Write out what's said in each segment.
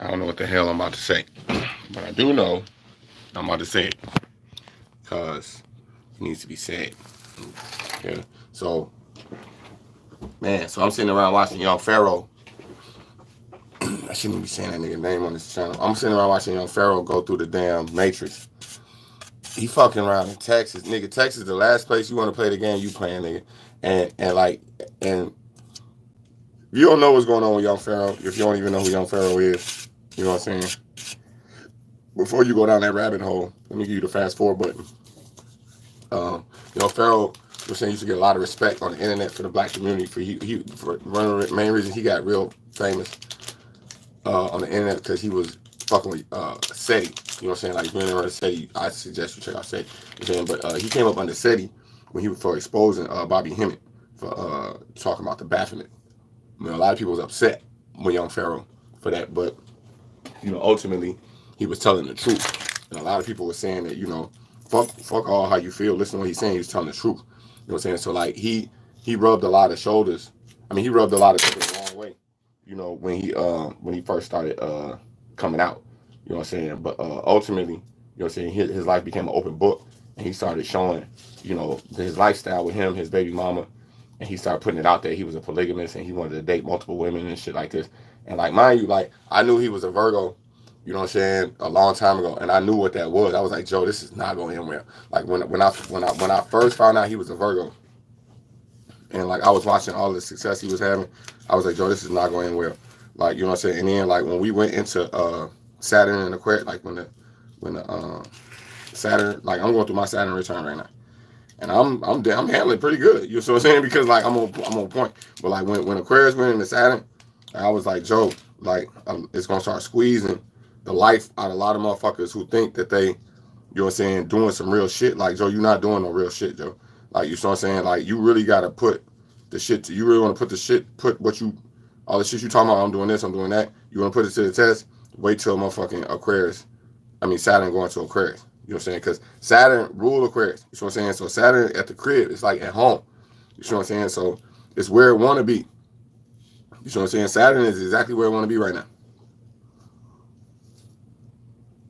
I don't know what the hell I'm about to say, but I do know I'm about to say it because it needs to be said. Yeah. So, man, so I'm sitting around watching Young Pharaoh. I shouldn't even be saying that nigga name on this channel. I'm sitting around watching Young Pharaoh go through the damn Matrix. He fucking around in Texas, nigga. Texas, the last place you want to play the game you playing, nigga. And if you don't know what's going on with Young Pharaoh, if you don't even know who Young Pharaoh is, you know what I'm saying? Before you go down that rabbit hole, let me give you the fast forward button. Young Pharaoh was saying he used to get a lot of respect on the internet for the black community. For one of the main reasons he got real famous on the internet because he was fucking with SETI. You know what I'm saying? Like, if you ain't heard of SETI, I suggest you check out SETI. You know what I'm saying? But he came up under SETI when he was for exposing Bobby Hemmett for talking about the Baphomet. I mean, a lot of people was upset with Young Pharaoh for that, but ultimately he was telling the truth, and a lot of people were saying that fuck all how you feel. Listen to what he's saying. He's telling the truth. You know what I'm saying? So like he rubbed a lot of shoulders. I mean, he rubbed a lot of people the wrong way. When he first started coming out. You know what I'm saying? But ultimately, what I'm saying, his life became an open book, and he started showing his lifestyle with him, his baby mama, and he started putting it out there. He was a polygamist, and he wanted to date multiple women and shit like this. And like, mind you, like, I knew he was a Virgo. You know what I'm saying? A long time ago, and I knew what that was. I was like, Joe, this is not going anywhere. Like when I first found out he was a Virgo, and like I was watching all the success he was having, I was like, Joe, this is not going anywhere. Like, you know what I'm saying? And then like when we went into Saturn and Aquarius, like when the Saturn, like I'm going through my Saturn return right now, and I'm handling pretty good. You know what I'm saying? Because like I'm on point. But like when Aquarius went into Saturn, I was like, Joe, like it's gonna start squeezing the life out of a lot of motherfuckers who think that they, you know what I'm saying, doing some real shit. Like, Joe, you're not doing no real shit, Joe. Like, you know what I'm saying? Like, you really got to put the shit, you really want to all the shit you talking about, I'm doing this, I'm doing that. You want to put it to the test, wait till motherfucking Saturn going to Aquarius. You know what I'm saying? Because Saturn rule Aquarius. You know what I'm saying? So Saturn at the crib, it's like at home. You know what I'm saying? So it's where it want to be. You know what I'm saying? Saturn is exactly where it want to be right now.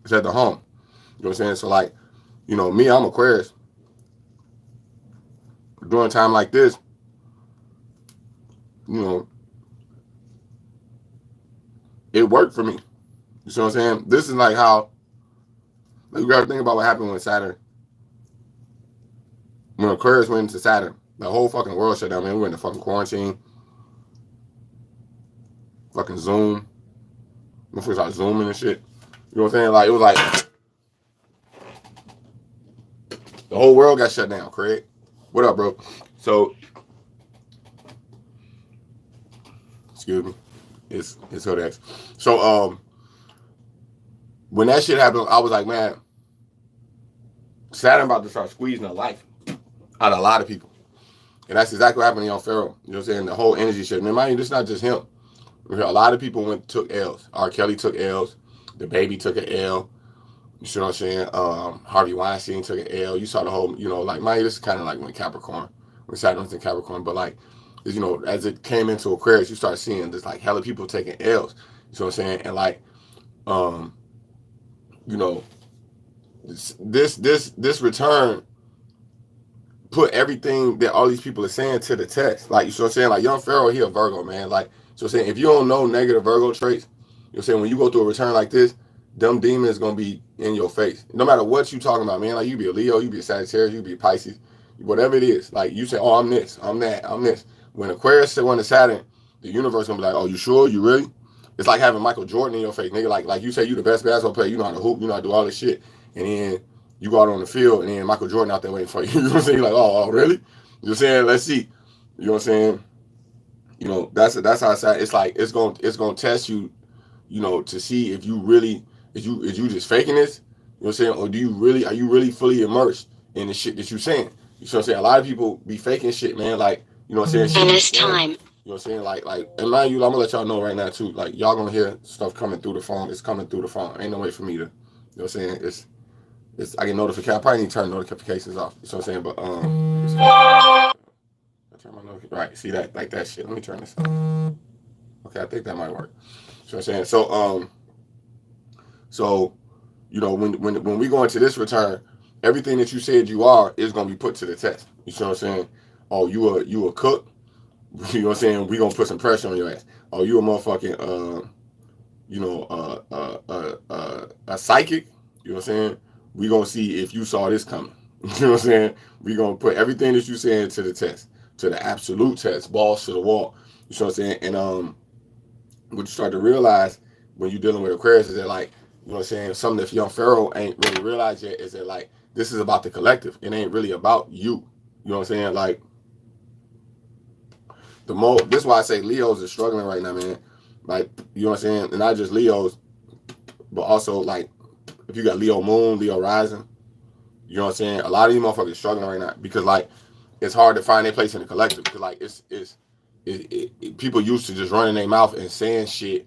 It's at the home. You know what I'm saying? So like, me, I'm Aquarius. During a time like this, it worked for me. You know what I'm saying? This is like how, like, you gotta think about what happened with Saturn. When Aquarius went into Saturn, the whole fucking world shut down, man. We went into fucking quarantine. Fucking Zoom. Motherfuckers started zooming and shit. You know what I'm saying? Like, it was like the whole world got shut down, Craig. What up, bro? So, excuse me. It's Hodex. So, when that shit happened, I was like, man, Saturn about to start squeezing the life out of a lot of people. And that's exactly what happened to Young Pharaoh. You know what I'm saying? The whole energy shift. And mind you, this is not just him. A lot of people took L's. R. Kelly took L's. The Baby took an L. You see what I'm saying? Harvey Weinstein took an L. You saw the whole, like, mind you, this is kind of like when Saturn was in Capricorn. But like, as it came into Aquarius, you start seeing this like hella people taking L's. You see what I'm saying? And like, this return put everything that all these people are saying to the test. Like, you know what I'm saying? Like, Young Pharaoh, he a Virgo, man. Like, so I'm saying, if you don't know negative Virgo traits, you know what I'm saying, when you go through a return like this, them demons gonna be in your face. No matter what you talking about, man. Like, you be a Leo, you be a Sagittarius, you be a Pisces, whatever it is. Like, you say, oh, I'm this, I'm that, I'm this. When Aquarius went to Saturn, the universe gonna be like, oh, you sure? You really? It's like having Michael Jordan in your face, nigga. Like you say, you the best basketball player, you know how to hoop, you know how to do all this shit, and then you go out on the field, and then Michael Jordan out there waiting for you. You know what I'm saying? You're like, oh, really? You know what I'm saying? Let's see. You know what I'm saying? That's how it's like it's gonna test you, to see if you really is you just faking this. You know what I'm saying? Or are you really fully immersed in the shit that you're saying? You know what I'm saying? A lot of people be faking shit, man. Like, you know what I'm saying? Finish time. You know what I'm saying? Like, and mind you, I'm gonna let y'all know right now too. Like, y'all gonna hear stuff coming through the phone. It's coming through the phone. Ain't no way for me to, you know what I'm saying? I get notifications. I probably need to turn notifications off. You know what I'm saying? But I turn my notifications. Right, see that shit. Let me turn this off. Okay, I think that might work. You know what I'm saying? So So, you know, when we go into this return, everything that you said you are is gonna be put to the test. You see what I'm saying? Oh, you a cook? You know what I'm saying? We gonna put some pressure on your ass. Oh, you a motherfucking you know, a psychic. You know what I'm saying? We gonna see if you saw this coming. You know what I'm saying? We gonna put everything that you saying to the test, to the absolute test, balls to the wall. You know what I'm saying? And what you start to realize when you're dealing with Aquarius is that, like, you know what I'm saying, something that young Pharaoh ain't really realized yet is that, like, this is about the collective. It ain't really about you. You know what I'm saying? Like, this is why I say Leos are struggling right now, man. Like, you know what I'm saying? And not just Leos, but also, like, if you got Leo Moon, Leo Rising, you know what I'm saying? A lot of these motherfuckers struggling right now because, like, it's hard to find their place in the collective because, like, people used to just running their mouth and saying shit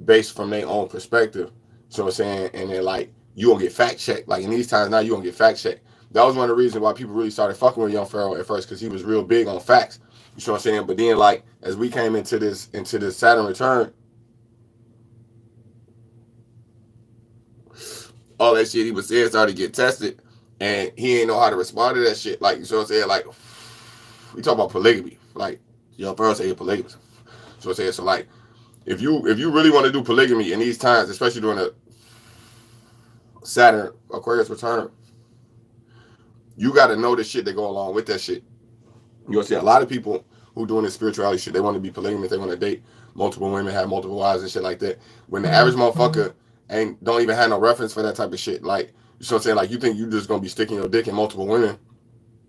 based from their own perspective. So I'm saying, and then, like, you gonna get fact checked. Like, in these times now, you gonna get fact checked. That was one of the reasons why people really started fucking with young Pharaoh at first, because he was real big on facts. You know what I'm saying? But then, like, as we came into this Saturn return, all that shit he was saying started to get tested, and he ain't know how to respond to that shit. Like, you know what I'm saying? Like, we talk about polygamy. Like, young Pharaoh say you're polygamous. So I'm saying, so, like, if you really want to do polygamy in these times, especially during the Saturn Aquarius return, you got to know the shit that go along with that shit. You know what I'm saying? A lot of people who doing this spirituality shit, they want to be polygamous, they want to date multiple women, have multiple wives and shit like that. When the average motherfucker don't even have no reference for that type of shit. Like, you know what I'm saying? Like, you think you just gonna be sticking your dick in multiple women,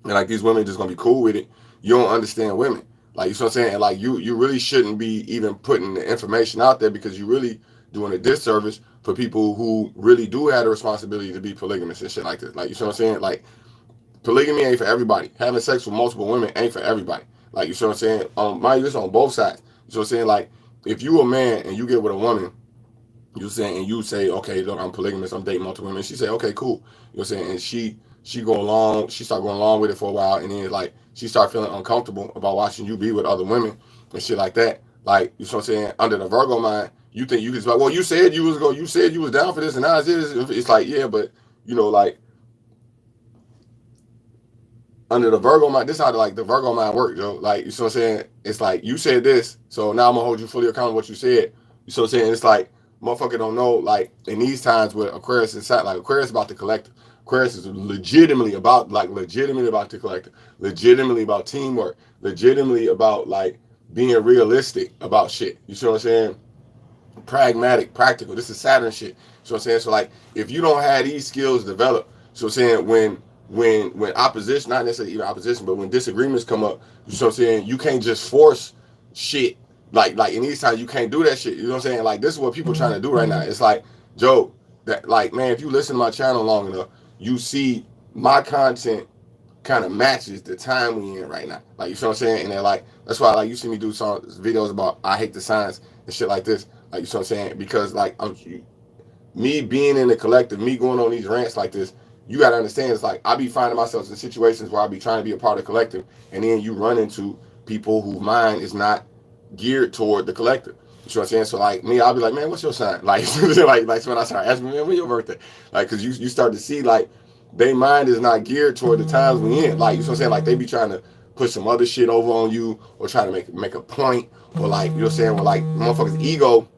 and, like, these women just gonna be cool with it. You don't understand women. Like, you know what I'm saying? And, like, you really shouldn't be even putting the information out there, because you really doing a disservice for people who really do have the responsibility to be polygamous and shit like this. Like, you know what I'm saying? Like, polygamy ain't for everybody. Having sex with multiple women ain't for everybody. Like, you know what I'm saying? Mind you, it's on both sides. You know what I'm saying? Like, if you a man and you get with a woman, you know what I'm saying, and you say, okay, look, I'm polygamous, I'm dating multiple women. She say, okay, cool. You know what I'm saying? And she start going along with it for a while, and then, like, she start feeling uncomfortable about watching you be with other women and shit like that. Like, you know what I'm saying? Under the Virgo mind, you think you just like, well, you said you was down for this, and now it's this. It's like, yeah, but, you know, like, under the Virgo mind, this is how the Virgo mind works, yo. Like, you know what I'm saying? It's like, you said this, so now I'm gonna hold you fully accountable what you said. You know what I'm saying? It's like, motherfucker don't know, like, in these times with Aquarius inside, like, Aquarius about the collective. Aquarius is legitimately about the collective, legitimately about teamwork, legitimately about, like, being realistic about shit. You see what I'm saying? Pragmatic, practical. This is Saturn shit. So I'm saying, so, like, if you don't have these skills developed, so I'm saying, when opposition, not necessarily even opposition, but when disagreements come up, you know what I'm saying, you can't just force shit. Like in these times, you can't do that shit. You know what I'm saying? Like, this is what people trying to do right now. It's like, Joe, that, like, man, if you listen to my channel long enough, you see my content kind of matches the time we in right now. Like, you know what I'm saying? And then, like, that's why, like, you see me do some videos about I hate the signs and shit like this. Like, you know what I'm saying? Because, like, me being in the collective, me going on these rants like this, you gotta understand, it's like, I be finding myself in situations where I be trying to be a part of the collective, and then you run into people whose mind is not geared toward the collective. You know what I'm saying? So, like, me, I'll be like, man, what's your sign? Like, like when I start asking, man, when's your birthday? Like, because you start to see, like, their mind is not geared toward the times we in. Like, you know what I'm saying? Like, they be trying to put some other shit over on you, or try to make a point, or, like, you know what I'm saying? Well, like, motherfuckers' ego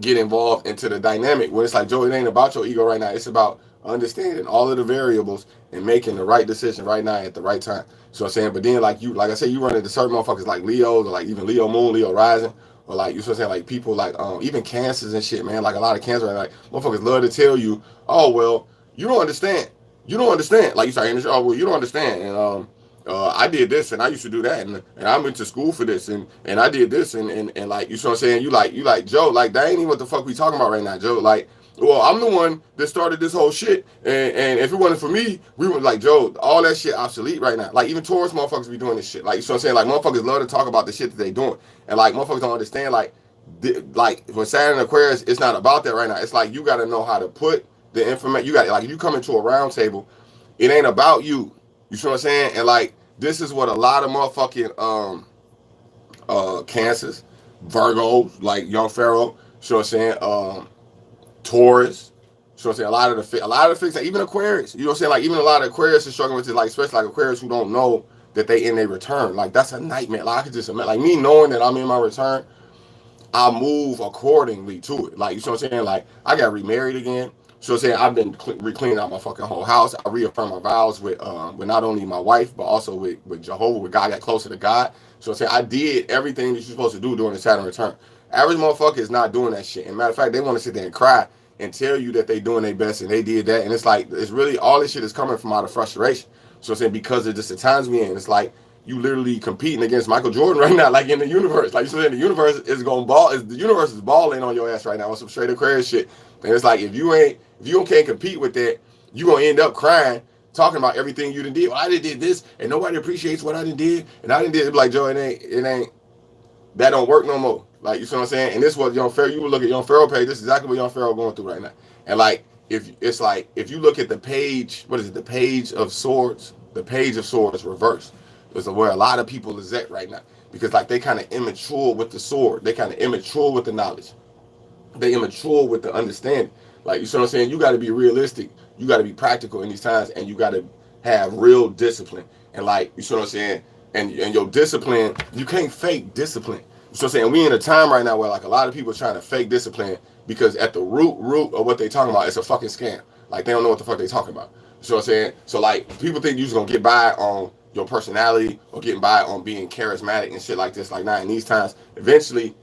get involved into the dynamic where it's like, Joe, it ain't about your ego right now. It's about understanding all of the variables and making the right decision right now at the right time. So I'm saying, but then, like, I said, you run into certain motherfuckers like Leos, or, like, even Leo Moon, Leo Rising, or, like, you know what I'm saying, like, people like even cancers and shit, man. Like, a lot of cancer, like, motherfuckers love to tell you, oh, well, you don't understand. You don't understand. Like, you start hearing, oh, well, you don't understand. And I did this, and I used to do that, and I went to school for this, and I did this, and like, you know what I'm saying, you like Joe, like, that ain't even what the fuck we talking about right now, Joe. Like, well, I'm the one that started this whole shit, and if it wasn't for me, we would, like, Joe, all that shit obsolete right now. Like, even Taurus motherfuckers be doing this shit. Like, you know what I'm saying, like, motherfuckers love to talk about the shit that they doing, and, like, motherfuckers don't understand, like for Saturn and Aquarius, it's not about that right now. It's like, you got to know how to put the information. You got, like, if you come into a round table, it ain't about you. You see what I'm saying? And, like, this is what a lot of motherfucking cancers, Virgos, like young Pharaoh, you know what I'm saying, Taurus. So I'm saying a lot of the things, like even Aquarius. You know what I'm saying? Like even a lot of Aquarius is struggling with it, like especially like Aquarius who don't know that they in their return. Like that's a nightmare. Like I could just imagine, like me knowing that I'm in my return, I move accordingly to it. Like you know what I'm saying? Like I got remarried again. So I'm saying I've been cleaning out my fucking whole house. I reaffirmed my vows with not only my wife but also with Jehovah, with God. I got closer to God. So I'm saying I did everything that you're supposed to do during the Saturn return. Average motherfucker is not doing that shit. And matter of fact, they want to sit there and cry and tell you that they doing their best and they did that. And it's like it's really all this shit is coming from out of frustration. So I'm saying because of just the times we in, it's like you literally competing against Michael Jordan right now, like in the universe. Like you said, the universe is gonna ball. The universe is balling on your ass right now on some straight Aquarius shit. And it's like if you can't compete with that, you gonna end up crying, talking about everything you done did. Well, I did this, and nobody appreciates what I done did, and I done did. It like Joe, it ain't that don't work no more. Like you see what I'm saying? And this was Young Pharaoh. You would look at Young Pharaoh page. This is exactly what Young Pharaoh going through right now. And like if you look at the page, what is it? The page of swords. The page of swords reversed. Is where a lot of people is at right now because like they kind of immature with the sword. They kind of immature with the knowledge. They immature with the understanding. Like you see what I'm saying? You got to be realistic. You got to be practical in these times, and you got to have real discipline. And like you see what I'm saying? And your discipline, you can't fake discipline. So I'm saying we in a time right now where like a lot of people are trying to fake discipline because at the root of what they talking about, it's a fucking scam. Like they don't know what the fuck they talking about. So I'm saying, so like people think you're just gonna get by on your personality or getting by on being charismatic and shit like this. Like now in these times, eventually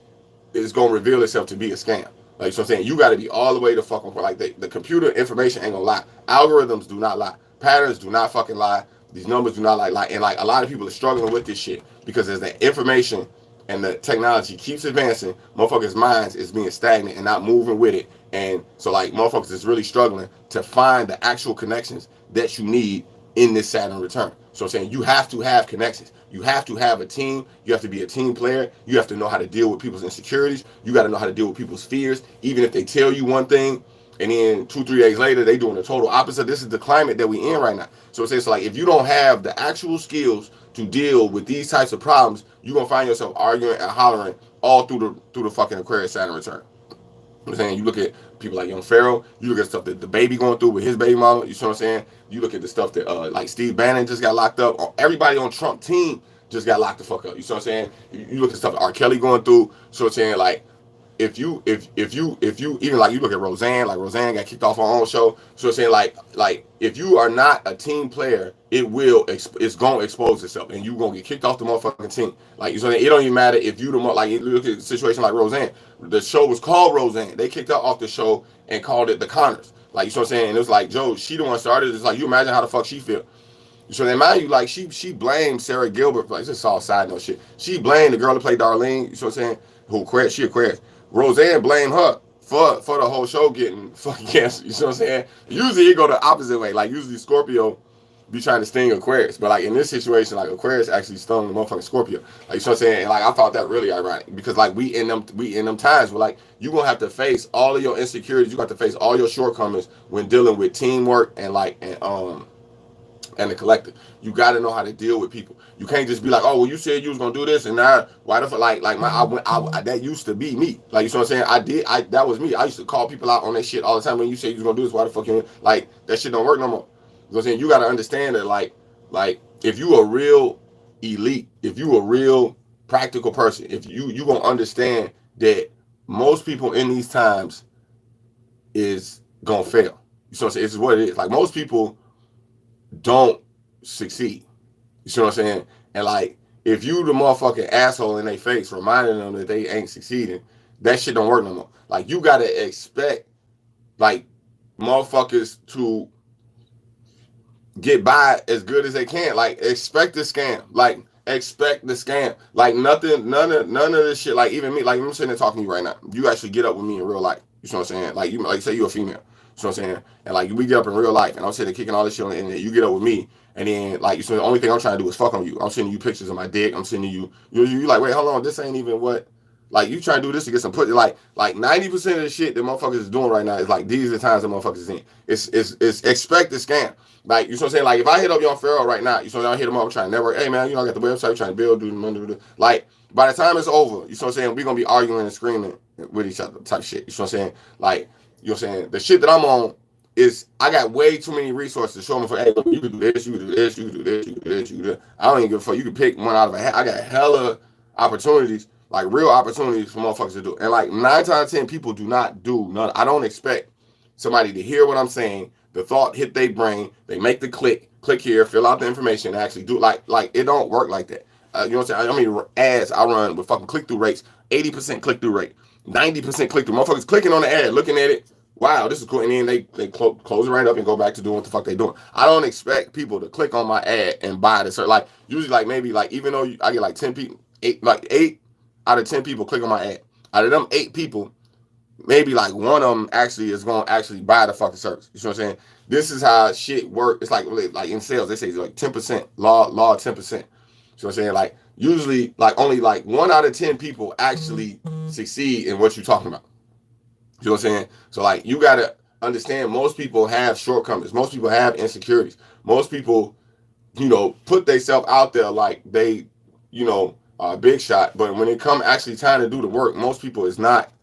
it's gonna reveal itself to be a scam. Like so I'm saying, you got to be all the way to fucking like the computer information ain't gonna lie. Algorithms do not lie. Patterns do not fucking lie. These numbers do not lie. And like a lot of people are struggling with this shit because as the information and the technology keeps advancing, motherfuckers' minds is being stagnant and not moving with it. And so like motherfuckers is really struggling to find the actual connections that you need in this Saturn return. So I'm saying you have to have connections. You have to have a team. You have to be a team player. You have to know how to deal with people's insecurities. You got to know how to deal with people's fears. Even if they tell you one thing and then 2-3 days later they doing the total opposite. This is the climate that we in right now. So it says like if you don't have the actual skills to deal with these types of problems, you're gonna find yourself arguing and hollering all through the fucking Aquarius Saturn return. I'm saying you look at people like Young Pharaoh, you look at stuff that the baby going through with his baby mama, you see what I'm saying? You look at the stuff that like Steve Bannon just got locked up. Everybody on Trump team just got locked the fuck up. You see what I'm saying? You look at stuff that R. Kelly going through, so I'm saying like if you even like you look at Roseanne, like Roseanne got kicked off her own show. So I'm saying like if you are not a team player, it's gonna expose itself and you gonna get kicked off the motherfucking team. Like you know, it don't even matter if you like you look at a situation like Roseanne. The show was called Roseanne. They kicked her off the show and called it The Connors. Like you know what I'm saying? And it was like Joe, she the one started. It's like you imagine how the fuck she feel. So then mind you, like she blamed Sarah Gilbert, like this is all side note shit. She blamed the girl that played Darlene, you know what I'm saying? Who Aquarius, she Aquarius. Roseanne blamed her for the whole show getting fucking canceled. You know what I'm saying? Usually it go the opposite way. Like usually Scorpio be trying to sting Aquarius, but like in this situation, like Aquarius actually stung the motherfucking Scorpio. Like you know what I'm saying? And like I thought that really ironic because like we in them times where like you gonna have to face all of your insecurities. You got to face all your shortcomings when dealing with teamwork and and the collective. You got to know how to deal with people. You can't just be like, oh, well, you said you was gonna do this, and now why the fuck? Like that used to be me. Like you know what I'm saying? That was me. I used to call people out on that shit all the time when you said you was gonna do this. Why the fuck you like that shit don't work no more? You know what I'm saying? You got to understand that like if you a real elite, if you a real practical person, if you gonna understand that most people in these times is gonna fail. You know what I'm saying? It's what it is. Like most people don't succeed. You see what I'm saying? And like, if you the motherfucking asshole in their face, reminding them that they ain't succeeding, that shit don't work no more. Like, you gotta expect, like, motherfuckers to get by as good as they can. Like, expect the scam. Like, expect the scam. Like, none of this shit. Like, even me, like, I'm sitting there talking to you right now. You actually get up with me in real life. You know what I'm saying? Like say you're a female. You know what I'm saying? And like we get up in real life, and I'm sitting there kicking all this shit on the internet. You get up with me, and then like so the only thing I'm trying to do is fuck on you. I'm sending you pictures of my dick. I'm sending you like, wait, hold on, this ain't even what. Like you trying to do this to get some put like 90% of the shit that motherfuckers is doing right now is like these are the times that motherfuckers is in. It's expect the scam. Like you know what I'm saying? Like if I hit up Young Pharaoh right now, you know I hit him up trying to network. Hey man, you know I got the website trying to build, do like by the time it's over, you know what I'm saying? We're gonna be arguing and screaming with each other type shit. You know what I'm saying? Like You know what I'm saying? The shit that I'm on is I got way too many resources to show them for, hey, look, you can do this, you can do this, you can do this, you can do this, you can do this. I don't even give a fuck. You can pick one out of a hat. I got hella opportunities, like real opportunities for motherfuckers to do. And like 9 times out of 10, people do not do none. I don't expect somebody to hear what I'm saying, the thought hit their brain, they make the click here, fill out the information, and actually do like it don't work like that. You know what I'm saying? I mean, ads I run with fucking click through rates, 80% click through rate, 90% click through. Motherfuckers clicking on the ad, looking at it. Wow, this is cool. And then they close it right up and go back to doing what the fuck they doing. I don't expect people to click on my ad and buy this. Like usually, like maybe like even though I get like 10 people, eight out of 10 people click on my ad. Out of them 8 people, maybe like one of them actually is going to actually buy the fucking service. You know what I'm saying? This is how shit work. It's like in sales, they say it's like 10%, law 10%. You know what I'm saying? Like usually like only like 1 out of 10 people actually succeed in what you're talking about. You know what I'm saying? So like you got to understand most people have shortcomings. Most people have insecurities. Most people, you know, put themselves out there like they, you know, are a big shot. But when it come actually time to do the work, most people is not,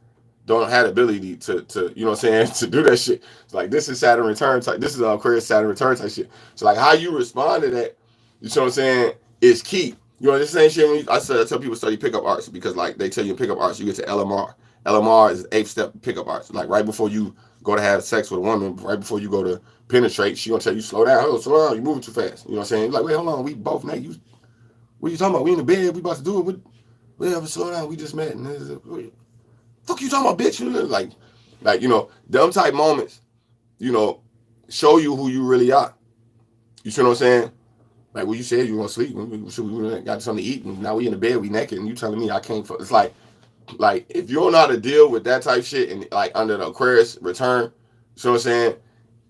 don't have the ability to you know what I'm saying, to do that shit. It's like this is Saturn return type. This is Aquarius Saturn return type shit. So like how you respond to that, you know what I'm saying, is key. You know, this same shit when I tell people study pickup arts because like they tell you in pickup arts you get to LMR. LMR is 8th step pickup arts. Like right before you go to have sex with a woman, right before you go to penetrate, she gonna tell you slow down. Oh, slow down, you're moving too fast. You know what I'm saying? You're like, wait, hold on, we both met. You, what are you talking about? We in the bed, we about to do it. Well, slow down, we just met. And fuck you talking about, bitch? Like you know, them type moments, you know, show you who you really are. You see what I'm saying? Like when you said you want to sleep, we got something to eat, and now we in the bed, we naked, and you telling me I can't. It's like if you don't know how to deal with that type of shit, and like under the Aquarius return, you know what I'm saying?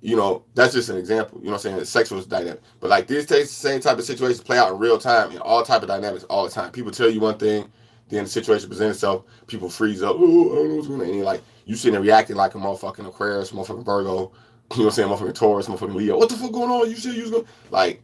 You know, that's just an example. You know what I'm saying? The sexual dynamic, but like these same type of situations play out in real time in all type of dynamics all the time. People tell you one thing, then the situation presents itself, people freeze up. Oh, I don't know what's going on. And you're like, you sitting there reacting like a motherfucking Aquarius, motherfucking Virgo, you know what I'm saying, motherfucking Taurus, motherfucking Leo. What the fuck going on? You said you was going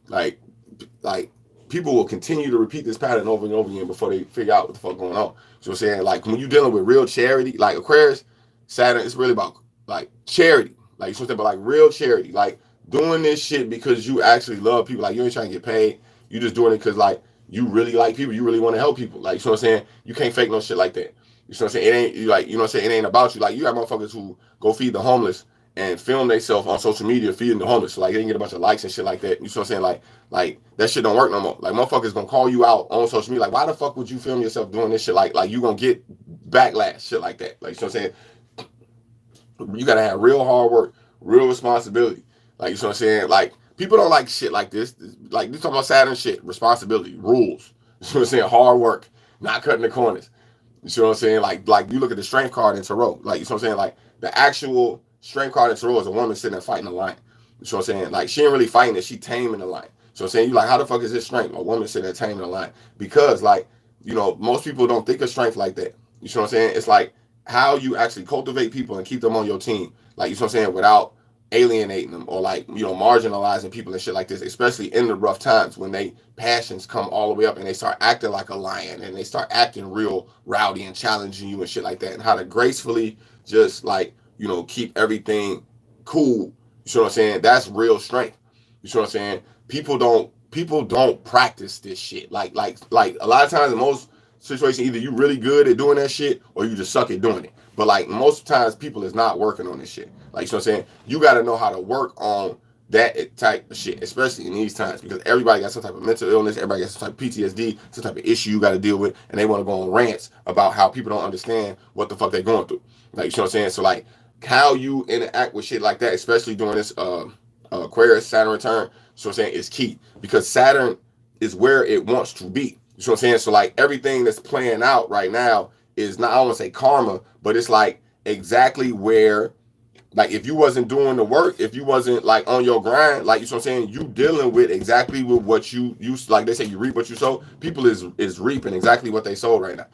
like people will continue to repeat this pattern over and over again before they figure out what the fuck going on. So I'm saying, like when you're dealing with real charity, like Aquarius, Saturn, it's really about like charity. Like you something about like real charity, like doing this shit because you actually love people. Like you ain't trying to get paid. You just doing it because like you really like people. You really want to help people. Like you know what I'm saying. You can't fake no shit like that. You know what I'm saying. It ain't you like you know what I'm saying. It ain't about you. Like you got motherfuckers who go feed the homeless and film themselves on social media feeding the homeless. So like they can get a bunch of likes and shit like that. You know what I'm saying. Like that shit don't work no more. Like motherfuckers gonna call you out on social media. Like why the fuck would you film yourself doing this shit? Like you gonna get backlash shit like that. Like you know what I'm saying. You gotta have real hard work, real responsibility. Like you know what I'm saying. Like people don't like shit like this. Like you talking about Saturn shit, responsibility, rules. You know what I'm saying. Hard work, not cutting the corners. You see what I'm saying? Like you look at the strength card in tarot. Like you know what I'm saying. Like the actual strength card in tarot is a woman sitting there fighting a lion. You know what I'm saying? Like she ain't really fighting it. She taming the lion. So I'm saying you like how the fuck is this strength? A woman sitting there taming the lion because like you know most people don't think of strength like that. You see what I'm saying? It's like how you actually cultivate people and keep them on your team. Like you know what I'm saying without alienating them or like you know marginalizing people and shit like this, especially in the rough times when they passions come all the way up and they start acting like a lion and they start acting real rowdy and challenging you and shit like that, and how to gracefully just like you know keep everything cool. You know what I'm saying? That's real strength. You know what I'm saying? People don't practice this shit. Like a lot of times in most situations, either you really good at doing that shit or you just suck at doing it. But like most times people is not working on this shit. Like you know what I'm saying? You gotta know how to work on that type of shit, especially in these times, because everybody got some type of mental illness, everybody got some type of PTSD, some type of issue you gotta deal with, and they wanna go on rants about how people don't understand what the fuck they're going through. Like you know what I'm saying? So like how you interact with shit like that, especially during this Aquarius Saturn return, so I'm saying is key because Saturn is where it wants to be. You know what I'm saying? So like everything that's playing out right now is not, I don't want to say karma, but it's like exactly where, like if you wasn't doing the work, if you wasn't like on your grind, like you know what I'm saying, you dealing with exactly with what you like they say you reap what you sow. People is reaping exactly what they sold right now.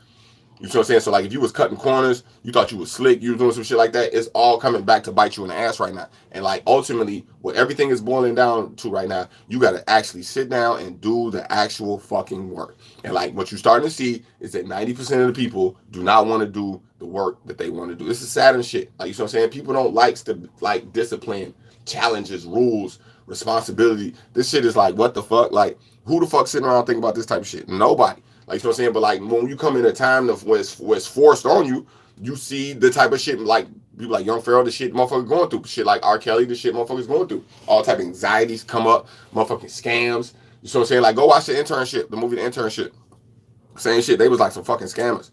You know what I'm saying? So like if you was cutting corners, you thought you was slick, you was doing some shit like that, it's all coming back to bite you in the ass right now. And like ultimately what everything is boiling down to right now, you got to actually sit down and do the actual fucking work. And like what you're starting to see is that 90% of the people do not want to do the work that they want to do. This is Saturn shit. Like, you know what I'm saying? People don't like discipline, challenges, rules, responsibility. This shit is like, what the fuck? Like, who the fuck sitting around thinking about this type of shit? Nobody. Like, you know what I'm saying? But like, when you come in a time of where it's forced on you, you see the type of shit like people like Young Pharaoh, the shit motherfuckers going through. Shit like R. Kelly, the shit motherfuckers going through. All type of anxieties come up, motherfucking scams. You know what I'm saying? Like, go watch the Internship, the movie The Internship. Same shit. They was like some fucking scammers.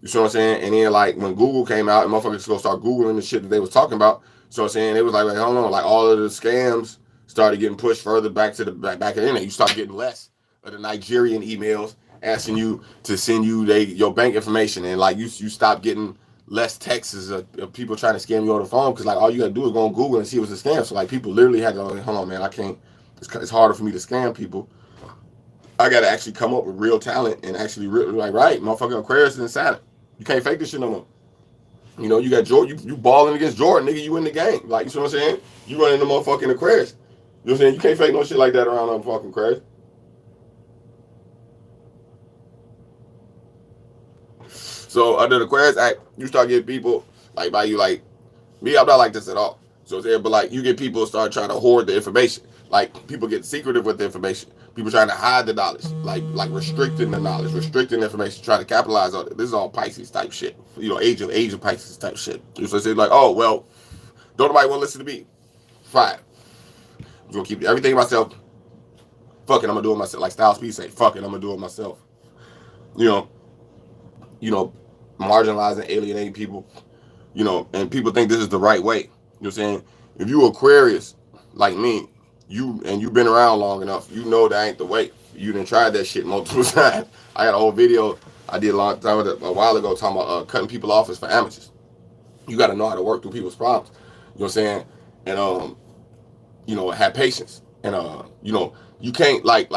You know what I'm saying? And then like when Google came out and motherfuckers go start Googling the shit that they was talking about. You know what I'm saying? It was like hold on, like all of the scams started getting pushed further back to the back of the internet. You start getting less of the Nigerian emails asking you to send you your bank information, and like you stop getting less texts of people trying to scam you on the phone, because like all you gotta do is go on Google and see what's a scam. So like people literally had to go, hold on man, I can't. It's harder for me to scam people. I gotta actually come up with real talent and actually like right, motherfucking Aquarius and Saturn. You can't fake this shit no more. You know, you got Jordan, you balling against Jordan, nigga, you in the game. Like, you know what I'm saying? You running the motherfucking Aquarius. You know what I'm saying? You can't fake no shit like that around on fucking Aquarius. So under the Aquarius Act, you start getting people like by you like me, I'm not like this at all. So there, but like you get people start trying to hoard the information. Like people get secretive with the information. People trying to hide the knowledge, like restricting the knowledge, restricting information, trying to capitalize on it. This is all Pisces type shit. You know, age of Pisces type shit. So it's like, oh well, don't nobody want to listen to me. Fine. I'm gonna keep everything myself. Fuck it, I'm gonna do it myself. Like Styles P say, fuck it, I'm gonna do it myself. You know, marginalizing, alienating people. You know, and people think this is the right way. You know what I'm saying? If you Aquarius like me, you've been around long enough, you know that ain't the way. You done tried that shit multiple times. I got a whole video I did a while ago talking about cutting people off as for amateurs. You got to know how to work through people's problems. You know what I'm saying? And you know, have patience. And you know, you can't like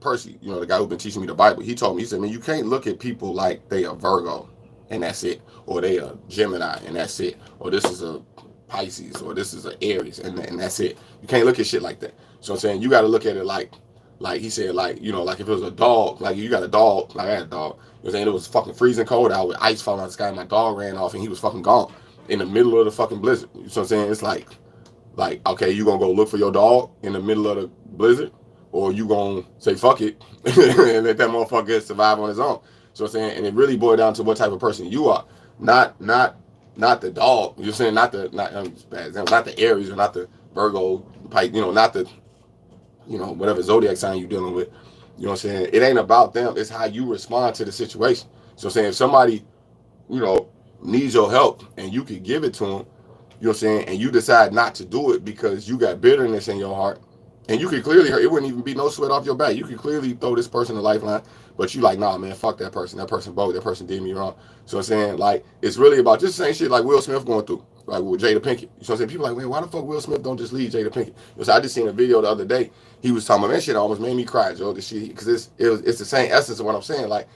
Percy, you know, the guy who's been teaching me the Bible. He told me, he said, man, you can't look at people like they are Virgo and that's it, or they are Gemini and that's it, or this is a Pisces, or this is an Aries and that's it. You can't look at shit like that. So I'm saying you got to look at it like he said, like, you know, like if it was a dog, like you got a dog, like I had a dog. You know what I'm saying? It was fucking freezing cold out with ice falling out of the sky, and my dog ran off and he was fucking gone in the middle of the fucking blizzard. You know what I'm saying? It's like, okay, you gonna go look for your dog in the middle of the blizzard, or you gonna say fuck it and let that motherfucker survive on his own. So I'm saying, and it really boiled down to what type of person you are, not the dog. You're saying not the Aries or not the Virgo, you know, not the, you know, whatever zodiac sign you're dealing with. You know what I'm saying? It ain't about them. It's how you respond to the situation. So I'm saying, if somebody, you know, needs your help and you can give it to them, you know what I'm saying, and you decide not to do it because you got bitterness in your heart, and you could clearly, it wouldn't even be no sweat off your back. You could clearly throw this person a lifeline, but you like, nah, man, fuck that person. That person bold. That person did me wrong. So I'm saying, like, it's really about just the same shit like Will Smith going through, like with Jada Pinkett. You know what I'm saying? People like, man, why the fuck Will Smith don't just leave Jada Pinkett? So I just seen a video the other day. He was talking about that shit. Almost made me cry, Joe. This shit, because it's the same essence of what I'm saying. Like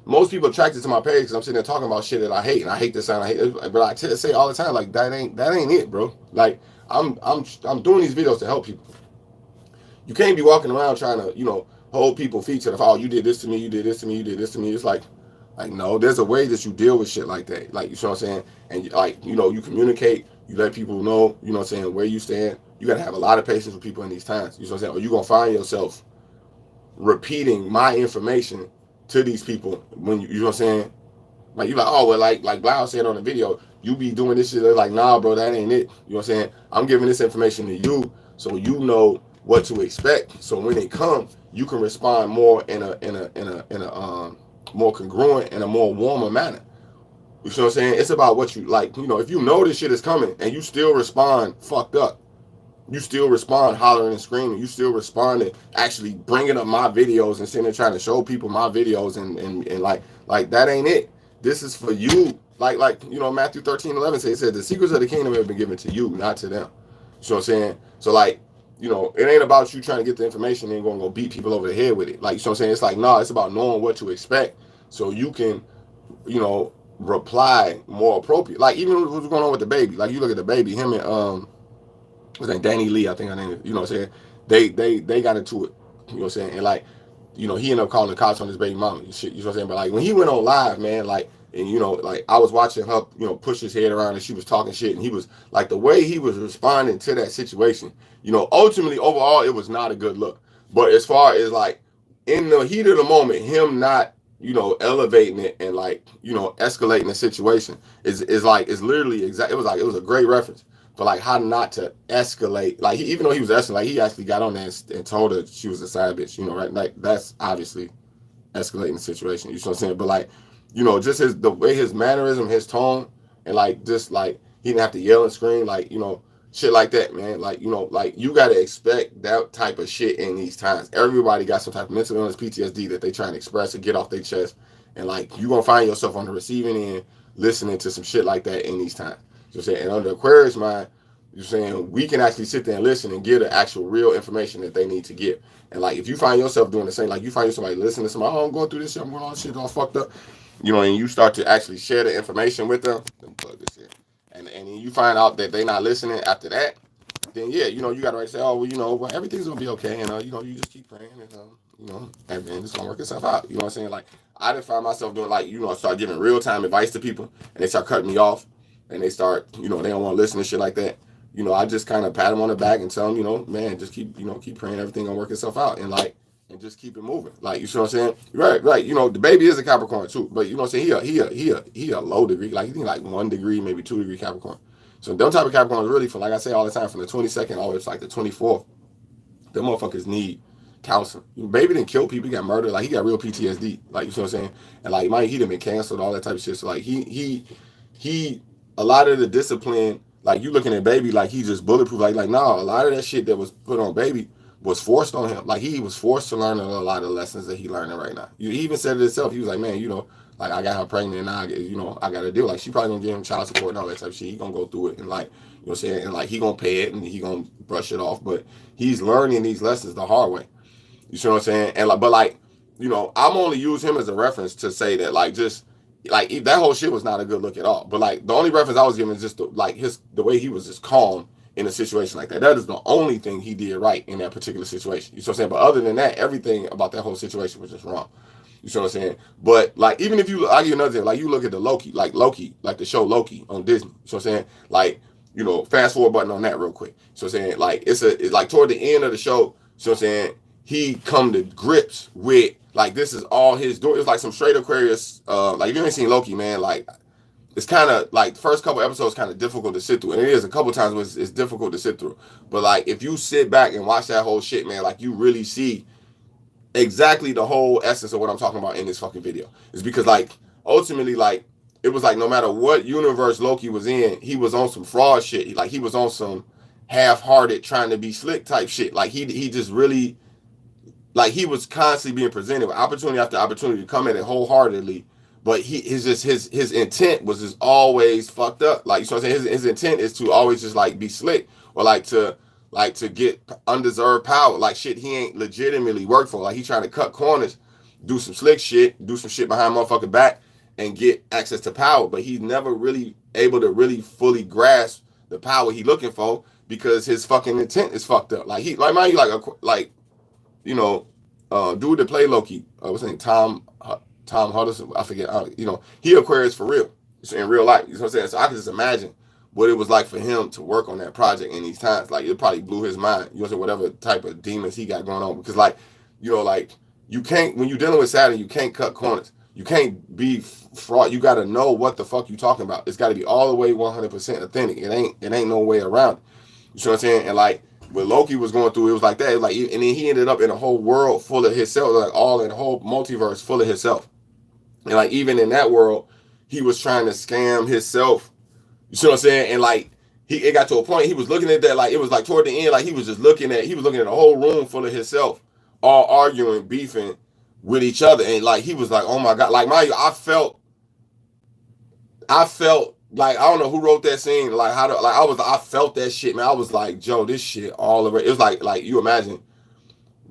most people attracted to my page because I'm sitting there talking about shit that I hate, and I hate this sound. I hate it, but I say all the time, like that ain't it, bro. Like I'm doing these videos to help people. You can't be walking around trying to, you know, hold people feet to the oh, you did this to me, you did this to me, you did this to me. It's like no, there's a way that you deal with shit like that. Like, you know what I'm saying? And like, you know, you communicate, you let people know, you know what I'm saying, where you stand. You got to have a lot of patience with people in these times. You know what I'm saying? Or you're going to find yourself repeating my information to these people when you know what I'm saying? Like, you're like, oh, well, like Blau said on the video, you be doing this shit. They're like, nah, bro, that ain't it. You know what I'm saying? I'm giving this information to you so you know what to expect. So when they come, you can respond more in a more congruent and a more warmer manner. You know what I'm saying? It's about what you like. You know, if you know this shit is coming and you still respond fucked up, you still respond hollering and screaming, you still respond to actually bringing up my videos and sitting there trying to show people my videos and like that ain't it. This is for you. Like you know, Matthew 13:11 says the secrets of the kingdom have been given to you, not to them. You know what I'm saying? So like, you know, it ain't about you trying to get the information and going to go beat people over the head with it. Like, you know what I'm saying? It's like, no, it's about knowing what to expect so you can, you know, reply more appropriate. Like, even what's going on with the baby. Like, you look at the baby, him and, what's name, Danny Lee, I think her name is, you know what I'm saying? They got into it, you know what I'm saying? And like, you know, he ended up calling the cops on his baby mama and shit, you know what I'm saying? But like, when he went on live, man, like, And like I was watching her, push his head around, and she was talking shit, and he was like, the way he was responding to that situation, ultimately overall it was not a good look. But as far as like in the heat of the moment, him not elevating it and like escalating the situation is like it's literally exact. It was like it was a great reference for like how not to escalate. Like even though he was escalating, like he actually got on there and told her she was a side bitch. Right? Like that's obviously escalating the situation. You know what I'm saying? But like, just the way his mannerism, his tone, and like just like he didn't have to yell and scream, like, shit like that, man. Like, like you gotta expect that type of shit in these times. Everybody got some type of mental illness, PTSD that they trying to express or get off their chest. And like you gonna find yourself on the receiving end listening to some shit like that in these times. You know what I'm saying? And under Aquarius mind, you're saying we can actually sit there and listen and give the actual real information that they need to give. And like if you find yourself doing the same, like you find yourself like listening to somebody, oh, I'm going through this shit, I'm going on shit all fucked up, and you start to actually share the information with them, then plug this in. And you find out that they're not listening after that, then yeah, you gotta say, oh well, well everything's gonna be okay, and you just keep praying, and and it's gonna work itself out. You know what I'm saying? Like I didn't find myself doing like, start giving real time advice to people and they start cutting me off and they start, they don't want to listen to shit like that. I just kind of pat them on the back and tell them, man, just keep praying, everything gonna work itself out, and like, and just keep it moving. Like, you see what I'm saying? Right. The baby is a Capricorn too, but you know what I'm saying? He a low degree, like he think like 1 degree, maybe 2 degree Capricorn. So them type of Capricorns really, from like I say all the time, from the 22nd all the way to like the 24th, them motherfuckers need counseling. Baby didn't kill people, he got murdered, like he got real PTSD. Like, you see what I'm saying? And like he done been canceled, all that type of shit. So like he a lot of the discipline, like you looking at baby like he just bulletproof, like nah, a lot of that shit that was put on baby was forced on him. Like he was forced to learn a lot of lessons that he learning right now. He even said it himself. He was like, man, like I got her pregnant and now I got to deal. Like she probably gonna give him child support and all that type of shit. He gonna go through it and like, what I'm saying, and like he gonna pay it and he gonna brush it off. But he's learning these lessons the hard way. You see what I'm saying? And like, but like, I'm only use him as a reference to say that like just like that whole shit was not a good look at all. But like the only reference I was giving is just the way he was just calm in a situation like that. That is the only thing he did right in that particular situation. You see what I'm saying? But other than that, everything about that whole situation was just wrong. You see what I'm saying? But like even if I'll give you another thing, like you look at the Loki, like the show Loki on Disney. You see what I'm saying? Like, fast forward button on that real quick. So I'm saying like it's like toward the end of the show, so I'm saying he come to grips with like this is all his door. It's like some straight Aquarius. Like if you ain't seen Loki, man, like it's kind of like the first couple episodes kind of difficult to sit through, and it is a couple times where it's difficult to sit through. But like if you sit back and watch that whole shit, man, like you really see exactly the whole essence of what I'm talking about in this fucking video. It's because like ultimately like it was like no matter what universe Loki was in, he was on some fraud shit. He was on some half-hearted trying to be slick type shit. Like he just really, like he was constantly being presented with opportunity after opportunity to come at it wholeheartedly, but his intent was just always fucked up. Like, you know what I'm saying? His intent is to always just like be slick or like to get undeserved power, like shit he ain't legitimately worked for. Like he trying to cut corners, do some slick shit, do some shit behind motherfucking back, and get access to power. But he's never really able to really fully grasp the power he looking for because his fucking intent is fucked up. Like mind you, dude that play Loki, what's his name, Tom Huddleston, I forget. He Aquarius for real, in real life. You know what I'm saying? So I can just imagine what it was like for him to work on that project in these times. Like it probably blew his mind. You know what I'm saying? Whatever type of demons he got going on, because like, like you can't, when you're dealing with Saturn, you can't cut corners. You can't be fraud. You got to know what the fuck you talking about. It's got to be all the way 100% authentic. It ain't no way around it. You know what I'm saying? And like what Loki was going through, it was like that. It was like, and then he ended up in a whole world full of himself, like all in a whole multiverse full of himself. And like even in that world, he was trying to scam himself. You see what I'm saying? And like it got to a point he was looking at that, like it was like toward the end, like he was looking at a whole room full of himself, all arguing, beefing with each other. And like he was like, oh my God, like I felt like, I don't know who wrote that scene, like I felt that shit, man. I was like, Joe, this shit all over. It was like you imagine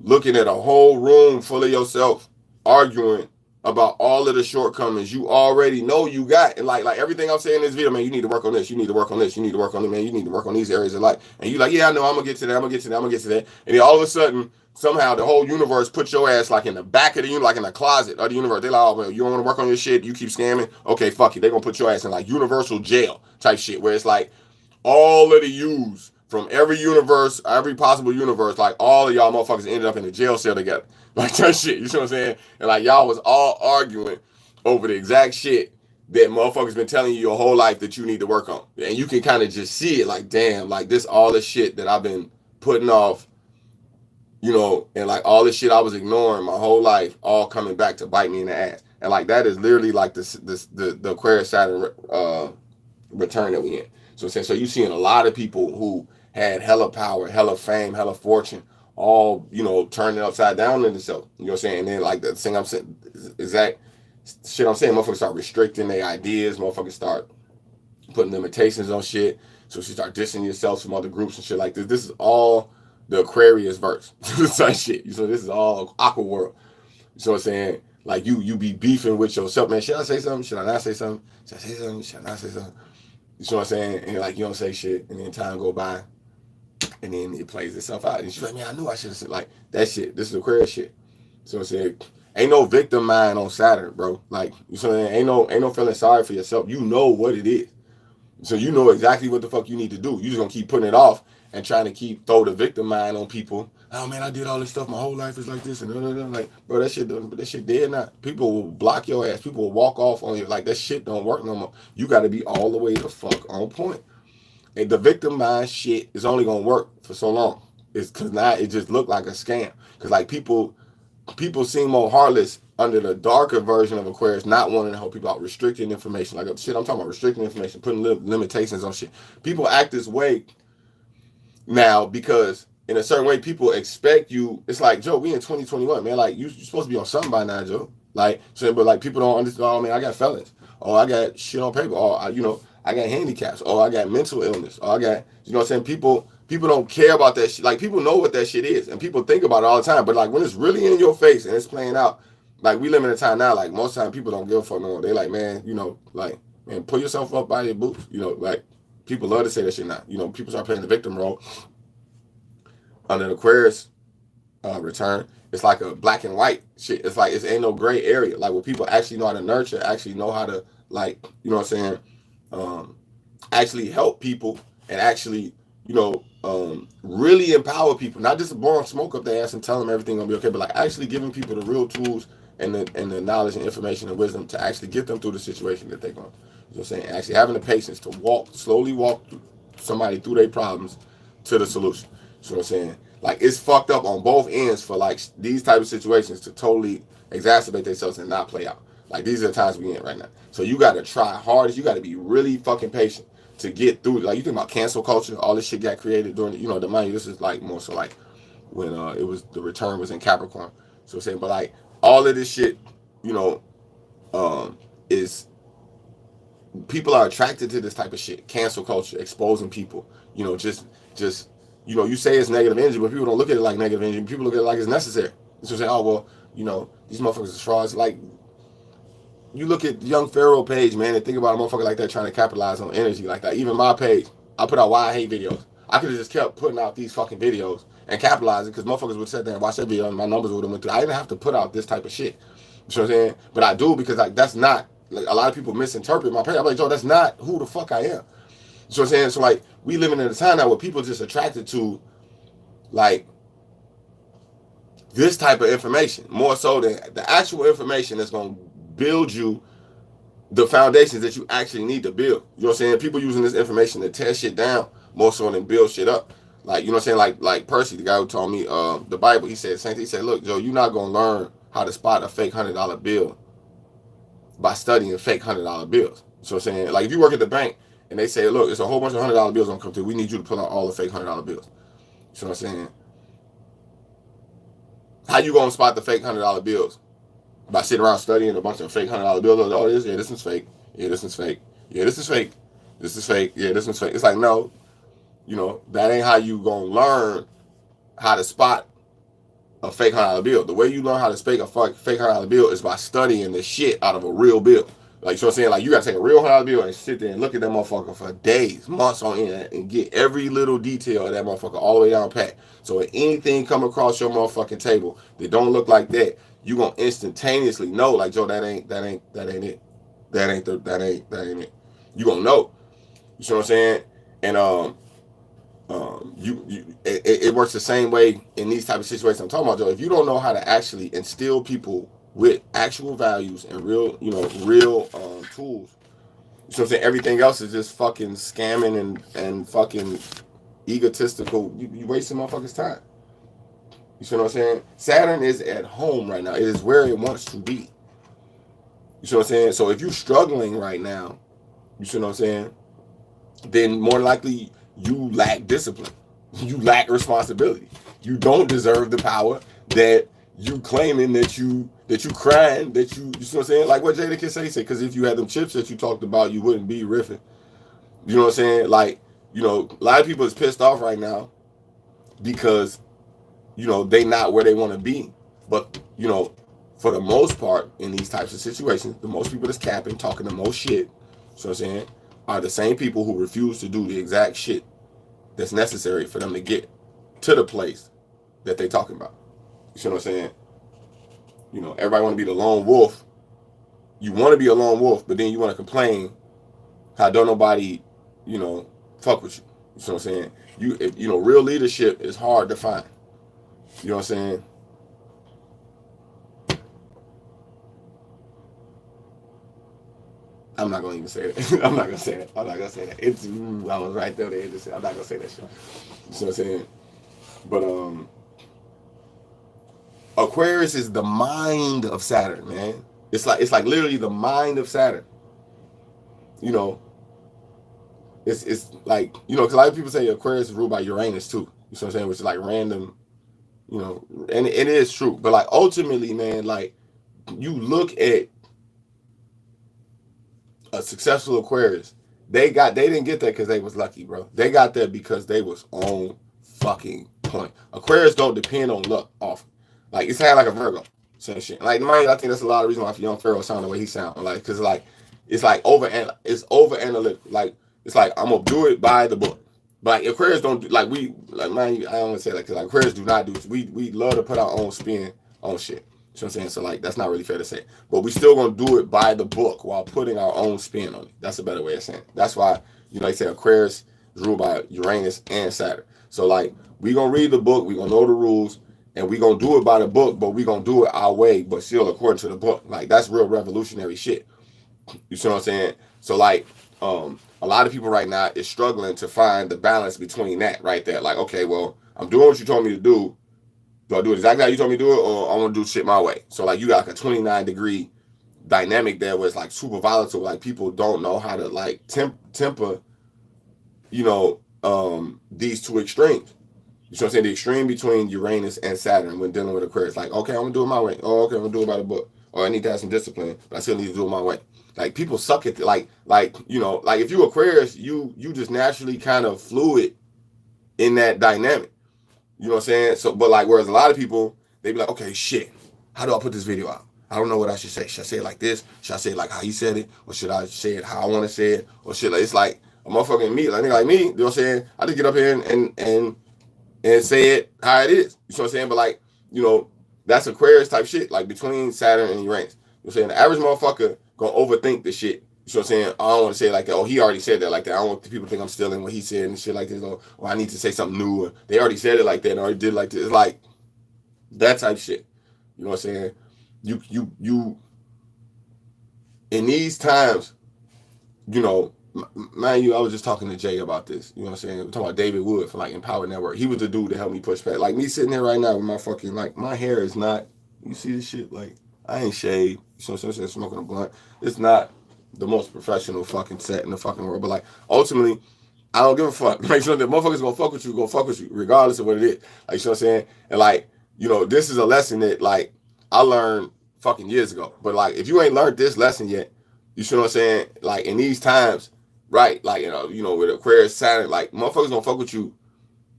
looking at a whole room full of yourself arguing about all of the shortcomings you already know you got. And like everything I'm saying in this video, man, you need to work on this, you need to work on this, you need to work on it, man, you need to work on these areas of life. And you like, yeah, I know, I'm gonna get to that, I'm gonna get to that, I'm gonna get to that. And then all of a sudden, somehow the whole universe puts your ass like in the back of the universe, like in the closet of the universe. They're like, oh, man, you don't want to work on your shit, you keep scamming, okay, fuck it. They're gonna put your ass in like universal jail type shit, where it's like all of the U's from every universe, every possible universe, like all of y'all motherfuckers ended up in a jail cell together. Like that shit, you know what I'm saying? And like y'all was all arguing over the exact shit that motherfuckers been telling you your whole life that you need to work on. And you can kind of just see it like, damn, like this all the shit that I've been putting off, you know, and like all this shit I was ignoring my whole life, all coming back to bite me in the ass. And like that is literally like the Aquarius Saturn return that we in. So you seeing a lot of people who had hella power, hella fame, hella fortune, all, you know, turning upside down in themselves. You know what I'm saying? And then like the thing I'm saying, exact shit I'm saying, motherfuckers start restricting their ideas, motherfuckers start putting limitations on shit. So she start dissing yourself from other groups and shit like this. This is all the Aquarius verse. Such shit. So this is all aqua world. You know what I'm saying? Like you be beefing with yourself, man. Should I say something? Should I not say something? Should I say something? Should I not say something? You know what I'm saying? And like you don't say shit, and then time go by, and then it plays itself out. And she's like, man, I knew I should have said like that shit. This is Aquarius shit. So I'm saying, ain't no victim mind on Saturn, bro. Like you know what I'm saying? Ain't no feeling sorry for yourself. You know what it is. So you know exactly what the fuck you need to do. You just gonna keep putting it off and trying to keep throw the victim mind on people. Oh man, I did all this stuff. My whole life is like this and like, bro, that shit dead now. People will block your ass. People will walk off on you. Like that shit don't work no more. You got to be all the way the fuck on point. And the victim mind shit is only gonna work for so long. It's because now it just looked like a scam. Because like people seem more heartless under the darker version of Aquarius, not wanting to help people out, restricting information. Like shit, I'm talking about restricting information, putting limitations on shit. People act this way now because in a certain way people expect you. It's like, Joe, we in 2021, man. Like you're supposed to be on something by now, Joe. Like so, but like people don't understand. Oh man, I got felons. Oh, I got shit on paper. Oh, I got handicaps. Oh, I got mental illness. Oh, I got, you know what I'm saying? People don't care about that shit. Like people know what that shit is, and people think about it all the time. But like when it's really in your face and it's playing out, like we live in a time now. Like most time people don't give a fuck no more. They like, man, you know, like, man, pull yourself up by your boots. You know, like people love to say that shit now. You know, people start playing the victim role under the Aquarius return. It's like a black and white shit. It's like it ain't no gray area. Like where people actually know how to nurture, actually know how to like, you know what I'm saying, actually help people and actually, you know, really empower people. Not just blowing smoke up their ass and telling them everything gonna be okay, but like actually giving people the real tools and the knowledge and information and wisdom to actually get them through the situation that they're going. You know what I'm saying? Actually having the patience to slowly walk somebody through their problems to the solution. You know what I'm saying? Like it's fucked up on both ends for like these type of situations to totally exacerbate themselves and not play out. Like these are the times we in right now. So you got to try hardest. You got to be really fucking patient to get through. Like you think about cancel culture, all this shit got created during, you know, the money. This is like more so like when it was the return was in Capricorn. So I'm saying, but like all of this shit, you know, is people are attracted to this type of shit. Cancel culture, exposing people. You know, just you know, you say it's negative energy, but people don't look at it like negative energy. People look at it like it's necessary. So say, oh well, you know, these motherfuckers are frauds. Like you look at Young Pharaoh page, man, and think about a motherfucker like that trying to capitalize on energy like that. Even my page, I put out why I hate videos. I could have just kept putting out these fucking videos and capitalizing because motherfuckers would sit there and watch that video and my numbers would have went through. I didn't have to put out this type of shit. You know what I'm saying? But I do because like that's not, like a lot of people misinterpret my page. I'm like, Joe, that's not who the fuck I am. You know what I'm saying? So like we living in a time now where people just attracted to like this type of information more so than the actual information that's going to build you the foundations that you actually need to build. You know what I'm saying? People using this information to tear shit down more so than build shit up. Like, you know what I'm saying? Like Percy, the guy who taught me the Bible, he said the same thing. He said, look, Joe, you're not going to learn how to spot a fake $100 bill by studying fake $100 bills. So I'm saying, like if you work at the bank and they say, look, it's a whole bunch of $100 bills gonna come through. We need you to pull out all the fake $100 bills. So I'm saying, how you gonna spot the fake $100 bills? By sitting around studying a bunch of fake $100 bills. Oh, this one's fake. Yeah, this one's fake. Yeah, this is fake. This is fake. Yeah, this one's fake. It's like, no, you know, that ain't how you gonna learn how to spot a fake $100 bill. The way you learn how to fake a fake $100 bill is by studying the shit out of a real bill. Like, so I'm saying, like, you gotta take a real $100 bill and sit there and look at that motherfucker for days, months on end, and get every little detail of that motherfucker all the way down pat. So if anything come across your motherfucking table that don't look like that, you gonna instantaneously know, like, Joe, that ain't it. That ain't it. You gonna know. You see what I'm saying? And it works the same way in these type of situations I'm talking about, Joe. If you don't know how to actually instill people with actual values and real tools, so I'm saying everything else is just fucking scamming and fucking egotistical. You wasting motherfuckers' time. You see what I'm saying? Saturn is at home right now. It is where it wants to be. You see what I'm saying? So if you're struggling right now, you see what I'm saying, then more likely you lack discipline. You lack responsibility. You don't deserve the power that you claiming that you crying that you see what I'm saying? Like what Jada can say, because if you had them chips that you talked about, you wouldn't be riffing. You know what I'm saying? Like, you know, a lot of people is pissed off right now because, you know, they not where they want to be. But, you know, for the most part in these types of situations, the most people that's capping, talking the most shit, so I'm saying, are the same people who refuse to do the exact shit that's necessary for them to get to the place that they talking about. You see what I'm saying? You know, everybody want to be the lone wolf. You want to be a lone wolf, but then you want to complain how don't nobody, you know, fuck with you. You see what I'm saying? You know, real leadership is hard to find. You know what I'm saying? I'm not gonna even say that. I'm not gonna say that. It's I was right there. I'm not gonna say that shit. You see what I'm saying? But Aquarius is the mind of Saturn, man. It's like literally the mind of Saturn. You know, it's like, you know, because a lot of people say Aquarius is ruled by Uranus too. You see what I'm saying? Which is like random, you know, and it is true. But like ultimately, man, like you look at a successful Aquarius, they didn't get that because they was lucky, bro. They got that because they was on fucking point. Aquarius don't depend on luck often. Like it's kind of like a Virgo, same shit. Like mind, I think that's a lot of reason why young Pharaoh sound the way he sound. Like because like it's over analytical. Like it's like I'm gonna do it by the book. But like, Aquarius don't do, like we like mind. I don't want to say like because like, Aquarius do not do. We love to put our own spin on shit. You know what I'm saying? So like that's not really fair to say. But we still gonna do it by the book while putting our own spin on it. That's a better way of saying it. That's why, you know, they say Aquarius is ruled by Uranus and Saturn. So like we gonna read the book, we gonna know the rules, and we gonna do it by the book, but we gonna do it our way, but still according to the book. Like that's real revolutionary shit. You see what I'm saying? So like a lot of people right now is struggling to find the balance between that right there. Like, okay, well, I'm doing what you told me to do. Do I do it exactly how you told me to do it, or I want to do shit my way? So like you got like a 29-degree dynamic there where it's like super volatile. Like people don't know how to like temper, you know, these two extremes. You know what I'm saying? The extreme between Uranus and Saturn when dealing with Aquarius. Like, okay, I'm gonna do it my way. Oh, okay, I'm gonna do it by the book. Or I need to have some discipline, but I still need to do it my way. Like people suck at like you know, like if you Aquarius, you just naturally kind of fluid in that dynamic. You know what I'm saying? So, but like, whereas a lot of people, they be like, okay, shit, how do I put this video out? I don't know what I should say. Should I say it like this? Should I say it like how you said it? Or should I say it how I want to say it? Or shit, like, it's like a motherfucking me, like nigga like me, you know what I'm saying? I just get up here and say it how it is. You know what I'm saying? But like, you know, that's Aquarius type shit, like between Saturn and Uranus. You know what I'm saying? The average motherfucker gonna overthink the shit. You know what I'm saying? I don't want to say it like that. Oh, he already said that like that. I don't want people to think I'm stealing what he said and shit like this. Or I need to say something new. Or they already said it like that. Or already did like this. It's like that type shit. You know what I'm saying? You. In these times, you know, mind you, I was just talking to Jay about this. You know what I'm saying? We're talking about David Wood from like Empower Network. He was the dude that helped me push back. Like me sitting there right now with my fucking like my hair is not. You see this shit? Like I ain't shaved. You know what I'm saying? Smoking a blunt. It's not the most professional fucking set in the fucking world. But like ultimately, I don't give a fuck. Make sure that motherfuckers gonna fuck with you, regardless of what it is. Like you know what I'm saying? And like, you know, this is a lesson that like I learned fucking years ago. But like if you ain't learned this lesson yet, you see what I'm saying? Like in these times, right? Like, you know, with Aquarius, Saturn, like motherfuckers gonna fuck with you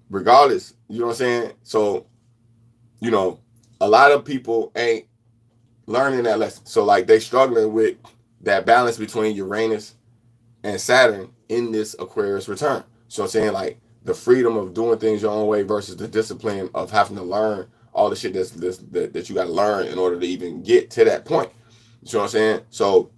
regardless. You know what I'm saying? So, you know, a lot of people ain't learning that lesson. So like they struggling with that balance between Uranus and Saturn in this Aquarius return. So I'm saying like the freedom of doing things your own way versus the discipline of having to learn all the shit that you got to learn in order to even get to that point. You know what I'm saying? So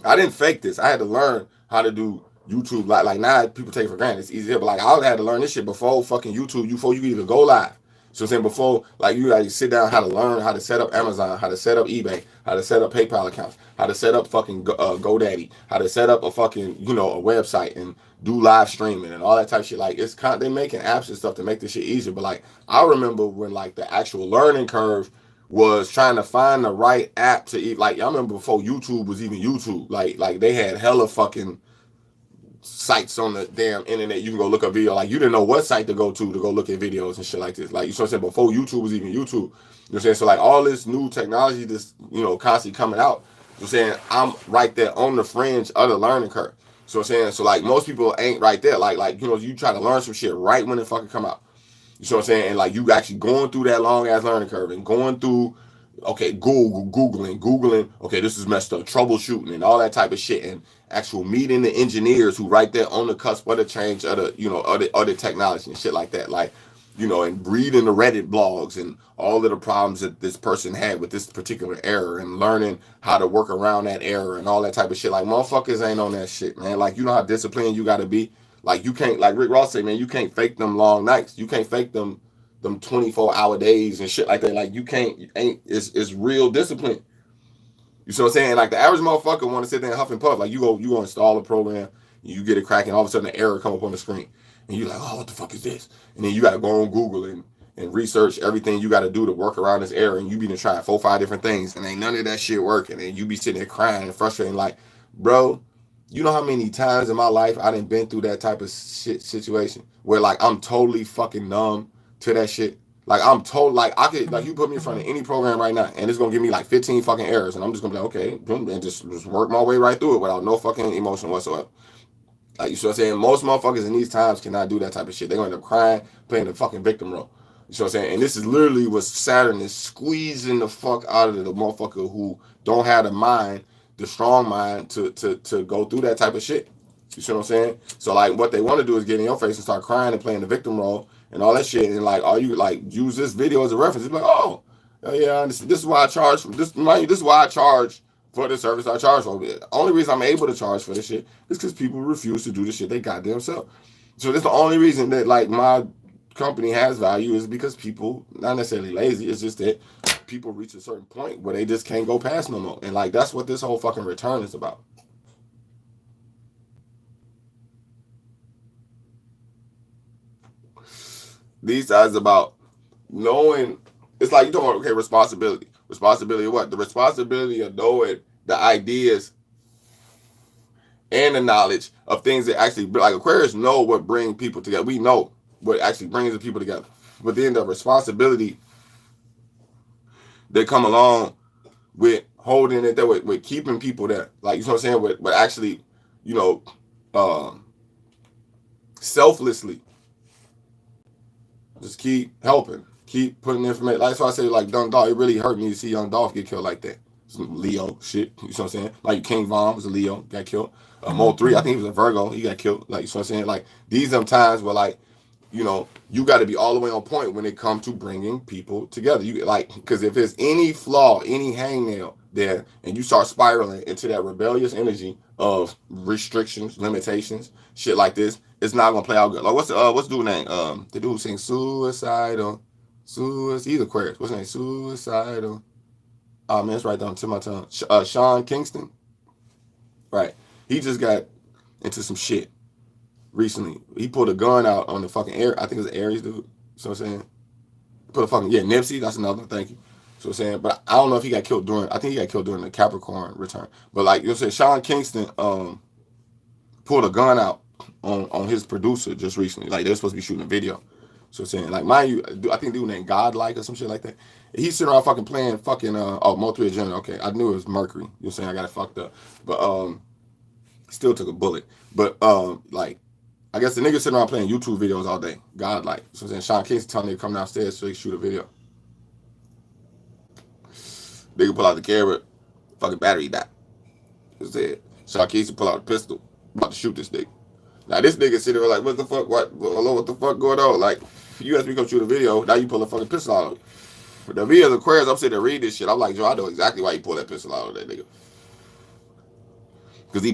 I didn't fake this. I had to learn how to do YouTube. Like now people take it for granted. It's easier, but like I had to learn this shit before fucking YouTube. Before you could even go live. So I'm saying before, like you gotta sit down how to learn how to set up Amazon, how to set up eBay, how to set up PayPal accounts, how to set up fucking GoDaddy, how to set up a fucking a website and do live streaming and all that type of shit. Like they making apps and stuff to make this shit easier. But like I remember when like the actual learning curve was trying to find the right app to eat. Like I remember before YouTube was even YouTube. Like they had hella fucking sites on the damn internet. You can go look up video. Like you didn't know what site to go look at videos and shit like this. Like you know what I'm saying, before YouTube was even YouTube. You know what I'm saying? So like all this new technology this constantly coming out. You know what I'm saying? I'm right there on the fringe of the learning curve. So I'm saying, so like most people ain't right there. Like you try to learn some shit right when it fucking come out. You know what I'm saying? And like you actually going through that long ass learning curve and going through Googling, okay, this is messed up, troubleshooting and all that type of shit, and actual meeting the engineers who right there on the cusp of the change of the other technology and shit like that, like and reading the Reddit blogs and all of the problems that this person had with this particular error and learning how to work around that error and all that type of shit. Like motherfuckers ain't on that shit, man. Like you know how disciplined you got to be. Like you can't, like Rick Ross said, man, you can't fake them long nights. You can't fake them 24-hour days and shit like that. Like you can't, it's real discipline. You see what I'm saying? Like the average motherfucker want to sit there and huff and puff. Like you go install a program, you get it cracking, all of a sudden an error come up on the screen. And you're like, oh, what the fuck is this? And then you got to go on Google and research everything you got to do to work around this error. And you be trying 4-5 different things and ain't none of that shit working. And you be sitting there crying and frustrating like, bro, you know how many times in my life I done been through that type of shit situation where like I'm totally fucking numb to that shit. Like I'm told, like I could, like you put me in front of any program right now, and it's gonna give me like 15 fucking errors, and I'm just gonna be like, okay, and just work my way right through it without no fucking emotion whatsoever. Like you see what I'm saying? Most motherfuckers in these times cannot do that type of shit. They're gonna end up crying, playing the fucking victim role. You see what I'm saying? And this is literally what Saturn is squeezing the fuck out of the motherfucker who don't have the mind, the strong mind to go through that type of shit. You see what I'm saying? So like what they want to do is get in your face and start crying and playing the victim role and all that shit, and like, are you like use this video as a reference? It's like, oh yeah, this is why I charge. This is why I charge for the service I charge for. The only reason I'm able to charge for this shit is because people refuse to do the shit they goddamn self. So that's the only reason that like my company has value is because people not necessarily lazy. It's just that people reach a certain point where they just can't go past no more, and like that's what this whole fucking return is about. These guys about knowing. It's like you talking about, okay, responsibility. Responsibility of what? The responsibility of knowing the ideas and the knowledge of things that actually, like Aquarius know what bring people together. We know what actually brings the people together. But then the responsibility that come along with holding it there, with keeping people there. Like, you know what I'm saying? With actually, selflessly just keep helping, keep putting information. Like, that's why I say, like, Young Dolph, it really hurt me to see Young Dolph get killed like that. Some Leo shit, you know what I'm saying? Like, King Von was a Leo, got killed. Mo 3, I think he was a Virgo, he got killed. Like, you know what I'm saying? Like, these are times where, like, you got to be all the way on point when it comes to bringing people together. You like, because if there's any flaw, any hangnail there, and you start spiraling into that rebellious energy of restrictions, limitations, shit like this, it's not gonna play out good. Like what's the dude's name? The dude who sings Suicidal, he's Aquarius. What's his name? Suicidal. Oh man, it's right down to my tongue. Sean Kingston. Right. He just got into some shit recently. He pulled a gun out on the fucking air. I think it was Aries dude. You know what I'm saying? Put a fucking, Nipsey. That's another one. Thank you. So I'm saying, but I don't know if he got killed I think he got killed during the Capricorn return. But like you said, Sean Kingston pulled a gun out on his producer just recently. Like they're supposed to be shooting a video. So I'm saying, like, mind you, I think dude named Godlike or some shit like that. He's sitting around fucking playing fucking Multiple Agenda. Okay, I knew it was Mercury. You know what I'm saying? I got it fucked up. But still took a bullet. But like, I guess the nigga sitting around playing YouTube videos all day. Godlike. So I'm saying Sean Kingston telling me to come downstairs so he can shoot a video. Nigga pull out the camera, fucking battery died. That's it. Sean Casey pull out a pistol, about to shoot this nigga. Now this nigga sitting there like, what the fuck? What the fuck going on? Like, you asked me to come shoot a video, now you pull a fucking pistol out of me. The me as Aquarius, I'm sitting there reading this shit. I'm like, Joe, I know exactly why you pull that pistol out of that nigga. Because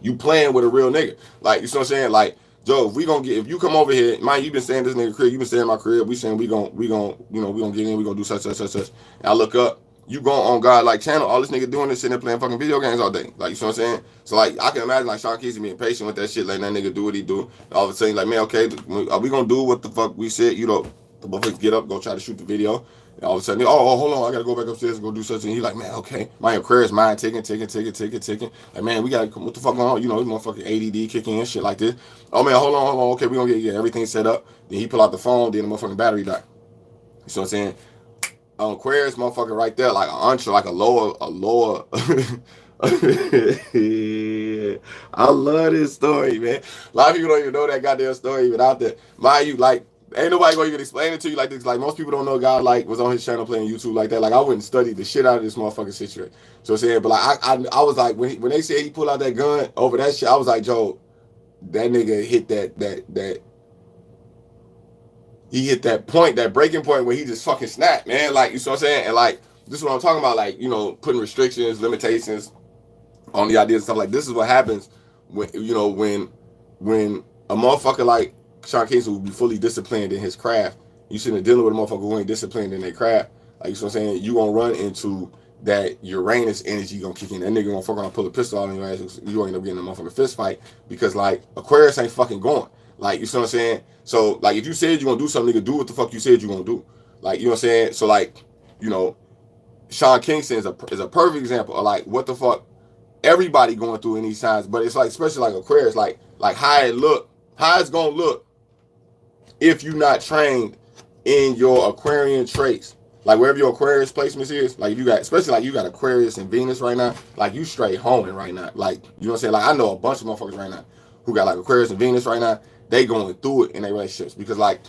you playing with a real nigga. Like, you know what I'm saying? Like, Joe, if you come over here, mind you been saying this nigga crib, you been saying my crib, we saying we gon' get in, we gonna do such. And I look up, you go on God like channel, all this nigga doing is sitting there playing fucking video games all day. Like, you know what I'm saying? So like, I can imagine like Sean Casey being patient with that shit, letting that nigga do what he do. And all of a sudden, like, man, okay, are we gonna do what the fuck we said? You know, the motherfuckers get up, go try to shoot the video. And all of a sudden, hold on, I gotta go back upstairs and go do something. He like, man, okay. My Aquarius mind ticking. Like, man, we gotta, what the fuck going on? You know, this motherfucking ADD kicking in, shit like this. Oh man, hold on, okay, we gonna get everything set up. Then he pull out the phone, then the motherfucking battery died. You know what I'm saying? Aquarius motherfucker right there, like an ultra, like a lower. I love this story, man. A lot of people don't even know that goddamn story even out there. Mind you, like, ain't nobody gonna even explain it to you like this. Like, most people don't know a guy like was on his channel playing YouTube like that. Like, I wouldn't study the shit out of this motherfucking situation. So I'm saying, but like, I was like, when they said he pulled out that gun over that shit, I was like, Joe, that nigga hit that. He hit that point, that breaking point where he just fucking snapped, man. Like, you know what I'm saying? And like, this is what I'm talking about. Like, you know, putting restrictions, limitations on the ideas and stuff. Like, this is what happens when, you know, when a motherfucker like Sean Casey will be fully disciplined in his craft. You sitting there dealing with a motherfucker who ain't disciplined in their craft. Like, you know what I'm saying? You gonna run into that Uranus energy gonna kick in. That nigga gonna fuck around, pull a pistol out on your ass. You gonna end up getting a motherfucking fist fight because like Aquarius ain't fucking going. Like, you know what I'm saying? So, like, if you said you're going to do something, nigga, do what the fuck you said you're going to do. Like, you know what I'm saying? So, like, you know, Sean Kingston is a perfect example of, like, what the fuck everybody going through in these times. But it's, like, especially, like, Aquarius, like how it's going to look if you're not trained in your Aquarian traits. Like, wherever your Aquarius placements is, like, if you got, especially, like, you got Aquarius and Venus right now, like, you straight homing right now. Like, you know what I'm saying? Like, I know a bunch of motherfuckers right now who got, like, Aquarius and Venus right now. They going through it in their relationships because like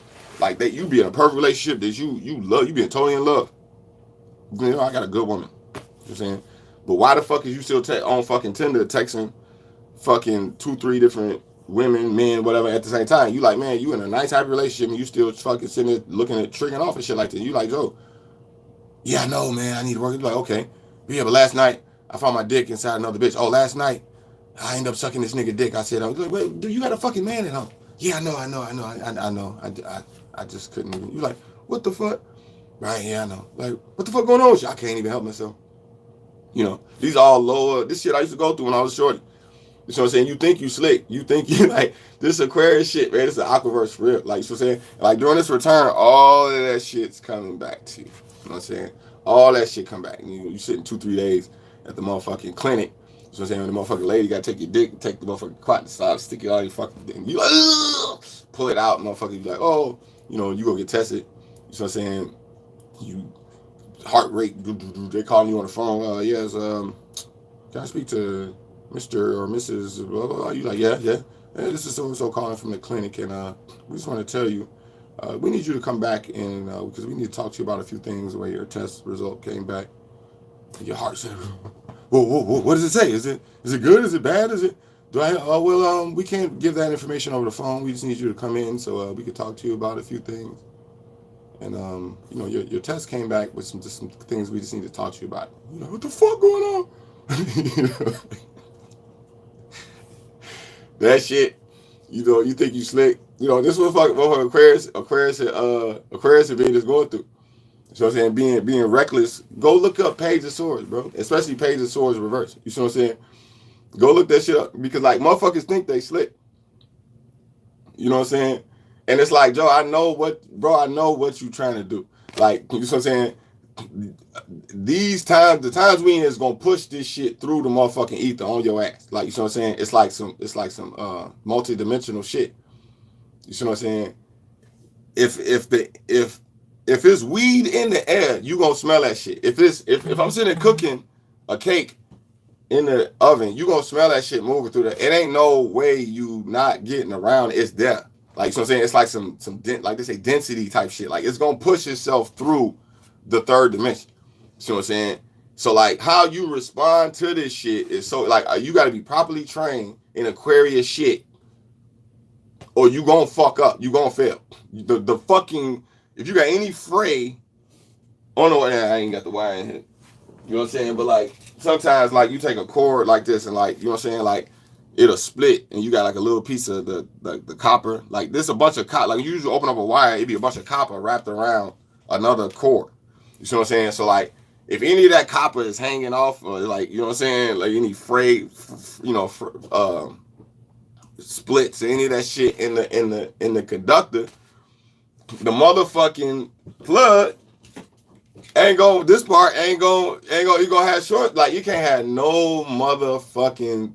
you be in a perfect relationship that you love, you being totally in love. You know, I got a good woman. You know what I'm saying? But why the fuck is you still on fucking Tinder texting fucking 2-3 different women, men, whatever at the same time? You like, man, you in a nice happy relationship and you still fucking sitting there looking at triggering off and shit like that. You like, Joe, yeah, I know, man, I need to work. You like, okay. But yeah, but last night I found my dick inside another bitch. Oh, last night I ended up sucking this nigga dick. I said, like, wait, dude, you got a fucking man at home. Yeah, I know. I just couldn't even. You like, what the fuck? Right, yeah, I know. Like, what the fuck going on with you? I can't even help myself. You know, these are all lower. This shit I used to go through when I was shorty. You know what I'm saying? You think you slick. You think you like, this Aquarius shit, man. This is an Aquaverse for real. Like, you know what I'm saying? Like, during this return, all of that shit's coming back to you. You know what I'm saying? All that shit come back. You sitting 2-3 days at the motherfucking clinic. So I'm saying, when the motherfucking lady got to take your dick, take the motherfucking clot inside, stick it on your fucking dick. You like, ugh! Pull it out, motherfucker. You be like, oh, you know, you go get tested. You know what I'm saying? You heart rate, they calling you on the phone. Yes, can I speak to Mr. or Mrs. blah, blah, blah? You like, yeah. Hey, this is so-and-so calling from the clinic, and we just want to tell you, we need you to come back and because we need to talk to you about a few things where your test result came back. Your heart said, whoa, what does it say? Is it good? Is it bad? Is it? We can't give that information over the phone. We just need you to come in so we can talk to you about a few things. And you know, your test came back with some things we just need to talk to you about. You know, what the fuck going on? You know? That shit. You know, you think you slick. You know, this is what Aquarius and Venus going through. So I'm saying, being reckless. Go look up Page of Swords, bro. Especially Page of Swords reverse. You see what I'm saying? Go look that shit up because like motherfuckers think they slick. You know what I'm saying? And it's like, Joe, I know what you trying to do. Like, you know what I'm saying? The times we in is gonna push this shit through the motherfucking ether on your ass. Like, you know what I'm saying? It's like some multi-dimensional shit. You see what I'm saying? If it's weed in the air, you gonna smell that shit. If I'm sitting there cooking a cake in the oven, you gonna smell that shit moving through there. It ain't no way you not getting around. It's there. Like, so I'm saying, it's like some like they say density type shit. Like, it's gonna push itself through the third dimension. You know what I'm saying? So like how you respond to this shit is so like you got to be properly trained in Aquarius shit, or you gonna fuck up. You gonna fail. The fucking if you got any fray. Oh no, I ain't got the wire in here. You know what I'm saying? But like sometimes like you take a cord like this and like you know what I'm saying like it'll split and you got like a little piece of the copper. Like there's a bunch of copper. Like you usually open up a wire, it'd be a bunch of copper wrapped around another cord. You see what I'm saying? So like if any of that copper is hanging off or like you know what I'm saying, like any frayed, you know, splits or any of that shit in the conductor, the motherfucking plug ain't go. This part ain't go. You gonna have short. Like you can't have no motherfucking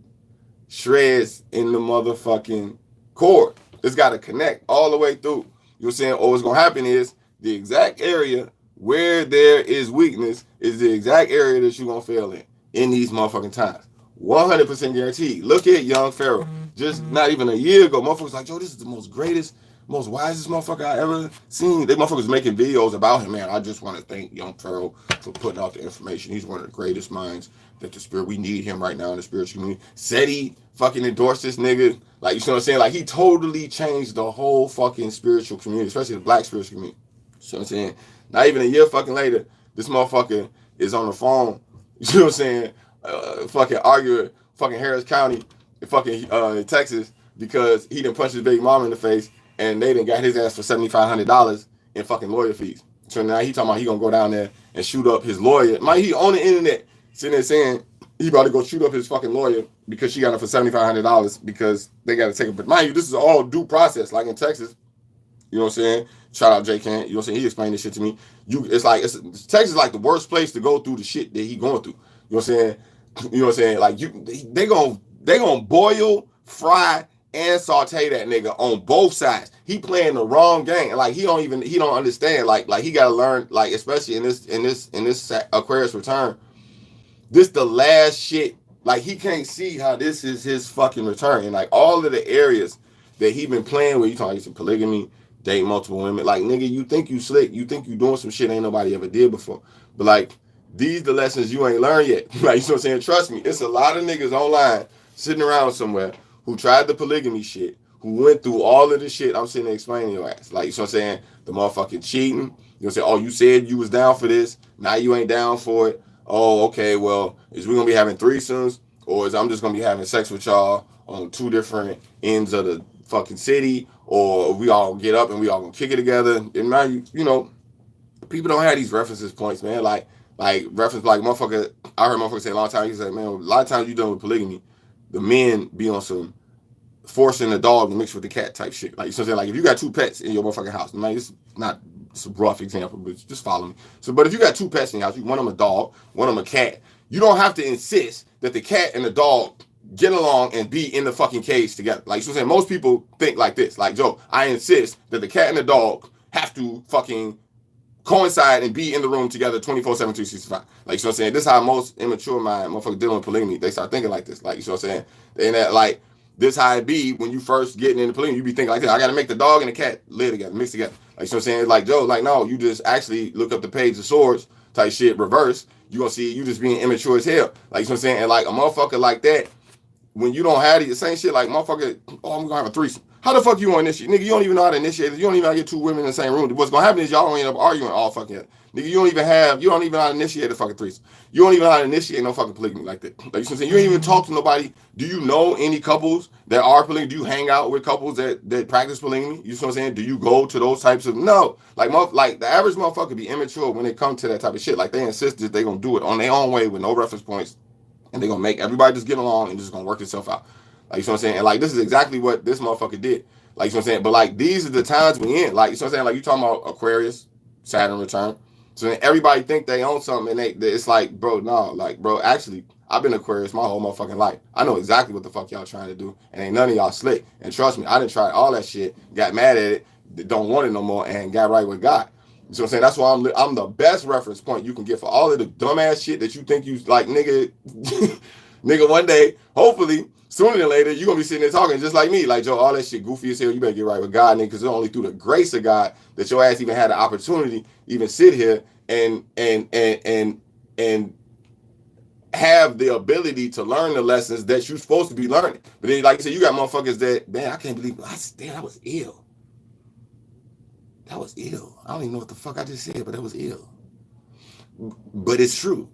shreds in the motherfucking cord. It's got to connect all the way through. You know what I'm saying? Or what's gonna happen is the exact area where there is weakness is the exact area that you're gonna fail in these motherfucking times. 100% guaranteed. Look at young Pharaoh. Just not even a year ago, motherfuckers like, yo, this is the most greatest, most wisest motherfucker I ever seen. They motherfuckers making videos about him, man. I just want to thank young Pharaoh for putting out the information. He's one of the greatest minds that the spirit, we need him right now in the spiritual community. Said he fucking endorsed this nigga. Like, you know what I'm saying? Like, he totally changed the whole fucking spiritual community, especially the black spiritual community. You know what I'm saying? Not even a year fucking later, this motherfucker is on the phone, you know what I'm saying? Fucking arguing fucking Harris County, fucking Texas, because he done punched his baby mama in the face and they done got his ass for $7,500 in fucking lawyer fees. So now he talking about he gonna go down there and shoot up his lawyer. Mind he on the internet sitting there saying he about to go shoot up his fucking lawyer because she got him for $7,500 because they got to take him. But mind you, this is all due process, like in Texas. You know what I'm saying? Shout out J. Kent. You know what I'm saying? He explained this shit to me. Texas is like the worst place to go through the shit that he going through. You know what I'm saying? You know what I'm saying? Like they gonna boil, fry, and saute that nigga on both sides. He playing the wrong game. Like he don't understand. Like he gotta learn. Like especially in this Aquarius return, this the last shit. Like he can't see how this is his fucking return. And like all of the areas that he been playing with, you talking some polygamy, date multiple women. Like nigga, you think you slick, you think you doing some shit ain't nobody ever did before. But like these the lessons you ain't learned yet. Like you know what I'm saying? Trust me, it's a lot of niggas online sitting around somewhere who tried the polygamy shit, who went through all of the shit I'm sitting there explaining your ass. Like you know what I'm saying? The motherfucking cheating. You know what I'm saying? Oh, you said you was down for this, now you ain't down for it. Oh, okay, well, is we gonna be having threesomes, or is I'm just gonna be having sex with y'all on two different ends of the fucking city, or we all get up and we all gonna kick it together? And now you know, people don't have these references points, man. Like reference, like motherfucker. I heard motherfucker say a long time. He said, man, a lot of times you done with polygamy, the men be on some forcing the dog to mix with the cat type shit. Like you know what I'm saying? Like if you got two pets in your motherfucking house, man, it's a rough example, but just follow me. So, but if you got two pets in your house, one of them a dog, one of them a cat, you don't have to insist that the cat and the dog get along and be in the fucking cage together. Like you know what I'm saying? Most people think like this. Like, Joe, I insist that the cat and the dog have to fucking coincide and be in the room together 24/7, 365. Like, you know what I'm saying? This is how most immature mind motherfuckers dealing with polygamy, they start thinking like this. Like, you know what I'm saying? And that, like, this how it be when you first getting into polygamy. You be thinking like this. I got to make the dog and the cat live together, mix together. Like, you know what I'm saying? Like, Joe, like, no, you just actually look up the Page of Swords type shit, reverse. You gonna see you just being immature as hell. Like, you know what I'm saying? And like a motherfucker like that, when you don't have the same shit, like motherfucker, oh, I'm gonna have a threesome. How the fuck you want to initiate? Nigga, you don't even know how to initiate it. You don't even know how to get two women in the same room. What's gonna happen is y'all gonna end up arguing all fucking head. Nigga, you don't even know how to initiate a fucking threesome. You don't even know how to initiate no fucking polygamy like that. Like you know what I'm saying? You ain't even talk to nobody. Do you know any couples that are polygamy? Do you hang out with couples that practice polygamy? You know what I'm saying? Do you go to those types of no? Like the average motherfucker be immature when it comes to that type of shit. Like they insist that they gonna do it on their own way with no reference points. And they gonna make everybody just get along and just gonna work itself out. Like, you know what I'm saying? And like, this is exactly what this motherfucker did. Like, you know what I'm saying? But like, these are the times we in. Like, you know what I'm saying? Like, you talking about Aquarius, Saturn return. So then everybody think they own something and it's like, bro, no. Like, bro, actually, I've been Aquarius my whole motherfucking life. I know exactly what the fuck y'all trying to do. And ain't none of y'all slick. And trust me, I done tried all that shit, got mad at it, don't want it no more, and got right with God. You know what I'm saying? That's why I'm the best reference point you can get for all of the dumbass shit that you think you like, nigga. Nigga, one day, hopefully, sooner than later, you're going to be sitting there talking just like me. Like, Joe, all that shit goofy as hell. You better get right with God, nigga, because it's only through the grace of God that your ass even had the opportunity even sit here and have the ability to learn the lessons that you're supposed to be learning. But then, like you said, you got motherfuckers that, man, I can't believe, that was ill. That was ill. I don't even know what the fuck I just said, but that was ill. But it's true.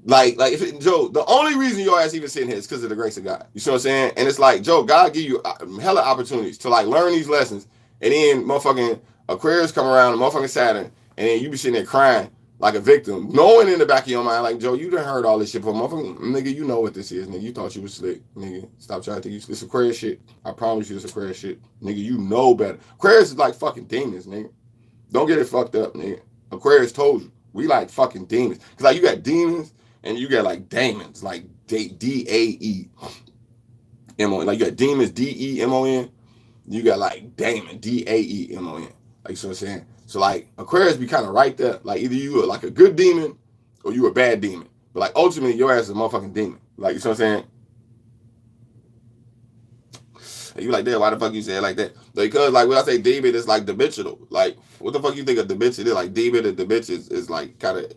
Like Joe, the only reason your ass even sitting here is because of the grace of God. You see what I'm saying? And it's like, Joe, God give you hella opportunities to like learn these lessons, and then motherfucking Aquarius come around, motherfucking Saturn, and then you be sitting there crying like a victim, knowing in the back of your mind, like, Joe, you done heard all this shit before, motherfucker, nigga, you know what this is, nigga. You thought you was slick, nigga. Stop trying to think it's Aquarius shit. I promise you it's Aquarius shit, nigga. You know better. Aquarius is like fucking demons, nigga. Don't get it fucked up, nigga. Aquarius told you we like fucking demons, cause like you got demons. And you got like daemons, like D-A-E-M-O-N. Like you got demons, D-E-M-O-N. You got like daemon, D-A-E-M-O-N. Like, so I'm saying? So like Aquarius be kind of right there. Like either you are like a good demon or you a bad demon. But like ultimately your ass is a motherfucking demon. Like, you know what I'm saying? And you like, that, why the fuck you say it like that? Because like when I say demon, it's like dimensional. Like what the fuck you think of dimension is? Like demon and dimension is like kind of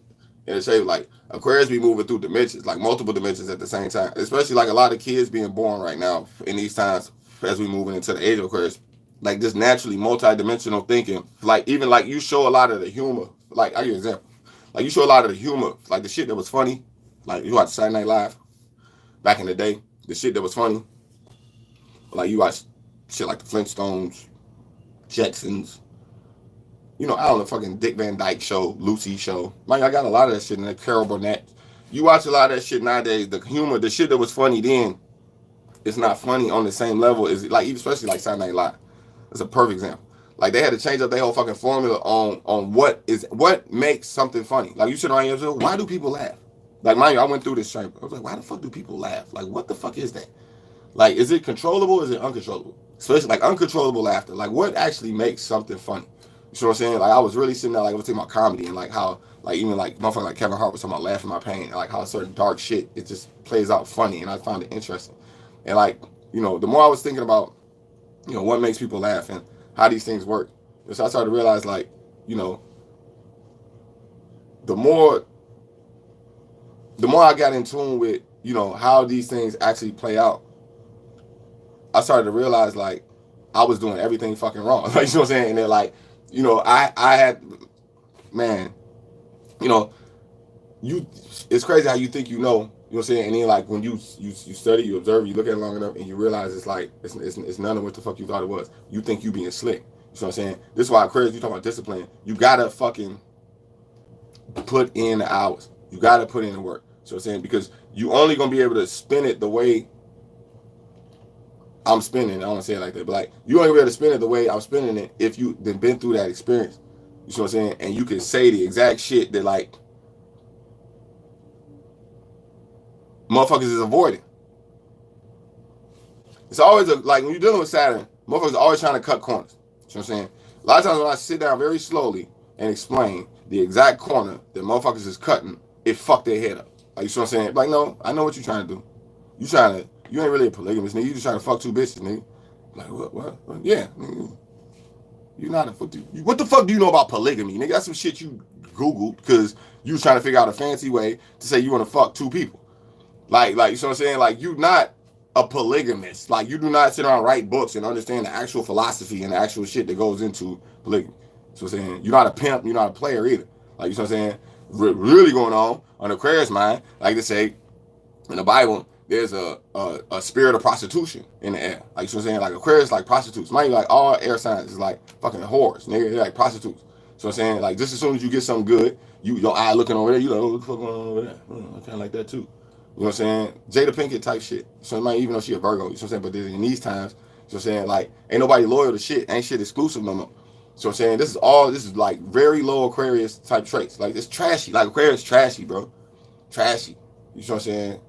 in the shape like Aquarius be moving through dimensions, like multiple dimensions at the same time. Especially like a lot of kids being born right now in these times as we moving into the age of Aquarius. Like just naturally multi-dimensional thinking. Like even like you show a lot of the humor. Like I'll give you an example. Like you show a lot of the humor, like the shit that was funny. Like you watch Saturday Night Live back in the day. The shit that was funny. Like you watch shit like the Flintstones, Jetsons. You know, I don't know, fucking Dick Van Dyke Show, Lucy Show. Like, I got a lot of that shit in there, Carol Burnett. You watch a lot of that shit nowadays, the humor, the shit that was funny then, it's not funny on the same level as, like, especially like Saturday Night Live. It's a perfect example. Like, they had to change up their whole fucking formula on what makes something funny. Like, you sit around here and say, why do people laugh? Like, mind you, I went through this shape. I was like, why the fuck do people laugh? Like, what the fuck is that? Like, is it controllable or is it uncontrollable? Especially, like, uncontrollable laughter. Like, what actually makes something funny? You know what I'm saying? Like I was really sitting there, like I was talking about comedy and like how, like even like motherfucker like Kevin Hart was talking about laughing my pain, and like how certain dark shit it just plays out funny, and I found it interesting. And like, you know, the more I was thinking about, you know, what makes people laugh and how these things work, so I started to realize, like, you know, the more I got in tune with, you know, how these things actually play out, I started to realize like I was doing everything fucking wrong. Like, you know what I'm saying? And then like, you know, I had, man, you know, it's crazy how you think you know, you know what I'm saying? And then like when you study, you observe, you look at it long enough and you realize it's like, it's none of what the fuck you thought it was. You think you being slick. You know what I'm saying? This is why Aquarius, you talking about discipline. You gotta fucking put in the hours. You gotta put in the work. You know what I'm saying? Because you only gonna be able to spin it the way I'm spinning. I don't want to say it like that, but like you only be able to spin it the way I'm spinning it if you then been through that experience. You know what I'm saying? And you can say the exact shit that like motherfuckers is avoiding. It's always like when you're dealing with Saturn, motherfuckers are always trying to cut corners. You know what I'm saying? A lot of times when I sit down very slowly and explain the exact corner that motherfuckers is cutting, it fuck their head up. Like, you know what I'm saying? Like, no, I know what you're trying to do. You ain't really a polygamist, nigga. You just trying to fuck two bitches, nigga. Like, what? Yeah, nigga. You're not a fuck. What the fuck do you know about polygamy, nigga? That's some shit you Googled because you was trying to figure out a fancy way to say you want to fuck two people. Like, you know what I'm saying? Like, you not a polygamist. Like, you do not sit around and write books and understand the actual philosophy and the actual shit that goes into polygamy. So I'm saying, you're not a pimp, you're not a player either. Like, you know what I'm saying? Really going on Aquarius mind, like they say in the Bible, there's a spirit of prostitution in the air. Like, you know what I'm saying? Like, Aquarius like prostitutes. Mind you, like, all air signs is like fucking whores, nigga. They're like prostitutes. So I'm saying, like, just as soon as you get something good, your eye looking over there, you like, oh, what the fuck going on over there? I kind of like that too. You know what I'm saying? Jada Pinkett type shit. So it might, even though she a Virgo, you know what I'm saying? But in these times, you know what I'm saying? Like, ain't nobody loyal to shit. Ain't shit exclusive no more. So I'm saying, this is like very low Aquarius type traits. Like, it's trashy. Like, Aquarius trashy, bro. Trashy. You know what I'm saying?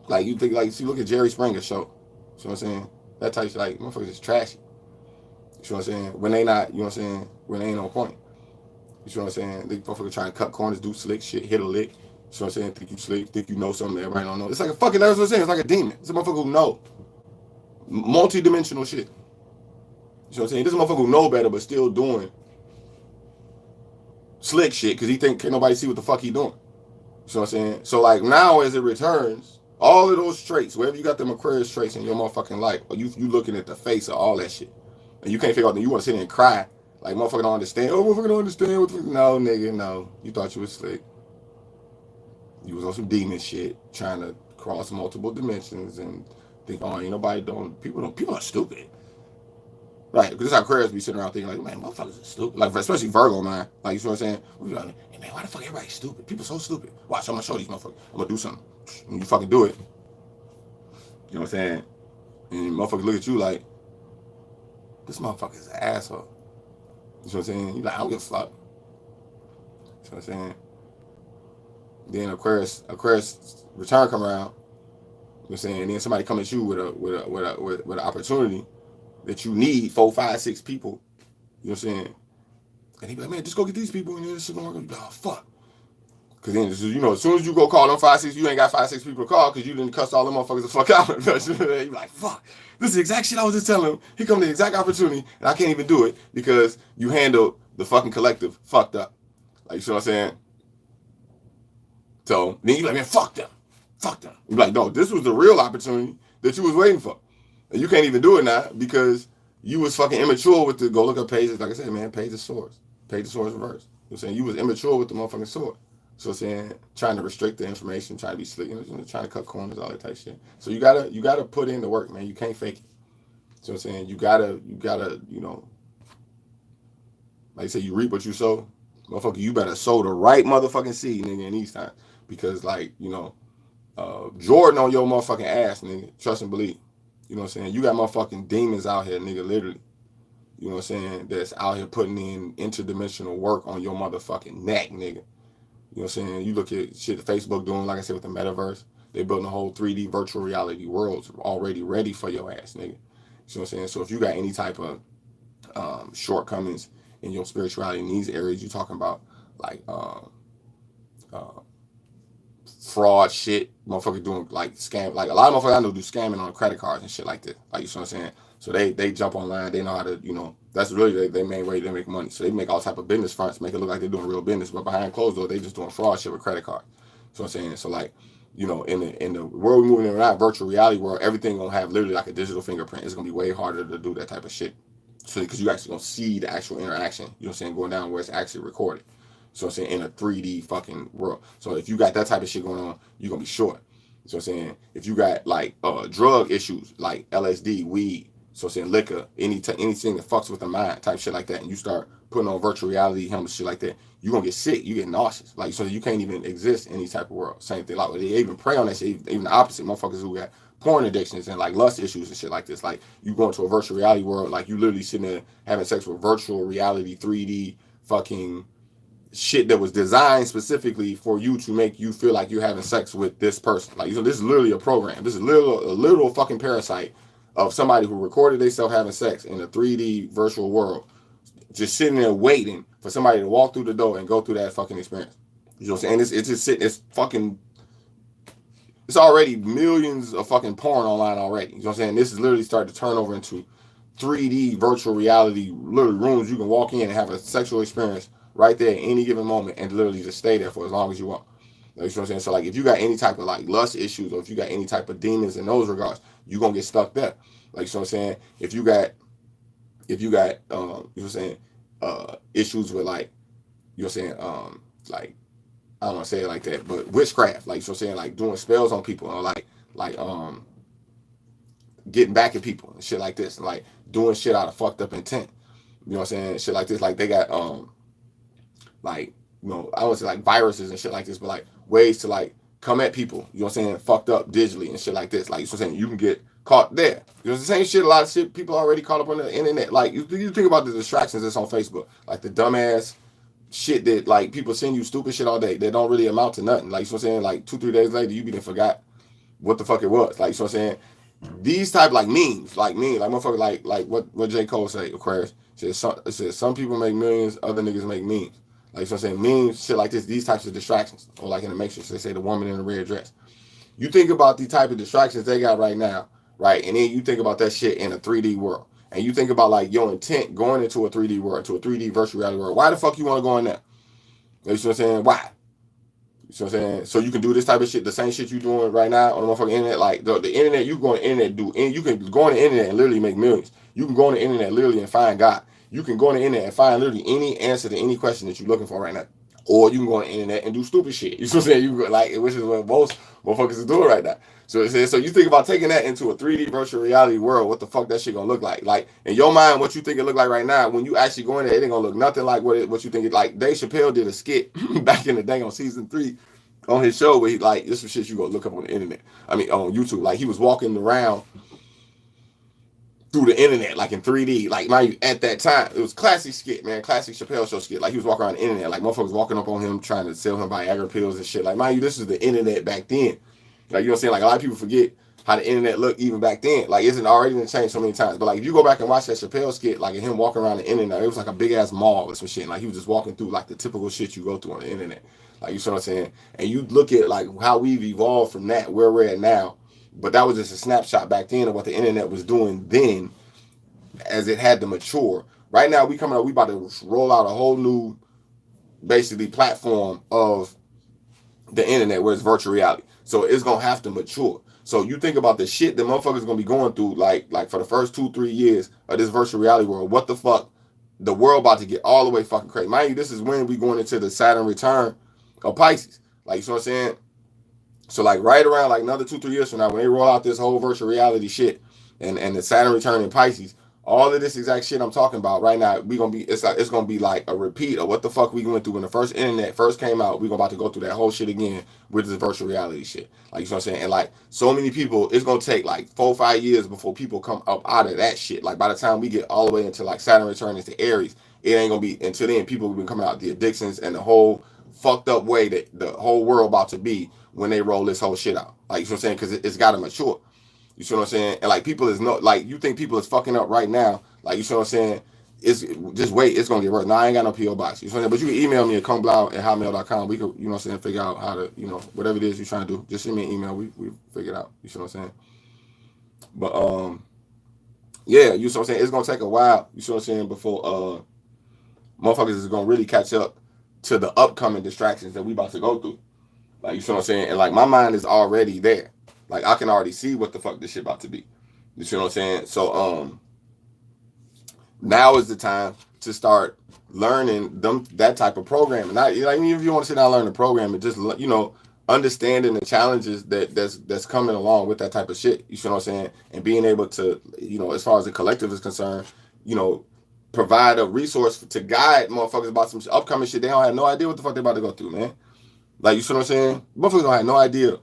Like, you think, like, see, look at Jerry Springer show. You know what I'm saying? That type of shit, like, motherfuckers is trashy. You know what I'm saying? When they not, you know what I'm saying? When they ain't on point. You know what I'm saying? They motherfuckers trying to cut corners, do slick shit, hit a lick. You know what I'm saying? Think you slick, think you know something that everybody don't know. It's like a fucking, that's what I'm saying. It's like a demon. It's a motherfucker who know. Multi-dimensional shit. You know what I'm saying? This is a motherfucker who know better but still doing slick shit because he think can't nobody see what the fuck he doing. You know what I'm saying? So like now as it returns, all of those traits, wherever you got them Aquarius traits in your motherfucking life, or you looking at the face of all that shit. And you can't figure out that you want to sit there and cry. Like motherfucker don't understand. Oh, motherfucker don't understand. No, nigga, no. You thought you was slick. You was on some demon shit, trying to cross multiple dimensions and think, oh, ain't nobody doing. People are stupid. Right, because this how Aquarius be sitting around thinking like, man, motherfuckers are stupid. Like, especially Virgo, man. Like, you know what I'm saying? We be like, hey, man, why the fuck everybody stupid? People so stupid. Watch, I'm gonna show these motherfuckers. I'm gonna do something. And you fucking do it. You know what I'm saying? And motherfuckers look at you like, this motherfucker's an asshole. You know what I'm saying? You like, I don't give a fuck. You know what I'm saying? Then Aquarius return come around. You know what I'm saying? And then somebody come at you with an opportunity that you need 4, 5, 6 people. You know what I'm saying? And he be like, man, just go get these people, and then this shit gonna work. Oh fuck. Cause then you know, as soon as you go call them 5, 6, you ain't got 5, 6 people to call because you didn't cuss all them motherfuckers the fuck out. You be like, fuck. This is the exact shit I was just telling him. Here come the exact opportunity, and I can't even do it because you handled the fucking collective fucked up. Like, you see what I'm saying? So then you like, man, fuck them. Fuck them. You be like, no, this was the real opportunity that you was waiting for. And you can't even do it now because you was fucking immature with the go look up pages. Like I said, man, page of swords. Page of swords reverse. You know what I'm saying? You was immature with the motherfucking sword. So I'm saying, trying to restrict the information, trying to be slick, you know, trying to cut corners, all that type of shit. So you gotta put in the work, man. You can't fake it. So I'm saying, you gotta, you know, like I said, you reap what you sow. Motherfucker, you better sow the right motherfucking seed, nigga, in these times. Because like, you know, Jordan on your motherfucking ass, nigga. Trust and believe. You know what I'm saying? You got motherfucking demons out here, nigga, literally. You know what I'm saying? That's out here putting in interdimensional work on your motherfucking neck, nigga. You know what I'm saying? You look at shit Facebook doing, like I said, with the metaverse. They building a whole 3D virtual reality worlds already ready for your ass, nigga. You know what I'm saying? So if you got any type of shortcomings in your spirituality in these areas, you talking about like fraud shit, motherfucker doing like scam, like a lot of motherfuckers I know do scamming on credit cards and shit like this. Like, you know what I'm saying? So they jump online, they know how to, you know, that's really their main way to make money. So they make all type of business fronts, make it look like they're doing real business, but behind closed doors, they just doing fraud shit with credit cards. So I'm saying, so like, you know, in the world we're moving in that virtual reality world, everything gonna have literally like a digital fingerprint. It's gonna be way harder to do that type of shit. So because you actually gonna see the actual interaction, you know what I'm saying, going down where it's actually recorded. So I'm saying, in a 3D fucking world. So if you got that type of shit going on, you're gonna be short. So I'm saying, if you got like drug issues like LSD, weed, so I'm saying liquor, anything that fucks with the mind, type shit like that, and you start putting on virtual reality helmets, shit like that, you're gonna get sick, you get nauseous. Like, so you can't even exist in any type of world. Same thing, like they even prey on that shit, even the opposite, motherfuckers who got porn addictions and like lust issues and shit like this. Like, you go into a virtual reality world, like you literally sitting there having sex with virtual reality 3D fucking shit that was designed specifically for you to make you feel like you're having sex with this person. Like, so this is literally a program. This is a literal fucking parasite of somebody who recorded themselves having sex in a 3D virtual world, just sitting there waiting for somebody to walk through the door and go through that fucking experience. You know what I'm saying? It's just sitting, it's fucking, it's already millions of fucking porn online already. You know what I'm saying? This is literally starting to turn over into 3D virtual reality, literally rooms you can walk in and have a sexual experience right there at any given moment and literally just stay there for as long as you want. You know what I'm saying? So like, if you got any type of like lust issues, or if you got any type of demons in those regards, you're gonna get stuck there. Like, you know what I'm saying? If you got you know what I'm saying, issues with like, you know what I'm saying, like, I don't want to say it like that, but witchcraft, like, so I'm saying, like doing spells on people, or like getting back at people and shit like this, and like doing shit out of fucked up intent. You know what I'm saying? Shit like this, like they got like, you know, I don't want to say like viruses and shit like this, but like ways to like come at people, you know what I'm saying, fucked up digitally and shit like this. Like, you know what I'm saying, you can get caught there. You know, the same shit, a lot of shit people already caught up on the internet. Like, you think about the distractions that's on Facebook, like the dumbass shit that like people send you stupid shit all day that don't really amount to nothing. Like, you know what I'm saying, like 2-3 days later, you be done forgot what the fuck it was. Like, you know what I'm saying, these type like memes, like motherfucker, like what J. Cole say, Aquarius, it says some people make millions, other niggas make memes. Like, so I'm saying, memes, shit like this, these types of distractions. Or like in the Matrix, they say the woman in the red dress. You think about the type of distractions they got right now, right? And then you think about that shit in a 3D world. And you think about like your intent going into a 3D world, to a 3D virtual reality world. Why the fuck you want to go in there? You know what I'm saying? Why? You see what I'm saying? So you can do this type of shit, the same shit you doing right now on the motherfucking internet. Like the internet, you go on the internet, and you can go on the internet and literally make millions. You can go on the internet literally and find God. You can go on the internet and find literally any answer to any question that you're looking for right now. Or you can go on the internet and do stupid shit. You see what I'm saying? You go, like, which is what most motherfuckers are doing right now. So you think about taking that into a 3D virtual reality world, what the fuck that shit gonna look like? Like in your mind, what you think it look like right now, when you actually go in there, it ain't gonna look nothing like what you think it like. Dave Chappelle did a skit back in the day on season 3 on his show where he like this was shit you go look up on the internet. I mean on YouTube. Like he was walking around through the internet, like in 3D, like mind you, at that time, it was classic skit, man, classic Chappelle show skit. Like he was walking around the internet, like motherfuckers walking up on him trying to sell him Viagra pills and shit. Like mind you, this is the internet back then. Like you know what I'm saying? Like a lot of people forget how the internet looked even back then. Like isn't already been changed so many times. But like if you go back and watch that Chappelle skit, like him walking around the internet, it was like a big ass mall or some shit. Like he was just walking through like the typical shit you go through on the internet. Like you see what I'm saying? And you look at like how we've evolved from that, where we're at now. But that was just a snapshot back then of what the internet was doing then, as it had to mature. Right now, we about to roll out a whole new, basically, platform of the internet where it's virtual reality. So it's gonna have to mature. So you think about the shit that motherfuckers gonna be going through, like for the first 2-3 years of this virtual reality world. What the fuck? The world about to get all the way fucking crazy. Mind you, this is when we going into the Saturn return of Pisces. Like you know what I'm saying? So like right around like another 2-3 years from now, when they roll out this whole virtual reality shit and the Saturn return in Pisces, all of this exact shit I'm talking about right now, it's gonna be like a repeat of what the fuck we went through when the first internet first came out. We're about to go through that whole shit again with this virtual reality shit. Like you know what I'm saying? And like so many people, it's gonna take like 4-5 years before people come up out of that shit. Like by the time we get all the way into like Saturn return into Aries, it ain't gonna be until then people have been coming out the addictions and the whole fucked up way that the whole world about to be when they roll this whole shit out. Like you know what I'm saying? Because it's gotta mature. You see what I'm saying? And like people is not like you think people is fucking up right now. Like you see what I'm saying? It's just wait, it's gonna get worse. Now I ain't got no PO box. You know what I'm saying? But you can email me at K-Blao@hotmail.com. We could, you know what I'm saying, figure out how to, you know, whatever it is you're trying to do. Just send me an email. We figure it out. You see what I'm saying? But yeah, you see what I'm saying? It's gonna take a while, you see what I'm saying, before motherfuckers is gonna really catch up to the upcoming distractions that we about to go through. Like you see what I'm saying? And like my mind is already there. Like I can already see what the fuck this shit about to be. You see what I'm saying? So now is the time to start learning that type of programming. Not like even if you want to sit down and learn the program, and just you know understanding the challenges that's coming along with that type of shit. You see what I'm saying? And being able to, you know, as far as the collective is concerned, you know, provide a resource to guide motherfuckers about some upcoming shit. They don't have no idea what the fuck they about to go through, man. Like you see what I'm saying? Motherfuckers don't have no idea.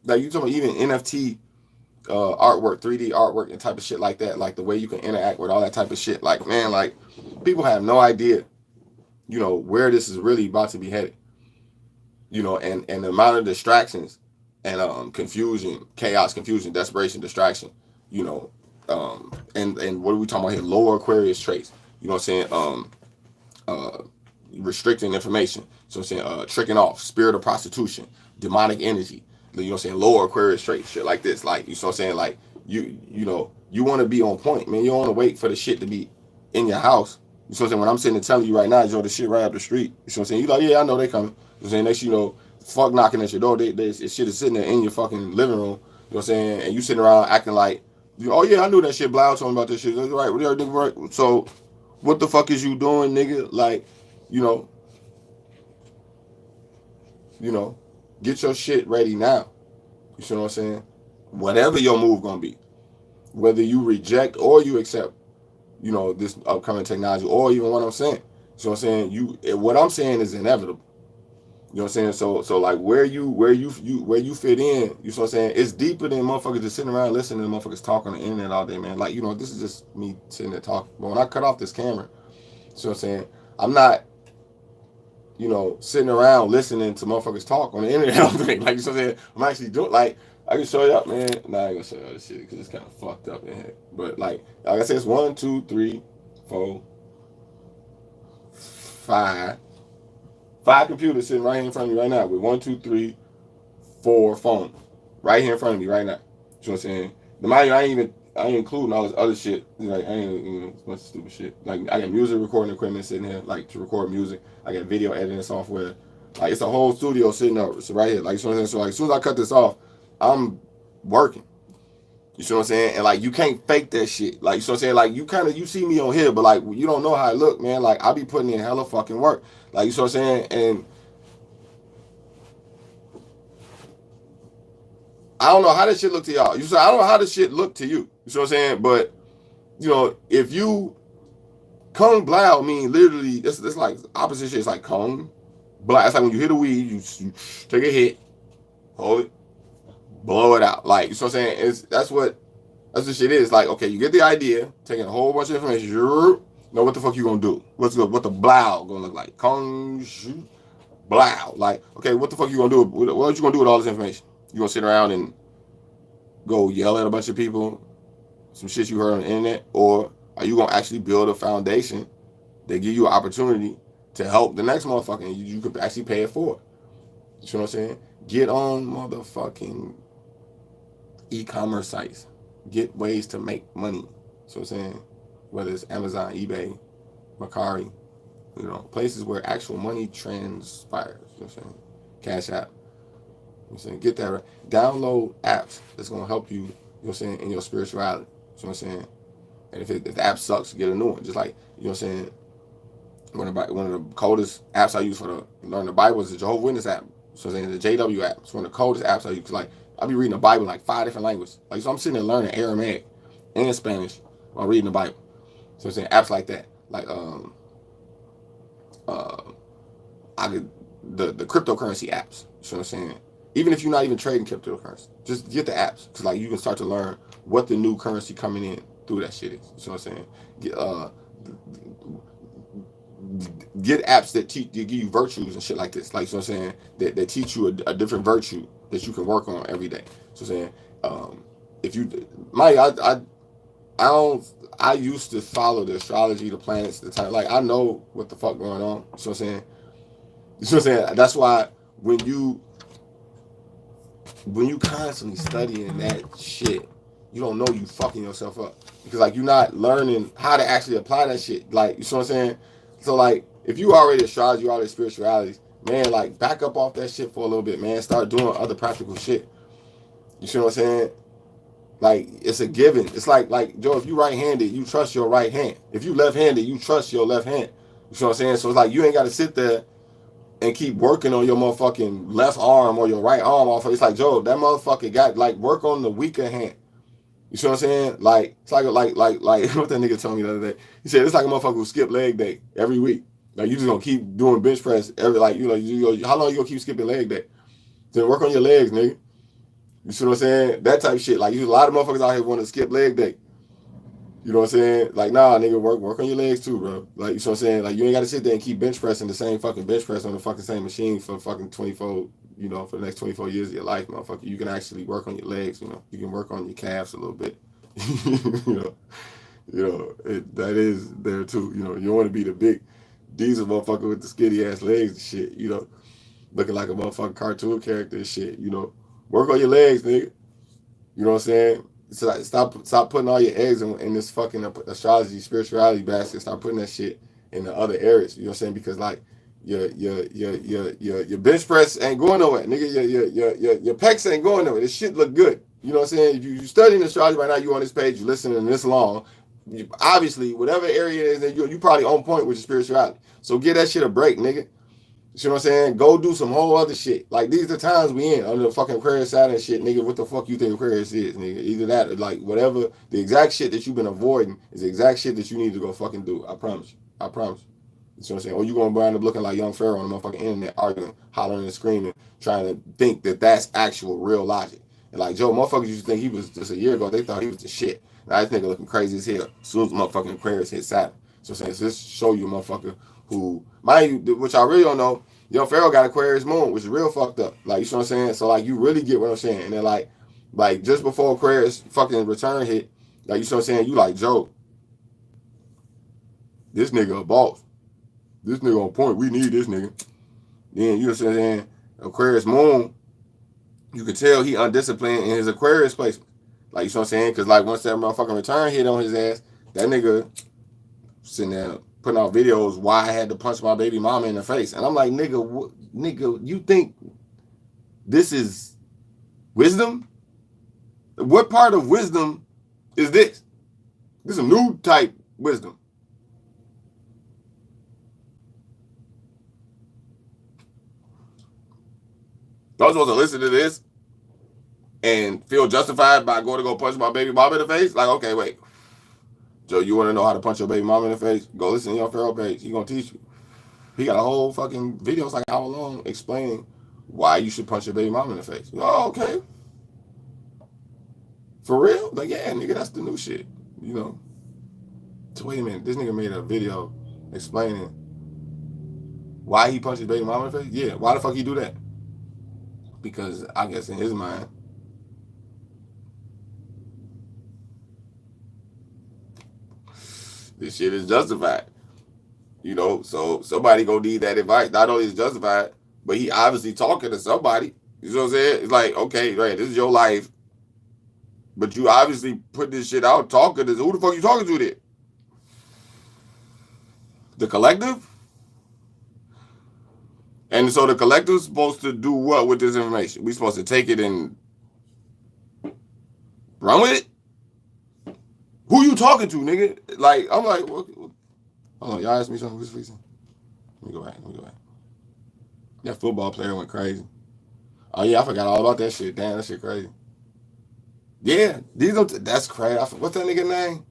Like you talking about even NFT artwork, 3D artwork and type of shit like that, like the way you can interact with all that type of shit. Like man, like people have no idea, you know, where this is really about to be headed. You know, and the amount of distractions and confusion, chaos, confusion, desperation, distraction, you know, and what are we talking about here? Lower Aquarius traits. You know what I'm saying? Restricting information. So I'm saying tricking off, spirit of prostitution, demonic energy. You know what I'm saying? Lower Aquarius traits, shit like this. Like, you know what I'm saying? Like, you know, you want to be on point, man. You don't want to wait for the shit to be in your house. You know what I'm saying? When I'm sitting and telling you right now, you know, the shit right up the street. You know what I'm saying? You like, yeah, I know they coming. You know what I'm saying? Next, you know, fuck knocking at your door. This shit is sitting there in your fucking living room. You know what I'm saying? And you sitting around acting like, oh yeah, I knew that shit. Blau told me about this shit. That's right. So, what the fuck is you doing, nigga? Like, you know, get your shit ready now. You see what I'm saying? Whatever your move gonna be, whether you reject or you accept, you know, this upcoming technology, or even what I'm saying. So I'm saying what I'm saying is inevitable. You know what I'm saying? So like where you fit in, you know what I'm saying? It's deeper than motherfuckers just sitting around listening to motherfuckers talk on the internet all day, man. Like, you know, this is just me sitting there talking. But when I cut off this camera, you know what I'm saying? I'm not, you know, sitting around listening to motherfuckers talk on the internet all day. Like, you know what I'm saying? I'm actually doing, like, I can show you up, man. Nah, I ain't gonna show you all this shit because it's kind of fucked up in here. But like I said, it's 1, 2, 3, 4, 5. 5 computers sitting right here in front of me right now with 1, 2, 3, 4 phones right here in front of me right now. You know what I'm saying? The mind, I ain't including all this other shit. Like, I ain't, you know, a bunch of stupid shit. Like, I got music recording equipment sitting here, like, to record music. I got video editing software. Like, it's a whole studio sitting up. It's right here. Like, you know what I'm saying? So, like, as soon as I cut this off, I'm working. You see what I'm saying? And, like, you can't fake that shit. Like, you see what I'm saying? Like, you see me on here, but, like, you don't know how I look, man. Like, I be putting in hella fucking work. Like, you see what I'm saying? And I don't know how this shit look to y'all. You say I don't know how this shit look to you. You see what I'm saying? But, you know, if you K-Blao mean literally, it's like opposite shit. It's like K-Blao. It's like when you hit a weed, you take a hit, hold it, blow it out. Like, you know what I'm saying? That's what shit is. Like, okay, you get the idea, taking a whole bunch of information, you know what the fuck you gonna do? What the blow gonna look like? Blow. Like, okay, what the fuck you gonna do? What you gonna do with all this information? You gonna sit around and go yell at a bunch of people, some shit you heard on the internet, or are you gonna actually build a foundation that give you an opportunity to help the next motherfucker and you could actually pay it forward? You know what I'm saying? Get on motherfucking e-commerce sites. Get ways to make money. So I'm saying, whether it's Amazon, eBay, Mercari, you know, places where actual money transpires. You know what I'm saying? Cash App. You know what I'm saying? Get that right. Download apps that's gonna help you, you know what I'm saying, in your spirituality. You know what I'm saying? And if the app sucks, get a new one. Just like, you know what I'm saying, one of the coldest apps I use for to learn the Bible is the Jehovah's Witness app. So I'm saying the JW app. It's one of the coldest apps I use. Like, I'll be reading the Bible in like 5 different languages. Like, so I'm sitting there learning Aramaic and Spanish while reading the Bible. So I'm saying apps like that. Like I could the cryptocurrency apps. You know what I'm saying? Even if you're not even trading cryptocurrency, just get the apps. Cause like you can start to learn what the new currency coming in through that shit is. You know what I'm saying? Get apps that give you virtues and shit like this. Like, you know what I'm saying, that teach you a different virtue that you can work on every day. So I'm saying, if you, I don't, I used to follow the astrology, the planets, the time. Like, I know what the fuck going on. You know what I'm saying? You know what I'm saying? That's why when you constantly studying that shit, you don't know you fucking yourself up. Because, like, you're not learning how to actually apply that shit. Like, you know what I'm saying? So, like, if you already astrology, you already spirituality, man, like, back up off that shit for a little bit, man. Start doing other practical shit. You see what I'm saying? Like, it's a given. It's like Joe, if you right-handed, you trust your right hand. If you left-handed, you trust your left hand. You see what I'm saying? So, it's like, you ain't got to sit there and keep working on your motherfucking left arm or your right arm off. It's like, Joe, that motherfucker got, like, work on the weaker hand. You see what I'm saying? Like, it's like what that nigga told me the other day. He said it's like a motherfucker who skip leg day every week. Like, you just gonna keep doing bench press every, like, how long you gonna keep skipping leg day? Then work on your legs, nigga. You see what I'm saying? That type of shit. Like, a lot of motherfuckers out here want to skip leg day. You know what I'm saying? Like, nah, nigga, work on your legs too, bro. Like, you see what I'm saying? Like, you ain't gotta sit there and keep bench pressing the same fucking bench press on the fucking same machine for fucking 24, you know, for the next 24 years of your life, motherfucker. You can actually work on your legs, you know. You can work on your calves a little bit. you know, that is there too. You know, you don't want to be the big diesel motherfucker with the skinny ass legs and shit, you know, looking like a motherfucking cartoon character and shit, you know. Work on your legs, nigga. You know what I'm saying? So, like, stop putting all your eggs in this fucking astrology, spirituality basket. Start putting that shit in the other areas. You know what I'm saying? Because, like, your bench press ain't going nowhere, nigga. Your pecs ain't going nowhere. This shit look good. You know what I'm saying? If you studying astrology right now, you on this page, you listening this long. Obviously, whatever area it is that you probably on point with your spirituality. So give that shit a break, nigga. You know what I'm saying? Go do some whole other shit. Like, these are the times we in under the fucking Aquarius Saturn shit, nigga. What the fuck you think Aquarius is, nigga? Either that or, like, whatever. The exact shit that you've been avoiding is the exact shit that you need to go fucking do. I promise you. I promise you. You know what I'm saying? Or you going to wind up looking like young Pharaoh on the motherfucking internet, arguing, hollering and screaming, trying to think that that's actual real logic. And, like, Joe, motherfuckers used to think he was, just a year ago, they thought he was the shit. Now this nigga looking crazy as hell as soon as motherfucking Aquarius hit Saturn. So I'm saying, so this show you a motherfucker who, mind you, which I really don't know, young Pharaoh got Aquarius moon, which is real fucked up. Like, you know what I'm saying? So, like, you really get what I'm saying. And then, like just before Aquarius fucking return hit, like, you know what I'm saying? You like, Joe, this nigga a boss. This nigga on point. We need this nigga. Then, you know what I'm saying? Aquarius moon, you could tell he undisciplined in his Aquarius placement. Like, you know what I'm saying? Because, like, once that motherfucking return hit on his ass, that nigga sitting there putting out videos why I had to punch my baby mama in the face. And I'm like, nigga, you think this is wisdom? What part of wisdom is this? This is a new type wisdom. I was supposed to listen to this and feel justified by going to go punch my baby mama in the face? Like, okay, wait. Joe, you want to know how to punch your baby mama in the face? Go listen to your Pharaoh page. He going to teach you. He got a whole fucking video, it's like an hour long, explaining why you should punch your baby mama in the face. Oh, okay. For real? Like, yeah, nigga, that's the new shit. You know? So wait a minute. This nigga made a video explaining why he punched his baby mama in the face? Yeah. Why the fuck he do that? Because I guess in his mind, this shit is justified. You know, so somebody gonna need that advice. Not only is justified, but he obviously talking to somebody. You know what I'm saying? It's like, okay, right, this is your life, but you obviously put this shit out talking to, who the fuck you talking to then? The collective? And so the collective's supposed to do what with this information? We supposed to take it and run with it? Who you talking to, nigga? Like, I'm like, hold on, y'all asked me something. Let me go back. That football player went crazy. Oh yeah, I forgot all about that shit. Damn, that shit crazy. Yeah, that's crazy. What's that nigga name?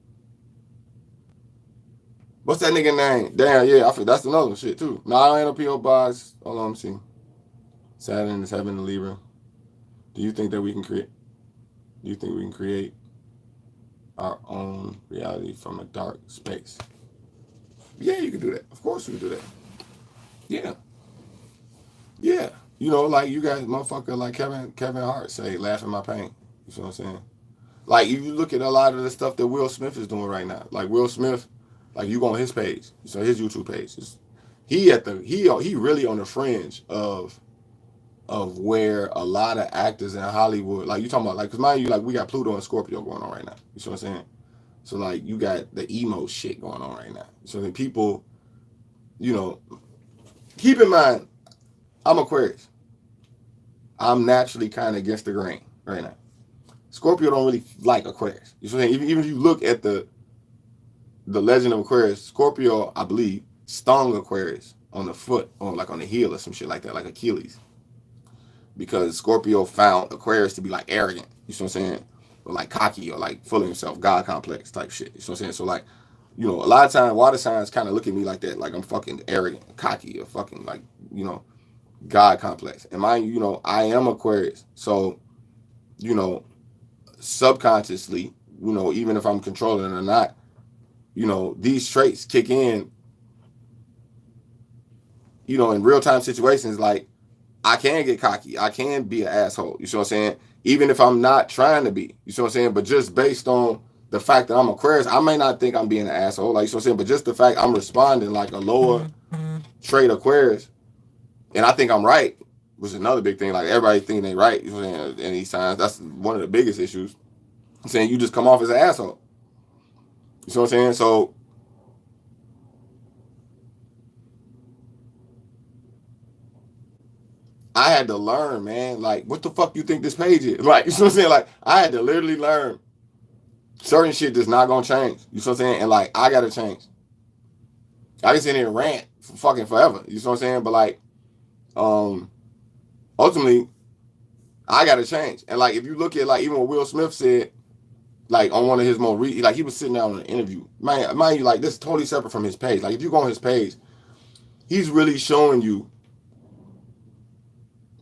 Damn, yeah, that's another shit too. No, I ain't a P.O. box. Hold on, let me see. Saturn is having the Libra. Do you think we can create our own reality from a dark space? Yeah, you can do that. Of course you can do that. Yeah. Yeah. You know, like you guys, motherfucker, like Kevin Hart say, laugh at my pain. You know what I'm saying? Like, if you look at a lot of the stuff that Will Smith is doing right now, like Will Smith, like you go on his page, so his YouTube page, he really on the fringe of where a lot of actors in Hollywood, like you talking about, like, cause mind you, like we got Pluto and Scorpio going on right now. You see what I'm saying? So like you got the emo shit going on right now. So then people, you know, keep in mind, I'm Aquarius. I'm naturally kind of against the grain right now. Scorpio don't really like Aquarius. You know what I'm saying? Even if you look at the legend of Aquarius, Scorpio, I believe, stung Aquarius on the foot, on the heel or some shit like that, like Achilles. Because Scorpio found Aquarius to be like arrogant. You know what I'm saying? Or like cocky or like full of himself, God complex type shit. You know what I'm saying? So like, you know, a lot of times water signs kind of look at me like that, like I'm fucking arrogant, cocky, or fucking like, you know, God complex. And mind you, you know, I am Aquarius. So, you know, subconsciously, you know, even if I'm controlling it or not, you know, these traits kick in, you know, in real time situations. Like, I can get cocky. I can be an asshole. You see what I'm saying? Even if I'm not trying to be. You see what I'm saying? But just based on the fact that I'm Aquarius, I may not think I'm being an asshole. Like, you see what I'm saying? But just the fact I'm responding like a lower trait Aquarius, and I think I'm right, which is another big thing. Like, everybody thinking they right. You know what I'm saying? In these times, that's one of the biggest issues. I'm saying you just come off as an asshole. You see what I'm saying? So, I had to learn, man. Like, what the fuck you think this page is? Like, you know what I'm saying? Like, I had to literally learn certain shit that's not gonna change. You know what I'm saying? And like, I gotta change. I can sit here and rant for fucking forever. You know what I'm saying? But like, ultimately, I gotta change. And like, if you look at like even what Will Smith said, like on one of his most like he was sitting down in an interview. Mind you, like this is totally separate from his page. Like if you go on his page, he's really showing you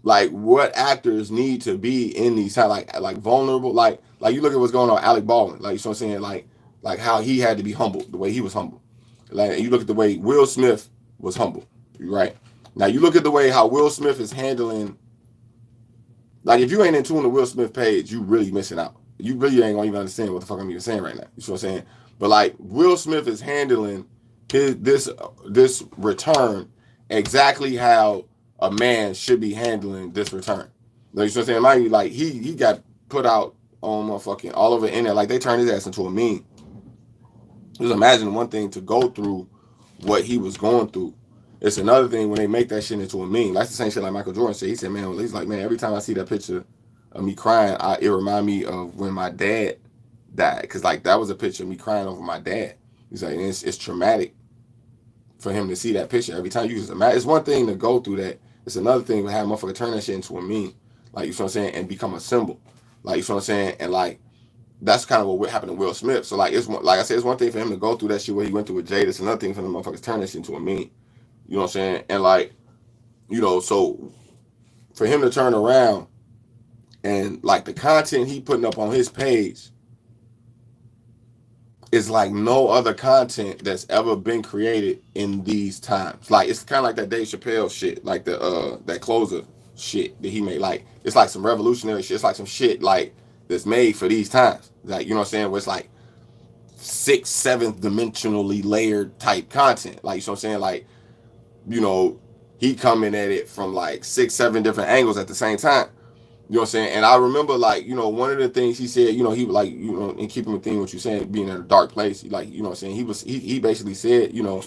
like what actors need to be in these kind of like vulnerable. Like you look at what's going on with Alec Baldwin. Like, you know what I'm saying? Like how he had to be humble, the way he was humble. Like you look at the way Will Smith was humble, right? Now you look at the way how Will Smith is handling. Like if you ain't in tune to Will Smith page, you really missing out. You really ain't gonna even understand what the fuck I'm even saying right now. You know what I'm saying? But like Will Smith is handling this return exactly how a man should be handling this return. You know what I'm saying? Mind you, like he got put out on motherfucking all over the internet. Like they turned his ass into a meme. Just imagine one thing to go through what he was going through. It's another thing when they make that shit into a meme. That's the same shit like Michael Jordan said. He said, man, he's like, man, every time I see that picture of me crying, it remind me of when my dad died. Cause like that was a picture of me crying over my dad. He's like, it's traumatic for him to see that picture every time. You just imagine. It's one thing to go through that. It's another thing to have a motherfucker turn that shit into a meme. Like, you know what I'm saying? And become a symbol. Like, you know what I'm saying? And like, that's kind of what happened to Will Smith. So like, like I said, it's one thing for him to go through that shit where he went through with Jada. It's another thing for the motherfuckers turn that shit into a meme. You know what I'm saying? And like, you know, so for him to turn around and like the content he putting up on his page is like no other content that's ever been created in these times. Like, it's kind of like that Dave Chappelle shit, like the that closer shit that he made. Like, it's like some revolutionary shit. It's like some shit like that's made for these times. Like, you know what I'm saying? Where it's like 6th, 7th dimensionally layered type content. Like, you know what I'm saying? Like, you know, he coming at it from like 6, 7 different angles at the same time. You know what I'm saying? And I remember, like, you know, one of the things he said, you know, he like, you know, in keeping with theme what you're saying, being in a dark place, like, you know what I'm saying? He basically said, you know,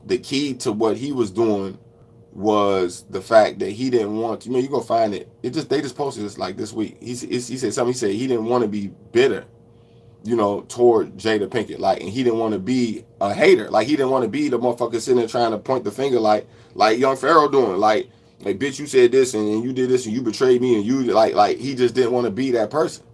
the key to what he was doing was the fact that he didn't want to, you know, you gonna find it. They just posted this like this week. He said something. He said he didn't want to be bitter, you know, toward Jada Pinkett, like, and he didn't want to be a hater, like, he didn't want to be the motherfucker sitting there trying to point the finger, like Young Pharaoh doing, like bitch, you said this and you did this and you betrayed me and you like he just didn't want to be that person.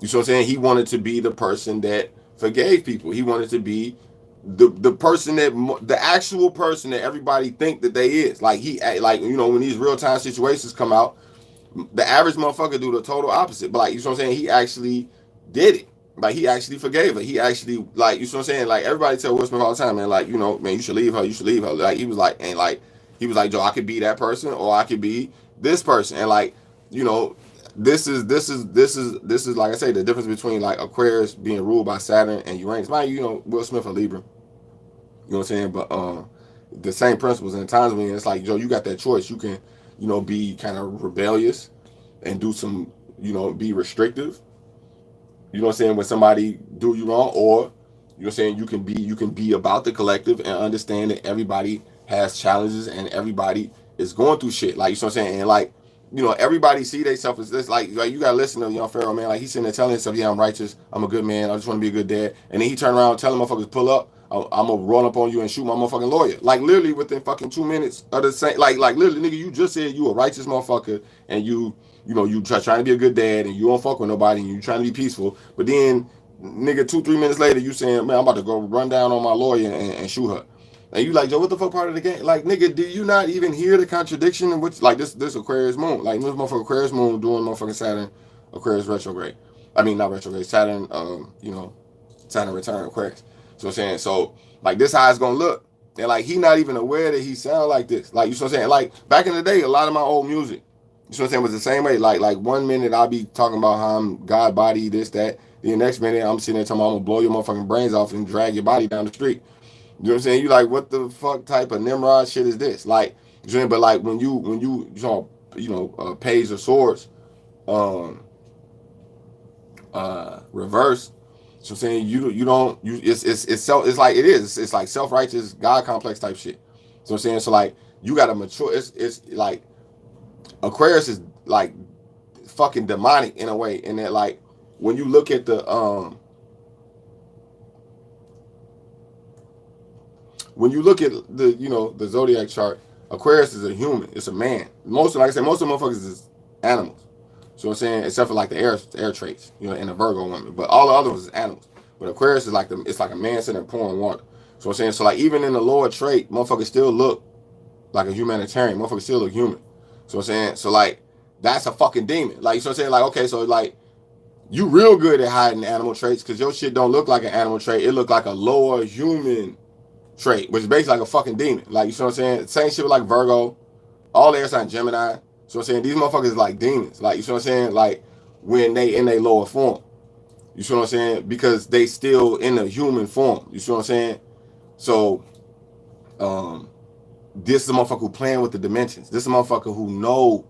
You see what I'm saying? He wanted to be the person that forgave people. He wanted to be the person that the actual person that everybody think that they is. Like, he like, you know, when these real time situations come out, the average motherfucker do the total opposite. But like, you know what I'm saying? He actually did it. Like, he actually forgave her. He actually, like, you know what I'm saying? Like, everybody tell Will Smith all the time, man, like, you know, man, you should leave her. You should leave her. Like, he was like, and like, he was like, Joe, I could be that person or I could be this person. And like, you know, this is like I say, the difference between like Aquarius being ruled by Saturn and Uranus. Mind you, you know, Will Smith a Libra. You know what I'm saying? But the same principles. And times when it's like, Joe, you got that choice. You can, you know, be kind of rebellious and do some, you know, be restrictive. You know what I'm saying? When somebody do you wrong, or you know what I'm saying, you can be about the collective and understand that everybody has challenges and everybody is going through shit. Like, you know what I'm saying? And like, you know, everybody see themselves as this. Like you gotta listen to Young Pharaoh, man. Like, he's sitting there telling himself, yeah, I'm righteous, I'm a good man, I just want to be a good dad. And then he turn around telling motherfuckers, pull up, I'm gonna roll up on you and shoot my motherfucking lawyer. Like, literally within fucking 2 minutes of the same. Like literally, nigga, you just said you a righteous motherfucker and you know, you trying to be a good dad and you don't fuck with nobody and you trying to be peaceful. But then, nigga, 2-3 minutes later, you saying, man, I'm about to go run down on my lawyer and shoot her. And you like, Joe, what the fuck part of the game? Like, nigga, do you not even hear the contradiction in which, like, this Aquarius moon? Like, this motherfucker Aquarius moon doing motherfucking Saturn Aquarius retrograde. I mean, not retrograde, Saturn, you know, Saturn return Aquarius. So I'm saying, so, like, this how it's gonna look. And, like, he not even aware that he sound like this. Like, you know what I'm saying? Like, back in the day, a lot of my old music, you know what I'm saying, was the same way. Like 1 minute I'll be talking about how I'm God body, this, that. Then the next minute I'm sitting there talking about I'm gonna blow your motherfucking brains off and drag your body down the street. You know what I'm saying? You like, what the fuck type of Nimrod shit is this? Like, you know what I'm saying? But like when you saw, you know, Page of Swords, reverse. So I'm saying it's like it is. It's like self-righteous God complex type shit. So I'm saying, so like you gotta mature. It's like Aquarius is like fucking demonic in a way, in that like when you look at the you know, the zodiac chart, Aquarius is a human. It's a man. Most of, like I said, most of the motherfuckers is animals. So I'm saying, except for like the air traits, you know, and the Virgo woman. But all the other ones is animals. But Aquarius is like it's like a man sitting there pouring water. So I'm saying, so like even in the lower trait, motherfuckers still look like a humanitarian. Motherfuckers still look human. So I'm saying, so like that's a fucking demon. Like, so I'm saying, like, okay, so like you real good at hiding animal traits because your shit don't look like an animal trait. It look like a lower human trait, which is basically like a fucking demon. Like, you know what I'm saying? Same shit with like Virgo. All their sign Gemini. So I'm saying, these motherfuckers like demons. Like, you know what I'm saying? Like when they in their lower form. You see what I'm saying? Because they still in a human form. You see what I'm saying? So this is a motherfucker who playing with the dimensions. This is a motherfucker who know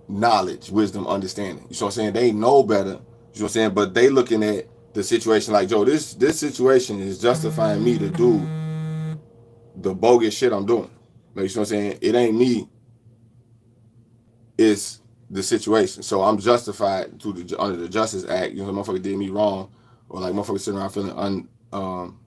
knowledge, wisdom, understanding. You see what I'm saying? They know better. You know what I'm saying? But they looking at the situation like, Joe, this situation is justifying me to do the bogus shit I'm doing. Like, you know what I'm saying? It ain't me, it's the situation. So I'm justified under the Justice Act. You know, motherfucker did me wrong, or like motherfucker sitting around feeling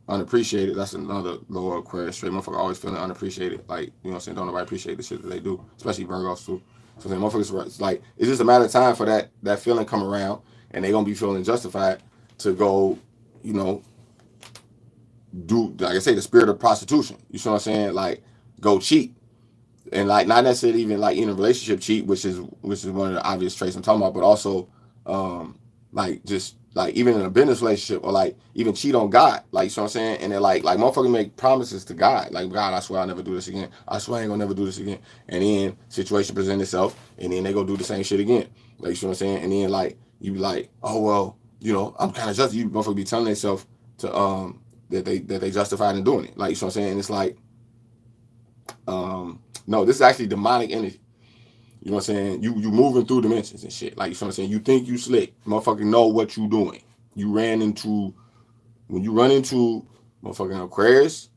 unappreciated. That's another lower Aquarius trait. Motherfucker always feeling unappreciated. Like, you know what I'm saying? Don't nobody appreciate the shit that they do, especially Virgos too. So then motherfuckers, it's like, it's just a matter of time for that feeling come around, and they gonna be feeling justified to go, you know, do, like I say, the spirit of prostitution. You know what I'm saying? Like, go cheat. And like, not necessarily even like in a relationship cheat, which is one of the obvious traits I'm talking about, but also like, just like even in a business relationship, or like even cheat on God. Like, you know what I'm saying? And they're like motherfuckers make promises to God, like, God, I swear I'll never do this again. I swear I ain't gonna never do this again. And then situation present itself, and then they go do the same shit again. Like, you know what I'm saying? And then like, you be like, oh well, you know, I'm kind of just, you motherfuckers be telling themselves to that they justified in doing it. Like, you know what I'm saying? And it's like, no, this is actually demonic energy. You know what I'm saying? You moving through dimensions and shit. Like, you know what I'm saying? You think you slick. Motherfucker know what you doing. When you run into motherfucking Aquarius,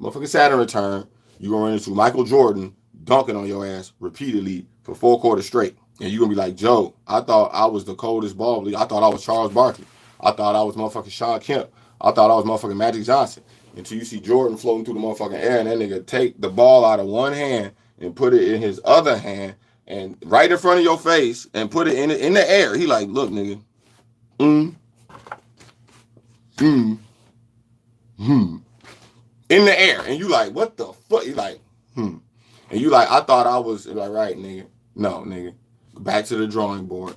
motherfucking Saturn return, you gonna run into Michael Jordan dunking on your ass repeatedly for 4 quarters straight. And you gonna be like, Joe, I thought I was the coldest ball. I thought I was Charles Barkley. I thought I was motherfucking Sean Kemp. I thought I was motherfucking Magic Johnson. Until you see Jordan floating through the motherfucking air, and that nigga take the ball out of one hand and put it in his other hand, and right in front of your face, and put it in the air. He like, look, nigga, in the air, and you like, what the fuck? You like, and you like, I thought I was like, right, nigga. No, nigga, back to the drawing board.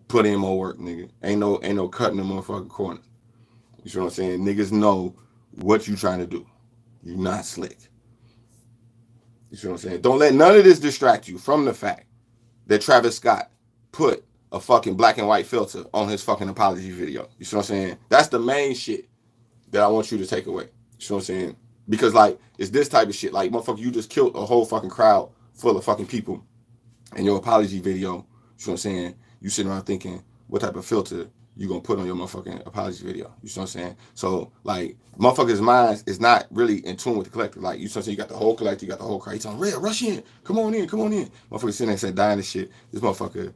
Put in more work, nigga. Ain't no cutting the motherfucking corners. You see what I'm saying? Niggas know what you trying to do. You not slick. You see what I'm saying? Don't let none of this distract you from the fact that Travis Scott put a fucking black and white filter on his fucking apology video. You see what I'm saying? That's the main shit that I want you to take away. You see what I'm saying? Because like, it's this type of shit. Like, motherfucker, you just killed a whole fucking crowd full of fucking people in your apology video. You see what I'm saying? You sitting around thinking, what type of filter you gonna put on your motherfucking apology video? You see what I'm saying? So like, motherfuckers' minds is not really in tune with the collective. Like, you see what I'm saying? You got the whole collective, you got the whole crowd. He's on real, rush in, come on in. Motherfuckers sitting there and say, dying this shit. This motherfucker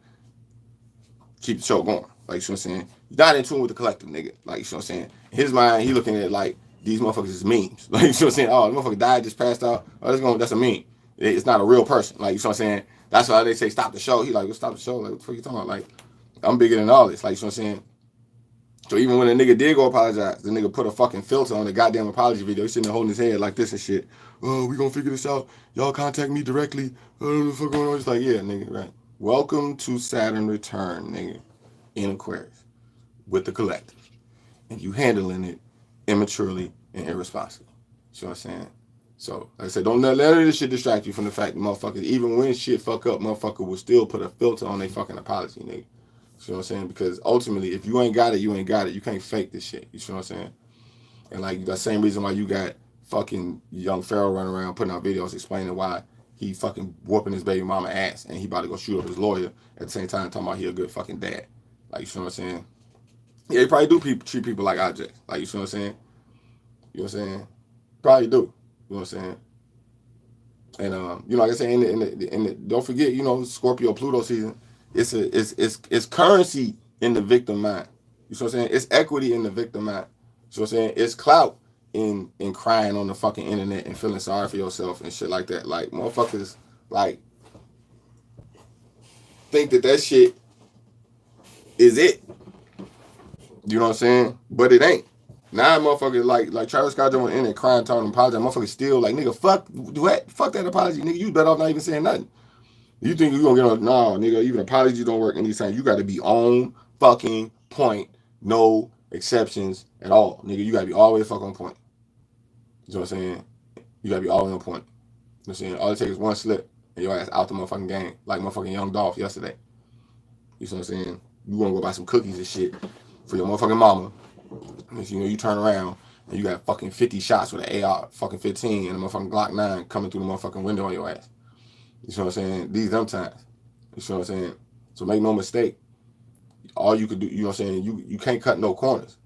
keep the show going. Like, you see what I'm saying? You're not in tune with the collective, nigga. Like, you see what I'm saying? In his mind, he looking at like, these motherfuckers is memes. Like, you see what I'm saying? Oh, the motherfucker died, just passed out. Oh, that's a meme. It's not a real person. Like, you see what I'm saying? That's why they say stop the show. He like, well, stop the show. Like, what the fuck you talking about? Like, I'm bigger than all this. Like, you know what I'm saying? So even when a nigga did go apologize, the nigga put a fucking filter on the goddamn apology video. He's sitting there holding his head like this and shit. Oh, we gonna figure this out. Y'all contact me directly. What the fuck going on? It's like, yeah, nigga, right. Welcome to Saturn return, nigga, in Aquarius with the collective. And you handling it immaturely and irresponsibly. You know what I'm saying? So, like I said, don't let any of this shit distract you from the fact that motherfuckers, even when shit fuck up, motherfucker will still put a filter on their fucking apology, nigga. You know what I'm saying? Because ultimately, if you ain't got it, you ain't got it. You can't fake this shit. You know what I'm saying? And like, the same reason why you got fucking young Pharaoh running around putting out videos explaining why he fucking whooping his baby mama ass and he about to go shoot up his lawyer at the same time talking about he a good fucking dad. Like, you know what I'm saying? Yeah, he probably do treat people like objects. Like, you know what I'm saying? You know what I'm saying? Probably do. You know what I'm saying? And you know, like I say, in the don't forget, you know, Scorpio Pluto season, it's currency in the victim mind. You know what I'm saying? It's equity in the victim mind. You know what I'm saying? It's clout in crying on the fucking internet and feeling sorry for yourself and shit like that. Like, motherfuckers like think that shit is it. You know what I'm saying? But it ain't. Now motherfuckers like Travis Scott on the internet crying, talking, apologize. Motherfuckers still like, nigga, fuck that apology, nigga. You better off not even saying nothing. You think you gonna get on? No, nigga. Even apologies don't work anytime. You got to be on fucking point. No exceptions at all, nigga. You got to be all the way fucking point. You know what I'm saying? You got to be all the way on point. You know what I'm saying? All it takes is one slip and your ass out the motherfucking game, like motherfucking Young Dolph yesterday. You know what I'm saying? You wanna go buy some cookies and shit for your motherfucking mama. You know, you turn around and you got fucking 50 shots with an AR fucking 15 and a motherfucking Glock 9 coming through the motherfucking window on your ass. You know what I'm saying? These them times. You know what I'm saying? So make no mistake. All you could do, you know what I'm saying? You can't cut no corners.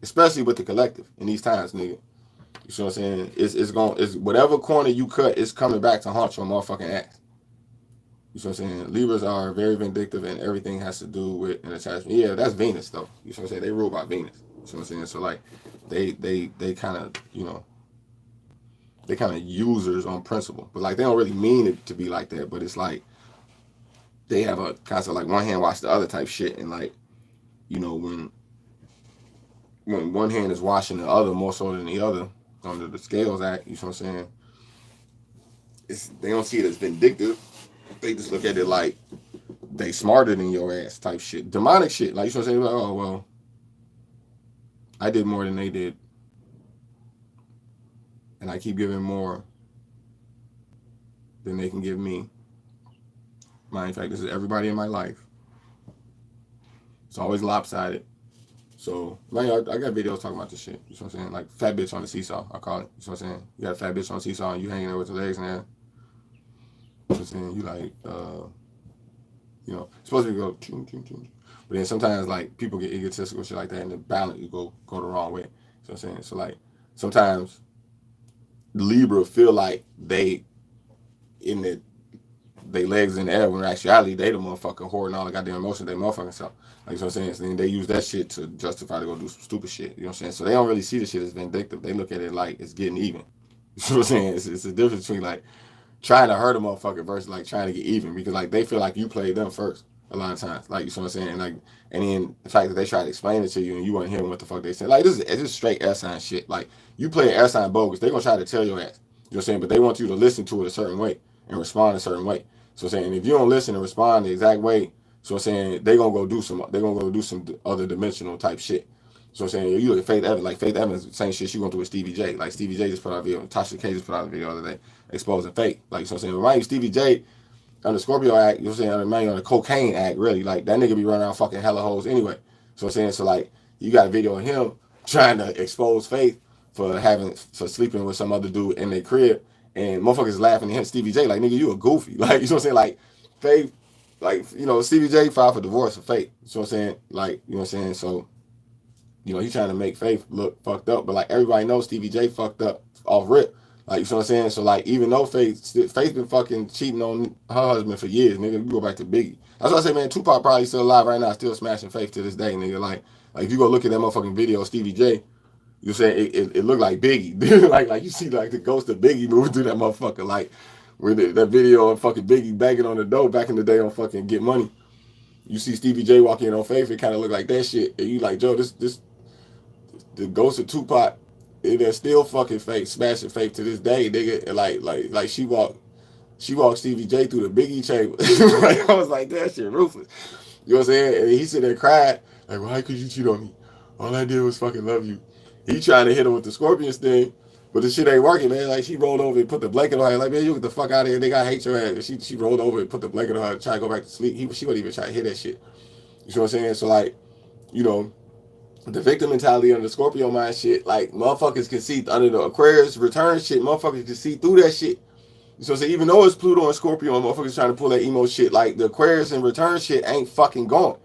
especially with the collective in these times, nigga. You see what I'm saying? It's whatever corner you cut, it's coming back to haunt your motherfucking ass. You see what I'm saying? Libras are very vindictive, and everything has to do with an attachment. Yeah, that's Venus though. You see what I'm saying? They rule by Venus. You see what I'm saying? So like, they kind of, you know, they kind of users on principle, but like they don't really mean it to be like that. But it's like they have a concept like one hand wash the other type shit, and like, you know, when one hand is washing the other more so than the other under the scales act. You see what I'm saying? They don't see it as vindictive. They just look at it like they smarter than your ass type shit, demonic shit. Like you see what I'm saying? Like, oh well, I did more than they did, and I keep giving more than they can give me. In fact, this is everybody in my life. It's always lopsided. So, like, I got videos talking about this shit. You know what I'm saying? Like, fat bitch on the seesaw, I call it. You know what I'm saying? You got a fat bitch on the seesaw and you hanging there with your legs in there. You know what I'm saying? You like, you know, it's supposed to go, ching, ching, ching. But then sometimes, like, people get egotistical shit like that, and the balance, you go the wrong way. You know what I'm saying? So, like, sometimes Libra feel like they legs in the air when in actuality they the motherfucker hoarding all the goddamn emotion they motherfucking self. Like, you know what I'm saying? So then they use that shit to justify to go do some stupid shit. You know what I'm saying? So they don't really see the shit as vindictive. They look at it like it's getting even. You know what I'm saying? It's a difference between like trying to hurt a motherfucker versus like trying to get even, because like they feel like you played them first a lot of times. Like, you know what I'm saying? And like, and then the fact that they try to explain it to you and you weren't hearing what the fuck they said. Like, this is straight air sign shit. Like, you play air sign bogus, they gonna try to tell your ass. You know what I'm saying? But they want you to listen to it a certain way and respond a certain way. So I'm saying, if you don't listen and respond the exact way, so I'm saying they're gonna go do some other dimensional type shit. So I'm saying, you look at Faith Evans, like Faith Evans, same shit she going through with Stevie J. Like Stevie J just put out a video, Tasha K just put out a video the other day exposing Faith. Like, so I'm saying, remind you, Stevie J on the Scorpio act, you know what I'm saying, remind you on the cocaine act, really. Like, that nigga be running around fucking hella hoes anyway. So I'm saying, so like, you got a video of him trying to expose Faith for sleeping with some other dude in their crib. And motherfuckers laughing at him, Stevie J, like, nigga, you a goofy. Like, you know what I'm saying? Like, Faith, like, you know, Stevie J filed for divorce for Faith. You know what I'm saying? Like, you know what I'm saying? So, you know, he's trying to make Faith look fucked up. But, like, everybody knows Stevie J fucked up off rip. Like, you know what I'm saying? So, like, even though Faith been fucking cheating on her husband for years, nigga, you go back to Biggie. That's why I say, man, Tupac probably still alive right now, still smashing Faith to this day, nigga. Like if you go look at that motherfucking video of Stevie J, you're saying it looked like Biggie. like you see like the ghost of Biggie moving through that motherfucker. Like where that video of fucking Biggie banging on the door back in the day on fucking Get Money. You see Stevie J walk in on Faith, it kind of look like that shit. And you like, Joe, this the ghost of Tupac, they're still fucking Faith, smashing Faith to this day, nigga. And like she walked Stevie J through the Biggie chamber. Like, I was like, that shit ruthless. You know what I'm saying? And he sit there cried, like, why could you cheat on me? All I did was fucking love you. He trying to hit her with the Scorpions thing, but the shit ain't working, man. Like, she rolled over and put the blanket on her. Like, man, you get the fuck out of here. Nigga, I hate your ass. And she rolled over and put the blanket on her and tried to go back to sleep. She wasn't even trying to hit that shit. You know what I'm saying? So, like, you know, the victim mentality under the Scorpio mind shit, like, motherfuckers can see under the Aquarius return shit, motherfuckers can see through that shit. So, even though it's Pluto and Scorpio and motherfuckers trying to pull that emo shit, like, the Aquarius and return shit ain't fucking going.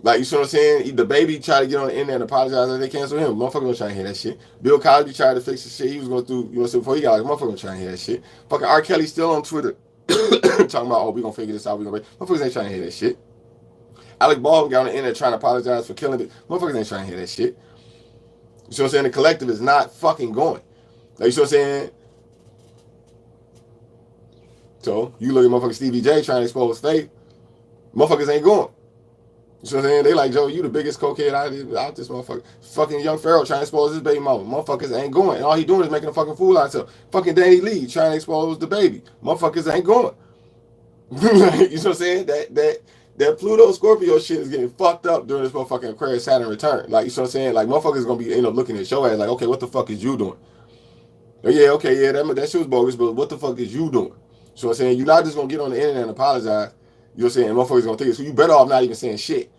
Like, you see what I'm saying? The baby tried to get on the internet and apologize that they canceled him. Motherfucker was trying to hear that shit. Bill Cosby tried to fix the shit. He was going through, you know what I'm saying, before he got like, motherfucker was trying to hear that shit. Fucking R. Kelly still on Twitter talking about, oh, we gonna figure this out. We gonna motherfuckers ain't trying to hear that shit. Alec Baldwin got on the internet trying to apologize for killing it. Motherfuckers ain't trying to hear that shit. You see what I'm saying? The collective is not fucking going. Like, you see what I'm saying? So, you look at motherfucking Stevie J trying to expose Faith. Motherfuckers ain't going. You know what I'm saying? They like, Joe, you the biggest cokehead out this motherfucker. Fucking Young Pharaoh trying to expose his baby mama. Motherfuckers ain't going. And all he doing is making a fucking fool out of himself. Fucking Danny Lee trying to expose the baby. Motherfuckers ain't going. You know what I'm saying? That Pluto Scorpio shit is getting fucked up during this motherfucking Aquarius Saturn return. Like, you know what I'm saying? Like, motherfuckers gonna be end up looking at your ass like, okay, what the fuck is you doing? Yeah, okay, yeah, that shit was bogus, but what the fuck is you doing? So I'm saying, you're not just gonna get on the internet and apologize. You know what I'm saying? And motherfuckers gonna think it. So you better off not even saying shit.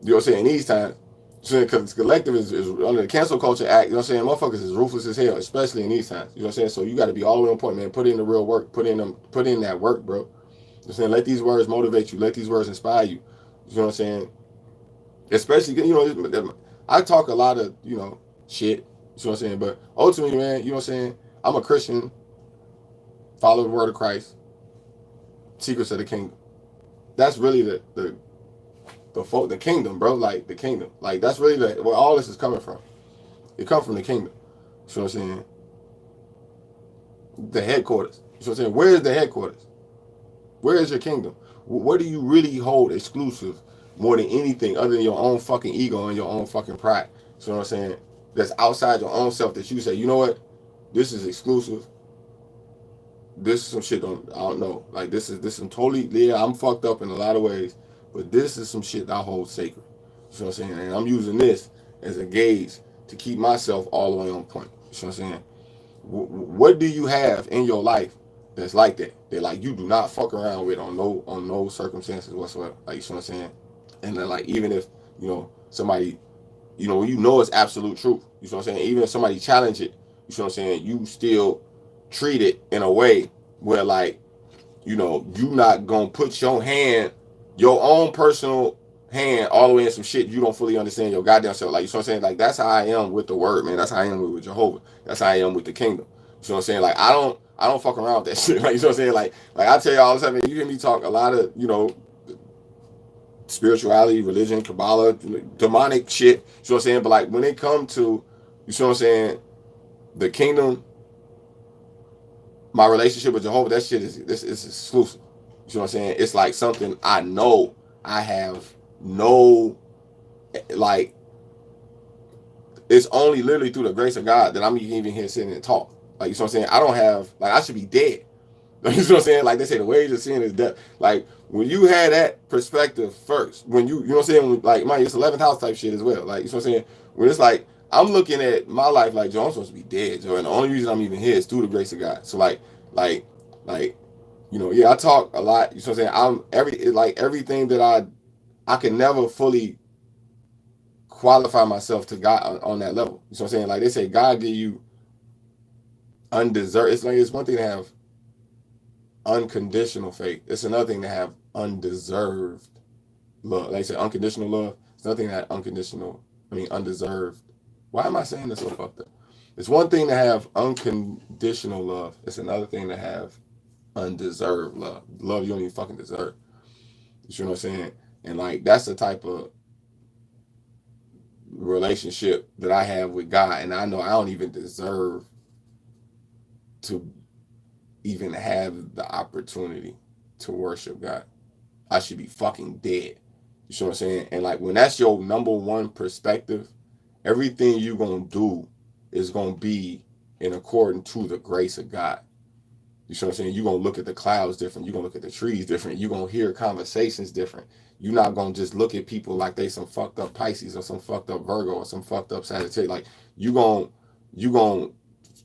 You know what I'm saying? In these times. So because collective is under the cancel culture act, you know what I'm saying? Motherfuckers is ruthless as hell, especially in these times. You know what I'm saying? So you gotta be all the way on point, man. Put in the real work. Put in that work, bro. You know what I'm saying? Let these words motivate you. Let these words inspire you. You know what I'm saying? Especially, you know, I talk a lot of, shit. You know what I'm saying? But ultimately, man, you know what I'm saying? I'm a Christian, follow the word of Christ, secrets of the kingdom. That's really the kingdom, bro. Like the kingdom. Like that's really where all this is coming from. It comes from the kingdom. You know what I'm saying? The headquarters. You know what I'm saying? Where is the headquarters? Where is your kingdom? What do you really hold exclusive more than anything other than your own fucking ego and your own fucking pride? You know what I'm saying? That's outside your own self that you say, you know what? This is exclusive. This is some shit I don't know. Like this is some totally, yeah, I'm fucked up in a lot of ways, but this is some shit that I hold sacred. You know what I'm saying? And I'm using this as a gauge to keep myself all the way on point. You know what I'm saying? What do you have in your life that's like that? That like you do not fuck around with on no circumstances whatsoever. Like you know what I'm saying? And then like even if somebody it's absolute truth. You know what I'm saying? Even if somebody challenge it, you know what I'm saying? You still treat it in a way where like you not gonna put your own personal hand all the way in some shit you don't fully understand your goddamn self. Like you know what I'm saying? Like that's how I am with the word, man. That's how I am with Jehovah. That's how I am with the kingdom. You know what I'm saying? Like I don't fuck around with that shit. Like you know what I'm saying? Like I tell you all the time, man, you hear me talk a lot of, spirituality, religion, Kabbalah, demonic shit. You know what I'm saying? But like when it comes to, you know what I'm saying, the kingdom, my relationship with Jehovah, that shit is exclusive. You know what I'm saying? It's like something I know I have no, like, it's only literally through the grace of God that I'm even here sitting and talk. Like, you know what I'm saying? I don't have, like, I should be dead. You know what I'm saying? Like they say, the wage of sin is death. Like, when you had that perspective first, when you know what I'm saying? Like, it's 11th house type shit as well. Like, you know what I'm saying? When it's like, I'm looking at my life like, Joe, I'm supposed to be dead, Joe. And the only reason I'm even here is through the grace of God. So, like, yeah, I talk a lot. You know what I'm saying? Everything that I can never fully qualify myself to God on that level. You know what I'm saying? Like they say, God give you undeserved. It's like, it's one thing to have unconditional faith. It's another thing to have undeserved love. Like I say, unconditional love. It's another thing to have undeserved. Why am I saying this so fucked up? It's one thing to have unconditional love. It's another thing to have undeserved love. Love you don't even fucking deserve. You know what I'm saying? And like that's the type of relationship that I have with God, and I know I don't even deserve to even have the opportunity to worship God. I should be fucking dead. You know what I'm saying? And like when that's your number one perspective, everything you're gonna do is gonna be in accordance to the grace of God. You know what I'm saying? You're gonna look at the clouds different, you're gonna look at the trees different, you're gonna hear conversations different. You're not gonna just look at people like they some fucked up Pisces or some fucked up Virgo or some fucked up Sagittarius. Like you gonna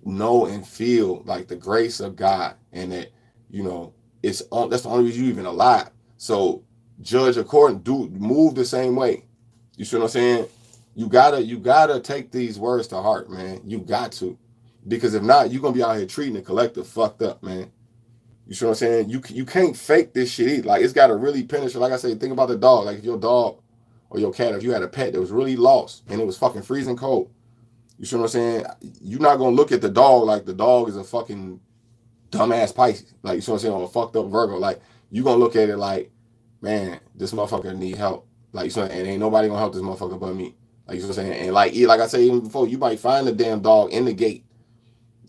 know and feel like the grace of God, and that that's the only reason you even alive. So judge according, move the same way. You see what I'm saying? You gotta take these words to heart, man. You got to, because if not, you're gonna be out here treating the collective fucked up, man. You see what I'm saying? You can't fake this shit either. Like it's gotta really penetrate. Like I say, think about the dog. Like if your dog or your cat, if you had a pet that was really lost and it was fucking freezing cold, you see what I'm saying? You're not gonna look at the dog like the dog is a fucking dumbass Pisces. Like you see what I'm saying? Or a fucked up Virgo. Like you gonna look at it like, man, this motherfucker need help. Like so, and ain't nobody gonna help this motherfucker but me. Like you know what I'm saying? And like I said even before, you might find the damn dog in the gate,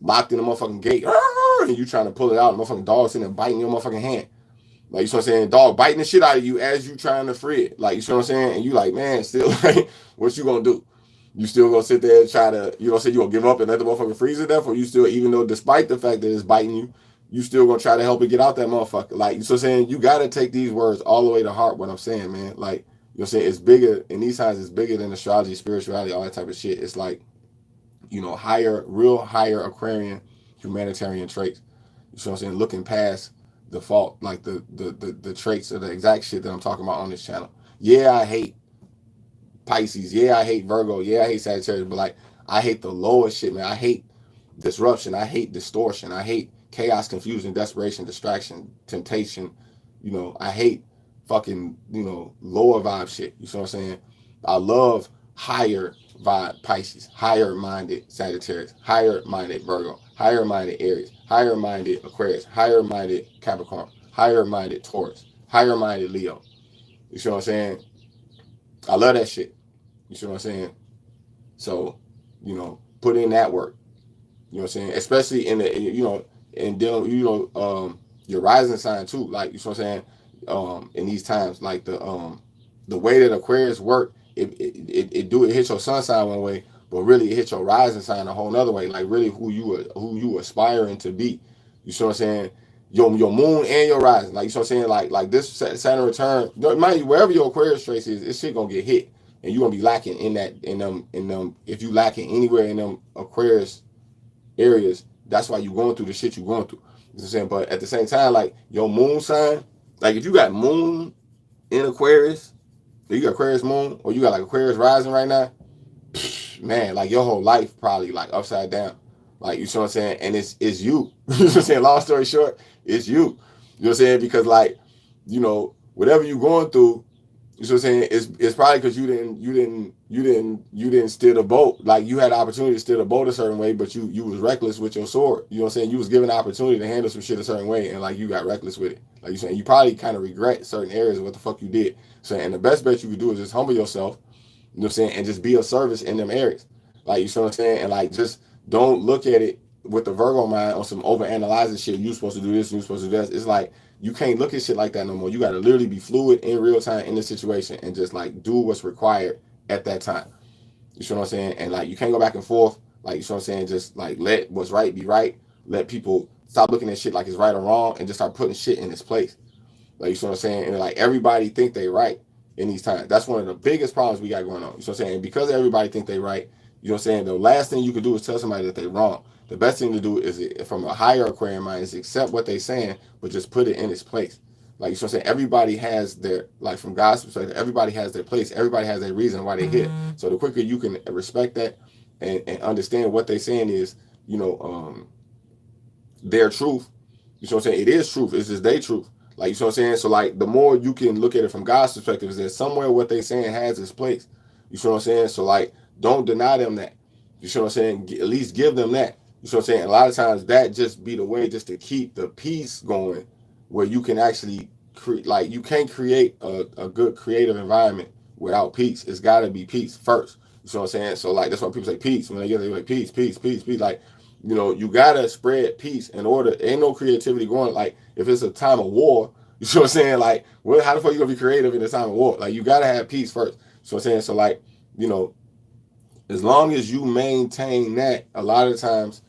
locked in the motherfucking gate, and you trying to pull it out, and the motherfucking dog sitting there biting your motherfucking hand. Like you know what I'm saying? Dog biting the shit out of you as you trying to free it. Like you know what I'm saying? And you like, man, still like, what you gonna do? You still gonna sit there and try to, you know, say you gonna give up and let the motherfucker freeze to death, or you still, even though despite the fact that it's biting you, you still gonna try to help it get out that motherfucker. Like, so saying, you gotta take these words all the way to heart. What I'm saying, man, like, you know, what I'm saying, it's bigger in these times. It's bigger than astrology, spirituality, all that type of shit. It's like, real higher Aquarian humanitarian traits. You know what I'm saying? Looking past the fault, like the traits of the exact shit that I'm talking about on this channel. Yeah, I hate Pisces. Yeah, I hate Virgo. Yeah, I hate Sagittarius. But like, I hate the lowest shit, man. I hate disruption. I hate distortion. I hate chaos, confusion, desperation, distraction, temptation. I hate fucking, lower vibe shit. You know what I'm saying? I love higher vibe Pisces, higher minded Sagittarius, higher minded Virgo, higher minded Aries, higher minded Aquarius, higher minded Capricorn, higher minded Taurus, higher minded Leo. You see what I'm saying? I love that shit. You see what I'm saying? So, put in that work. You know what I'm saying? Especially in the, and then, your rising sign too. Like, you know what I'm saying? In these times, like the way that Aquarius work, it hit your sun sign one way, but really it hit your rising sign a whole nother way. Like really who you aspiring to be. You see what I'm saying? Your moon and your rising. Like, you see what I'm saying? Like this Saturn return, mind you, wherever your Aquarius trace is, this shit gonna get hit. And you're gonna be lacking in them. If you lacking anywhere in them Aquarius areas, that's why you're going through the shit you're going through. You know what I'm saying? But at the same time, like your moon sign, like if you got moon in Aquarius, if you got Aquarius moon, or you got like Aquarius rising right now, man, like your whole life probably like upside down. Like, you see what I'm saying? And it's you. You know what I'm saying? Long story short, it's you. You know what I'm saying? Because like, whatever you're going through, you know what I'm saying? It's probably because you didn't steer the boat. Like you had the opportunity to steer the boat a certain way, but you was reckless with your sword. You know what I'm saying? You was given the opportunity to handle some shit a certain way, and like you got reckless with it. Like you saying, you probably kind of regret certain areas of what the fuck you did. So, and the best bet you could do is just humble yourself. You know what I'm saying? And just be of service in them areas. Like, you see what I'm saying? And like just don't look at it with the Virgo mind on some over analyzing shit. You supposed to do this, you supposed to do that. It's like you can't look at shit like that no more. You got to literally be fluid in real time in the situation and just like do what's required at that time. You see what I'm saying? And like you can't go back and forth. Like, you see what I'm saying? Just like let what's right be right. Let people stop looking at shit like it's right or wrong and just start putting shit in its place. Like, you see what I'm saying? And like everybody think they right in these times. That's one of the biggest problems we got going on. You see what I'm saying? And because everybody think they right, you know what I'm saying? The last thing you can do is tell somebody that they wrong. The best thing to do is, from a higher Aquarian mind, is accept what they saying, but just put it in its place. Like, you know what I'm saying? Everybody has their, like from God's perspective, everybody has their place. Everybody has their reason why they're here. So the quicker you can respect that and understand what they're saying is, their truth. You know what I'm saying? It is truth. It's just their truth. Like, you know what I'm saying? So like the more you can look at it from God's perspective, is that somewhere what they saying has its place. You know what I'm saying? So like don't deny them that. You know what I'm saying? At least give them that. You know what I'm saying? A lot of times that just be the way just to keep the peace going, where you can actually like you can't create a good creative environment without peace. It's got to be peace first. You know what I'm saying? So like that's why people say peace. When they get, they're like peace, peace, peace, peace. Like, you gotta spread peace in order. Ain't no creativity going. Like if it's a time of war, you know what I'm saying? Like, how the fuck you gonna be creative in a time of war? Like you gotta have peace first. You know what I'm saying? So like, as long as you maintain that, a lot of times,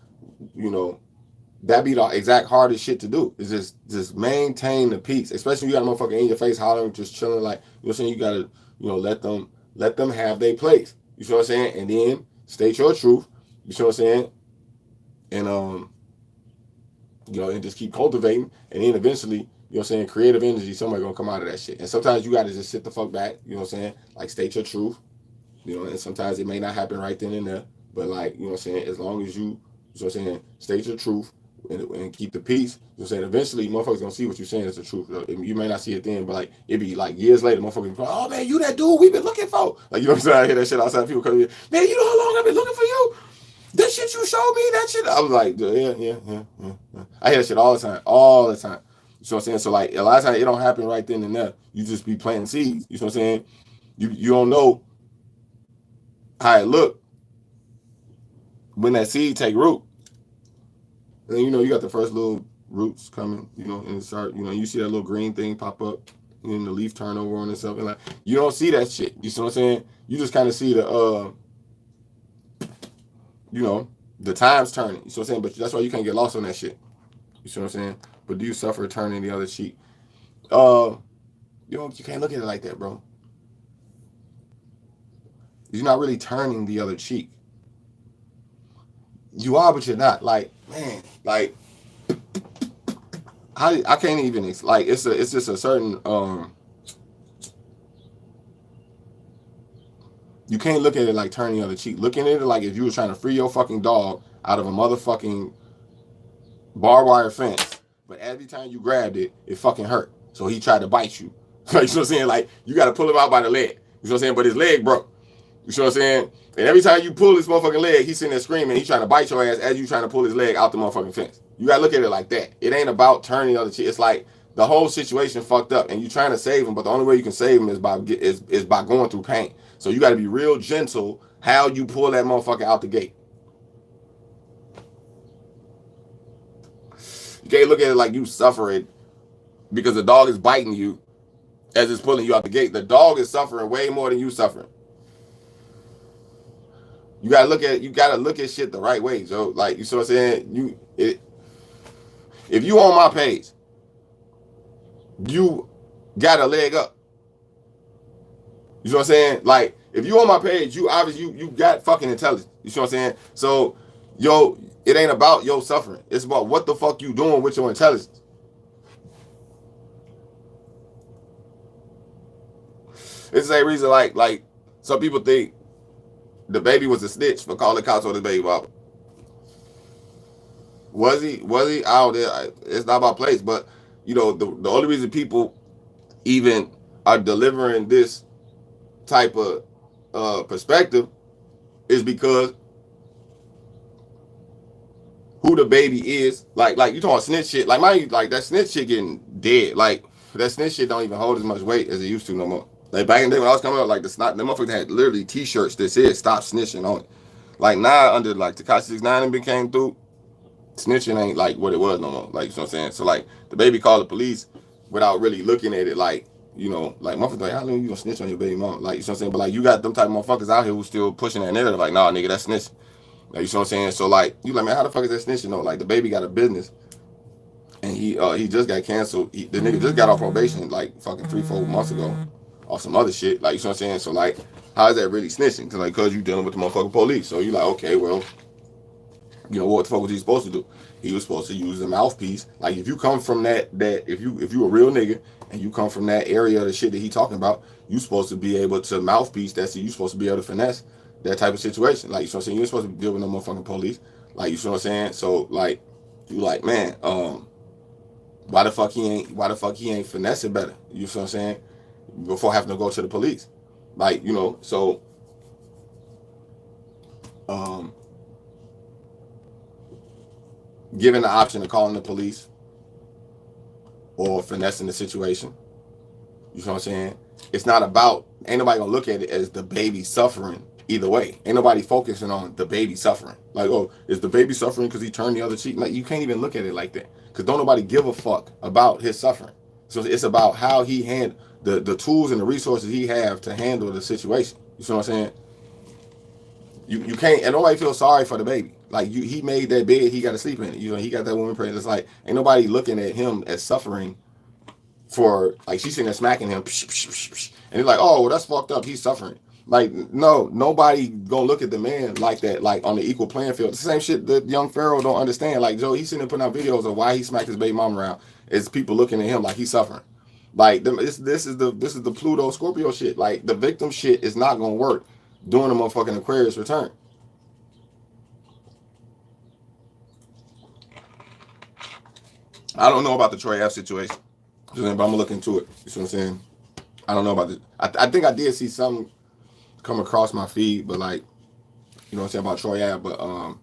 that be the exact hardest shit to do. Is just maintain the peace. Especially when you got a motherfucker in your face hollering, just chilling, like, you know what I'm saying? You gotta, let them have their place. You know what I'm saying? And then state your truth. You know what I'm saying? And and just keep cultivating. And then eventually, you know what I'm saying, creative energy, somewhere gonna come out of that shit. And sometimes you gotta just sit the fuck back, you know what I'm saying? Like state your truth. And sometimes it may not happen right then and there. But like, you know what I'm saying, as long as you know what I'm saying, state your truth and keep the peace, you know what I'm saying, eventually motherfuckers gonna see what you're saying is the truth. You may not see it then, but like it be like years later, motherfuckers be like, oh man, you that dude we've been looking for. Like, you know what I'm saying? I hear that shit outside, people come in, man, you know how long I've been looking for you? That shit you showed me, that shit. I was like, yeah. I hear that shit all the time. You know what I'm saying? So like a lot of times it don't happen right then and there. You just be planting seeds. You know what I'm saying? You don't know how it look when that seed take root. And you got the first little roots coming, and start, you see that little green thing pop up, and the leaf turn over on itself, and like you don't see that shit. You see what I'm saying? You just kind of see the the times turning. You see what I'm saying? But that's why you can't get lost on that shit. You see what I'm saying? But do you suffer turning the other cheek? You can't look at it like that, bro. You're not really turning the other cheek. You are, but you're not. Like, man, like I can't even like it's just a certain you can't look at it like turning the other cheek. Looking at it like if you were trying to free your fucking dog out of a motherfucking barbed wire fence, but every time you grabbed it, it fucking hurt. So he tried to bite you. Like, you know what I'm saying? Like, you got to pull him out by the leg. You know what I'm saying? But his leg broke. You see what I'm saying? And every time you pull his motherfucking leg, he's sitting there screaming. He's trying to bite your ass as you trying to pull his leg out the motherfucking fence. You gotta look at it like that. It ain't about turning the other cheek. It's like the whole situation fucked up, and you trying to save him, but the only way you can save him is by going through pain. So you got to be real gentle how you pull that motherfucker out the gate. You can't look at it like you suffering because the dog is biting you as it's pulling you out the gate. The dog is suffering way more than you suffering. You gotta look at shit the right way, Joe. Like, you see what I'm saying? If you on my page, you got a leg up. You see what I'm saying? Like, if you on my page, you obviously you got fucking intelligence. You see what I'm saying? So, it ain't about your suffering. It's about what the fuck you doing with your intelligence. It's the same reason, like some people think the baby was a snitch for calling cops on his baby mama. Was he? I don't know. It's not my place. But, the only reason people even are delivering this type of perspective is because who the baby is. Like you talking snitch shit. Like that snitch shit getting dead. Like, that snitch shit don't even hold as much weight as it used to no more. Like, back in the day when I was coming up, like, the motherfuckers had literally t-shirts that said "Stop Snitching" on it. Like, now under like Tekashi 6ix9ine and came through, snitching ain't like what it was no more. Like, you know what I'm saying? So, like, the baby called the police without really looking at it like, like, motherfuckers like, how long you gonna snitch on your baby mom? Like, you know what I'm saying? But, like, you got them type of motherfuckers out here who still pushing that narrative. Like, nah, nigga, that's snitching. Like, you know what I'm saying? So, like, you like, man, how the fuck is that snitching though? Like, the baby got a business. And he just got canceled. The nigga just got off probation like fucking 3-4 months ago off some other shit. Like, you know what I'm saying? So, like, how is that really snitching? Cause you dealing with the motherfucking police. So you like, okay, well, what the fuck was he supposed to do? He was supposed to use the mouthpiece. Like, if you come from that if you a real nigga and you come from that area of the shit that he talking about, you supposed to be able to mouthpiece that. So you supposed to be able to finesse that type of situation. Like, you know what I'm saying? You ain't supposed to deal with no motherfucking police. Like, you know what I'm saying? So, like, you like, man, why the fuck he ain't finessing better? You know what I'm saying? Before having to go to the police. Like, so given the option of calling the police or finessing the situation, you know what I'm saying? It's not about, ain't nobody gonna look at it as the baby suffering either way. Ain't nobody focusing on the baby suffering. Like, oh, is the baby suffering because he turned the other cheek? Like, you can't even look at it like that. Because don't nobody give a fuck about his suffering. So it's about how he handle the tools and the resources he have to handle the situation. You see what I'm saying? You can't, and nobody feels sorry for the baby. Like, he made that bed, he got to sleep in it. He got that woman pregnant. It's like, ain't nobody looking at him as suffering for, like, she's sitting there smacking him, and they're like, oh, well, that's fucked up, he's suffering. Like, no, nobody gonna look at the man like that, like, on the equal playing field. The same shit that young Pharaoh don't understand. Like, Joe, he's sitting there putting out videos of why he smacked his baby mom around. It's people looking at him like he's suffering. Like, this is the Pluto Scorpio shit. Like, the victim shit is not gonna work during the motherfucking Aquarius return. I don't know about the Troy F situation, but I'm gonna look into it. You see what I'm saying? I don't know about it. I think I did see something come across my feed, but, like, you know what I'm saying, about Troy Ave, but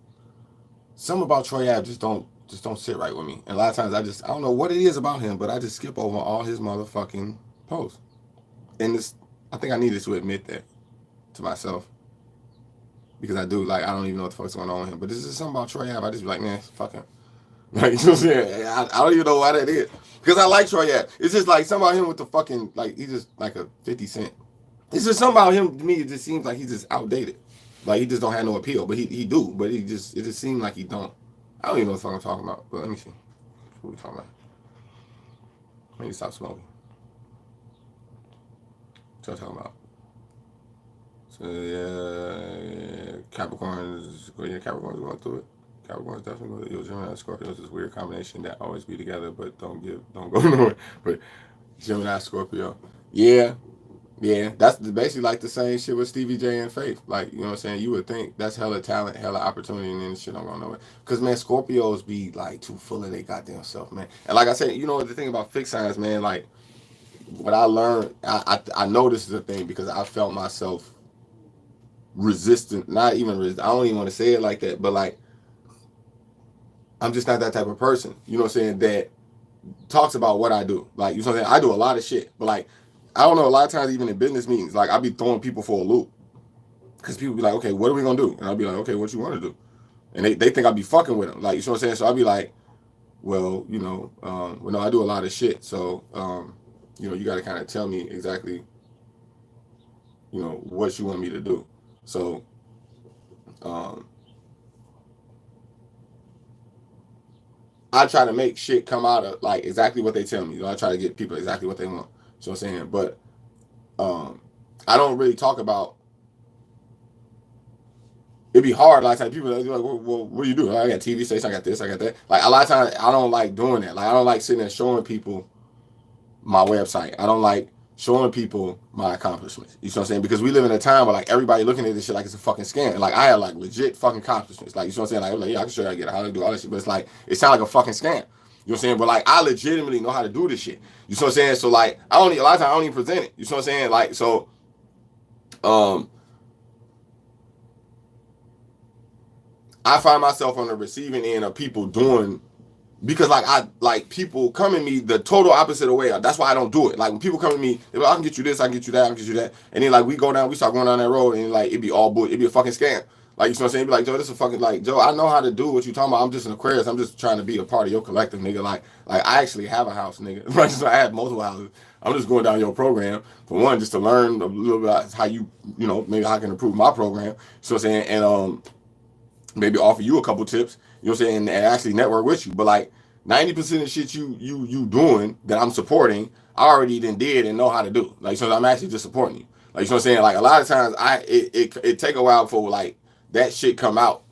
something about Troy Ave just don't sit right with me. And a lot of times I don't know what it is about him, but I just skip over all his motherfucking posts. And I think I needed to admit that to myself. Because I do, like, I don't even know what the fuck's going on with him. But this is something about Troy Ave. I just be like, man, fuck him. Like, you know what I'm saying? I don't even know why that is. Because I like Troy Ave. It's just like something about him with the fucking, like, he's just like a 50 Cent. It's just something about him, to me, it just seems like he's just outdated. Like, he just don't have no appeal. But he do. But it just seems like he don't. I don't even know what the fuck I'm talking about. But let me see. What are we talking about? I need to stop smoking. What y'all talking about? So, yeah, Capricorn's going through it. Capricorn's definitely going through it. Gemini and Scorpio is this weird combination that always be together, but don't go nowhere. But Gemini, Scorpio. Yeah, that's basically like the same shit with Stevie J and Faith. Like, you know what I'm saying? You would think that's hella talent, hella opportunity, and then shit don't go nowhere. Because, man, Scorpios be, like, too full of their goddamn self, man. And like I said, you know the thing about fixed signs, man, like, what I learned, I know this is a thing because I felt myself resistant, not even resistant. I don't even want to say it like that, but like, I'm just not that type of person. You know what I'm saying? That talks about what I do. Like, you know what I'm saying? I do a lot of shit, but like, I don't know. A lot of times, even in business meetings, like I be throwing people for a loop because people be like, okay, what are we gonna do? And I'll be like, okay, what you want to do? And they think I'll be fucking with them. Like, you know what I'm saying? So I'll be like, well, well, no, I do a lot of shit. So, you got to kind of tell me exactly, what you want me to do. So, um, I try to make shit come out of like exactly what they tell me. I try to get people exactly what they want. You know what I'm saying? But I don't really talk about. It'd be hard. A lot of times people are like, well, what do you do? I got TV station, I got this, I got that. Like a lot of times, I don't like doing that. Like I don't like sitting there showing people my website. I don't like showing people my accomplishments. You know what I'm saying? Because we live in a time where like everybody looking at this shit like it's a fucking scam. And like I had like legit fucking accomplishments. Like, you know what I'm saying? Like yeah, I can show you how to get it, how to do all that shit. But it's like it sounds like a fucking scam. You know what I'm saying? But like I legitimately know how to do this shit. You know what I'm saying? So like a lot of times I don't even present it. You know what I'm saying? Like so I find myself on the receiving end of people doing because like people come at me the total opposite of way. That's why I don't do it. Like when people come at me, they're like, I can get you this, I can get you that, I can get you that, and then like we start going down that road, and like it be all bull, it be a fucking scam. Like you know what I'm saying? Be like, Joe, this is a fucking like Joe. I know how to do what you talking about. I'm just an Aquarius. I'm just trying to be a part of your collective, nigga. Like I actually have a house, nigga. Right? So I have multiple houses. I'm just going down your program for one, just to learn a little bit about how maybe how I can improve my program. So I'm saying, and maybe offer you a couple tips, you know what I'm saying, and actually network with you. But like 90% of shit you doing that I'm supporting, I already did and know how to do. Like so I'm actually just supporting you. Like you know what I'm saying? Like a lot of times it take a while for like that shit come out.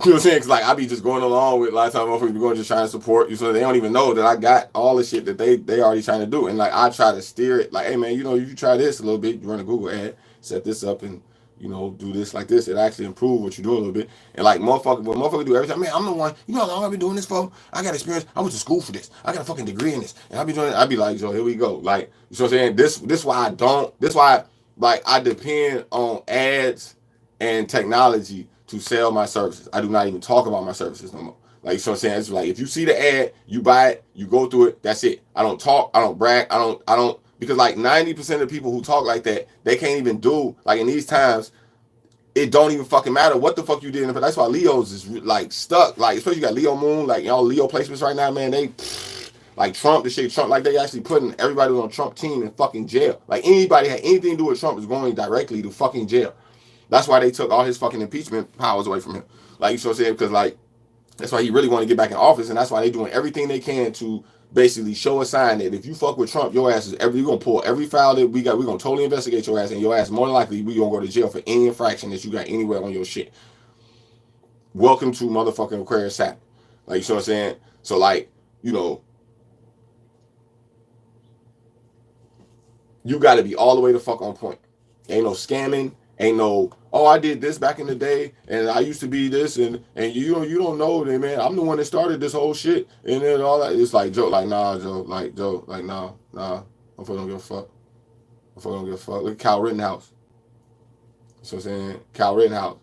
You know what I'm saying? Cause like I be just going along with a lot of times motherfuckers be going just trying to support you, so they don't even know that I got all the shit that they already trying to do. And like I try to steer it like, hey man, you try this a little bit, you run a Google ad, set this up and do this like this. It actually improve what you're doing a little bit. And like what motherfucker do every time, man, I'm the one, you know how long I've been doing this for? I got experience. I went to school for this. I got a fucking degree in this. And I be doing it. I be like, so here we go. Like, you know what I'm saying? This why like I depend on ads and technology to sell my services. I do not even talk about my services no more. Like, you know what I'm saying? It's like, if you see the ad, you buy it, you go through it, that's it. I don't talk, I don't brag, I don't, because like 90% of people who talk like that, they can't even do, like in these times, it don't even fucking matter what the fuck you did. That's why Leo's is like stuck. Like, especially you got Leo Moon, like y'all Leo placements right now, man, they, like Trump, the shit Trump, like they actually putting everybody who's on Trump team in fucking jail. Like anybody had anything to do with Trump is going directly to fucking jail. That's why they took all his fucking impeachment powers away from him. Like, you know what I'm saying? Because, like, that's why he really want to get back in office, and that's why they doing everything they can to basically show a sign that if you fuck with Trump, your ass is we're going to pull every file that we got, we're going to totally investigate your ass, and your ass more than likely we going to go to jail for any infraction that you got anywhere on your shit. Welcome to motherfucking Aquarius Saturn. Like, you know what I'm saying? So, like, you got to be all the way the fuck on point. Ain't no scamming. Ain't no, oh, I did this back in the day, and I used to be this, and you don't know that, man. I'm the one that started this whole shit, and then all that. It's like Joe, like nah, Joe, like nah. I'm fucking don't give a fuck. I'm fucking don't give a fuck. Look at Kyle Rittenhouse. So I'm saying Kyle Rittenhouse.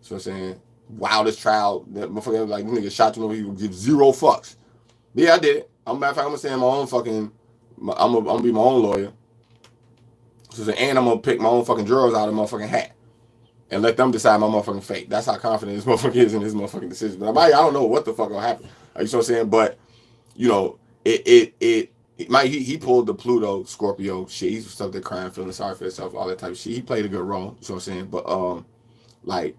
So I'm saying wildest trial that motherfucker like nigga shot you, he would give zero fucks. But yeah, I did it. Matter of fact, I'm gonna say my own fucking. I'm gonna be my own lawyer. And I'm gonna pick my own fucking drawers out of the motherfucking hat and let them decide my motherfucking fate. That's how confident this motherfucker is in his motherfucking decision. But I don't know what the fuck gonna happen. You know what I'm saying? But he pulled the Pluto Scorpio shit. He's stuck there crying, feeling sorry for himself, all that type of shit. He played a good role. You know what I'm saying? But like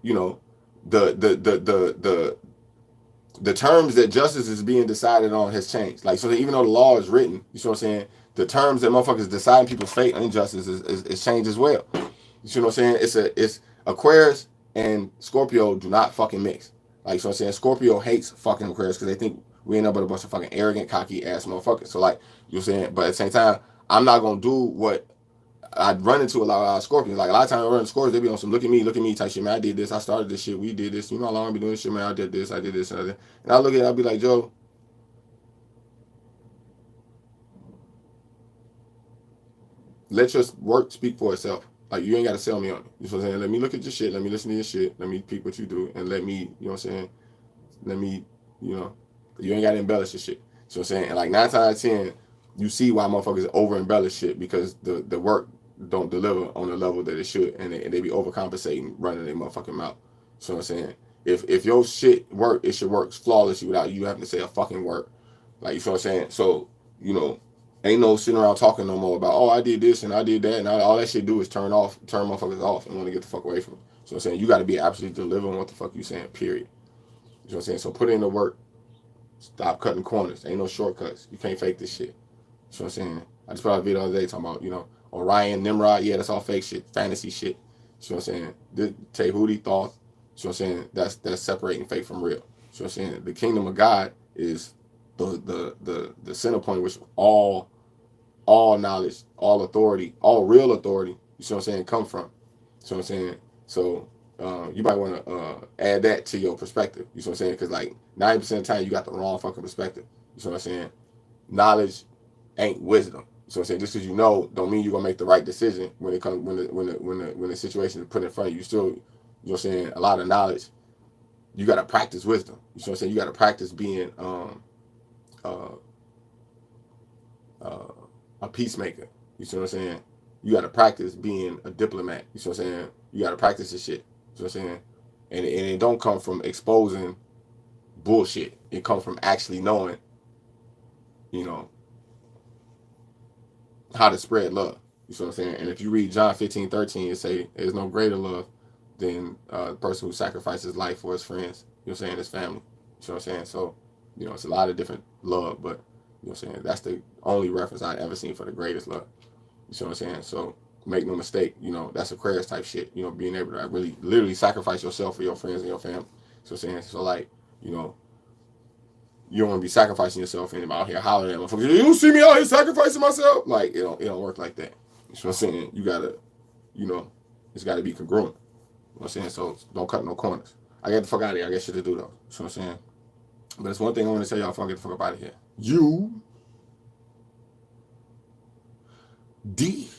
the terms that justice is being decided on has changed. Like so, even though the law is written, you know what I'm saying? The terms that motherfuckers deciding people's fate and injustice is changed as well. You know what I'm saying? It's Aquarius and Scorpio do not fucking mix. Like, so I'm saying Scorpio hates fucking Aquarius because they think we ain't nothing but a bunch of fucking arrogant, cocky ass motherfuckers. So like, you know what I'm saying? But at the same time, I'm not gonna do what I run into a lot of Scorpions. Like a lot of times I run into Scorpions, they be on some look at me type shit. Man, I did this, I started this shit, we did this. You know how long I been doing this shit, man? I did this, and I did. And I look at it, I'll be like, Joe, let your work speak for itself. Like, you ain't got to sell me on it. You know what I'm saying? Let me look at your shit. Let me listen to your shit. Let me peek what you do. And let me, you know what I'm saying? Let me, you know, you ain't got to embellish your shit. You know what I'm saying? And like 9 times out of 10, you see why motherfuckers over embellish shit because the work don't deliver on the level that it should. And they be overcompensating, running their motherfucking mouth. You know what I'm saying? If your shit work, it should work flawlessly without you having to say a fucking word. Like, you know what I'm saying? So, you know, ain't no sitting around talking no more about, oh, I did this and I did that, and all that shit do is turn motherfuckers off and want to get the fuck away from it. So I'm saying, you got to be absolutely delivering what the fuck you saying, period. You know what I'm saying? So put in the work. Stop cutting corners. Ain't no shortcuts. You can't fake this shit. You know what I'm saying? I just put out a video the other day talking about, you know, Orion, Nimrod, yeah, that's all fake shit, fantasy shit. You know what I'm saying? Tehuti, Thoth, you know what I'm saying? That's separating fake from real. You know what I'm saying? The kingdom of God is the center point which all knowledge, all authority, all real authority, you know what I'm saying, come from. You know what I'm saying? So you might want to add that to your perspective. You know what I'm saying? Because like 90% of the time you got the wrong fucking perspective. You know what I'm saying? Knowledge ain't wisdom. You know what I'm saying? Just because you know don't mean you're gonna make the right decision when it comes when the situation is put in front of you. You still, you know what I'm saying, a lot of knowledge. You gotta practice wisdom. You know what I'm saying? You gotta practice being uh, a peacemaker. You see what I'm saying? You got to practice being a diplomat. You see what I'm saying? You got to practice this shit. You see what I'm saying? And it don't come from exposing bullshit. It comes from actually knowing, you know, how to spread love. You see what I'm saying? And if you read John 15:13, it say there's no greater love than the person who sacrifices life for his friends. You know what I'm saying? His family. You know what I'm saying? So, you know, it's a lot of different love, but you know what I'm saying? That's the only reference I've ever seen for the greatest love. You see what I'm saying? So make no mistake, you know, that's Aquarius type shit. You know, being able to really literally sacrifice yourself for your friends and your family. So I'm saying, so like, you know, you don't want to be sacrificing yourself and out here hollering at motherfuckers. You don't see me out here sacrificing myself? Like, it don't work like that. You see what I'm saying? You gotta, you know, it's gotta be congruent. You know what I'm saying? So don't cut no corners. I get the fuck out of here. I got shit to do though. You see what I'm saying? But it's one thing I want to say, y'all, before I get the fuck up out of here. You D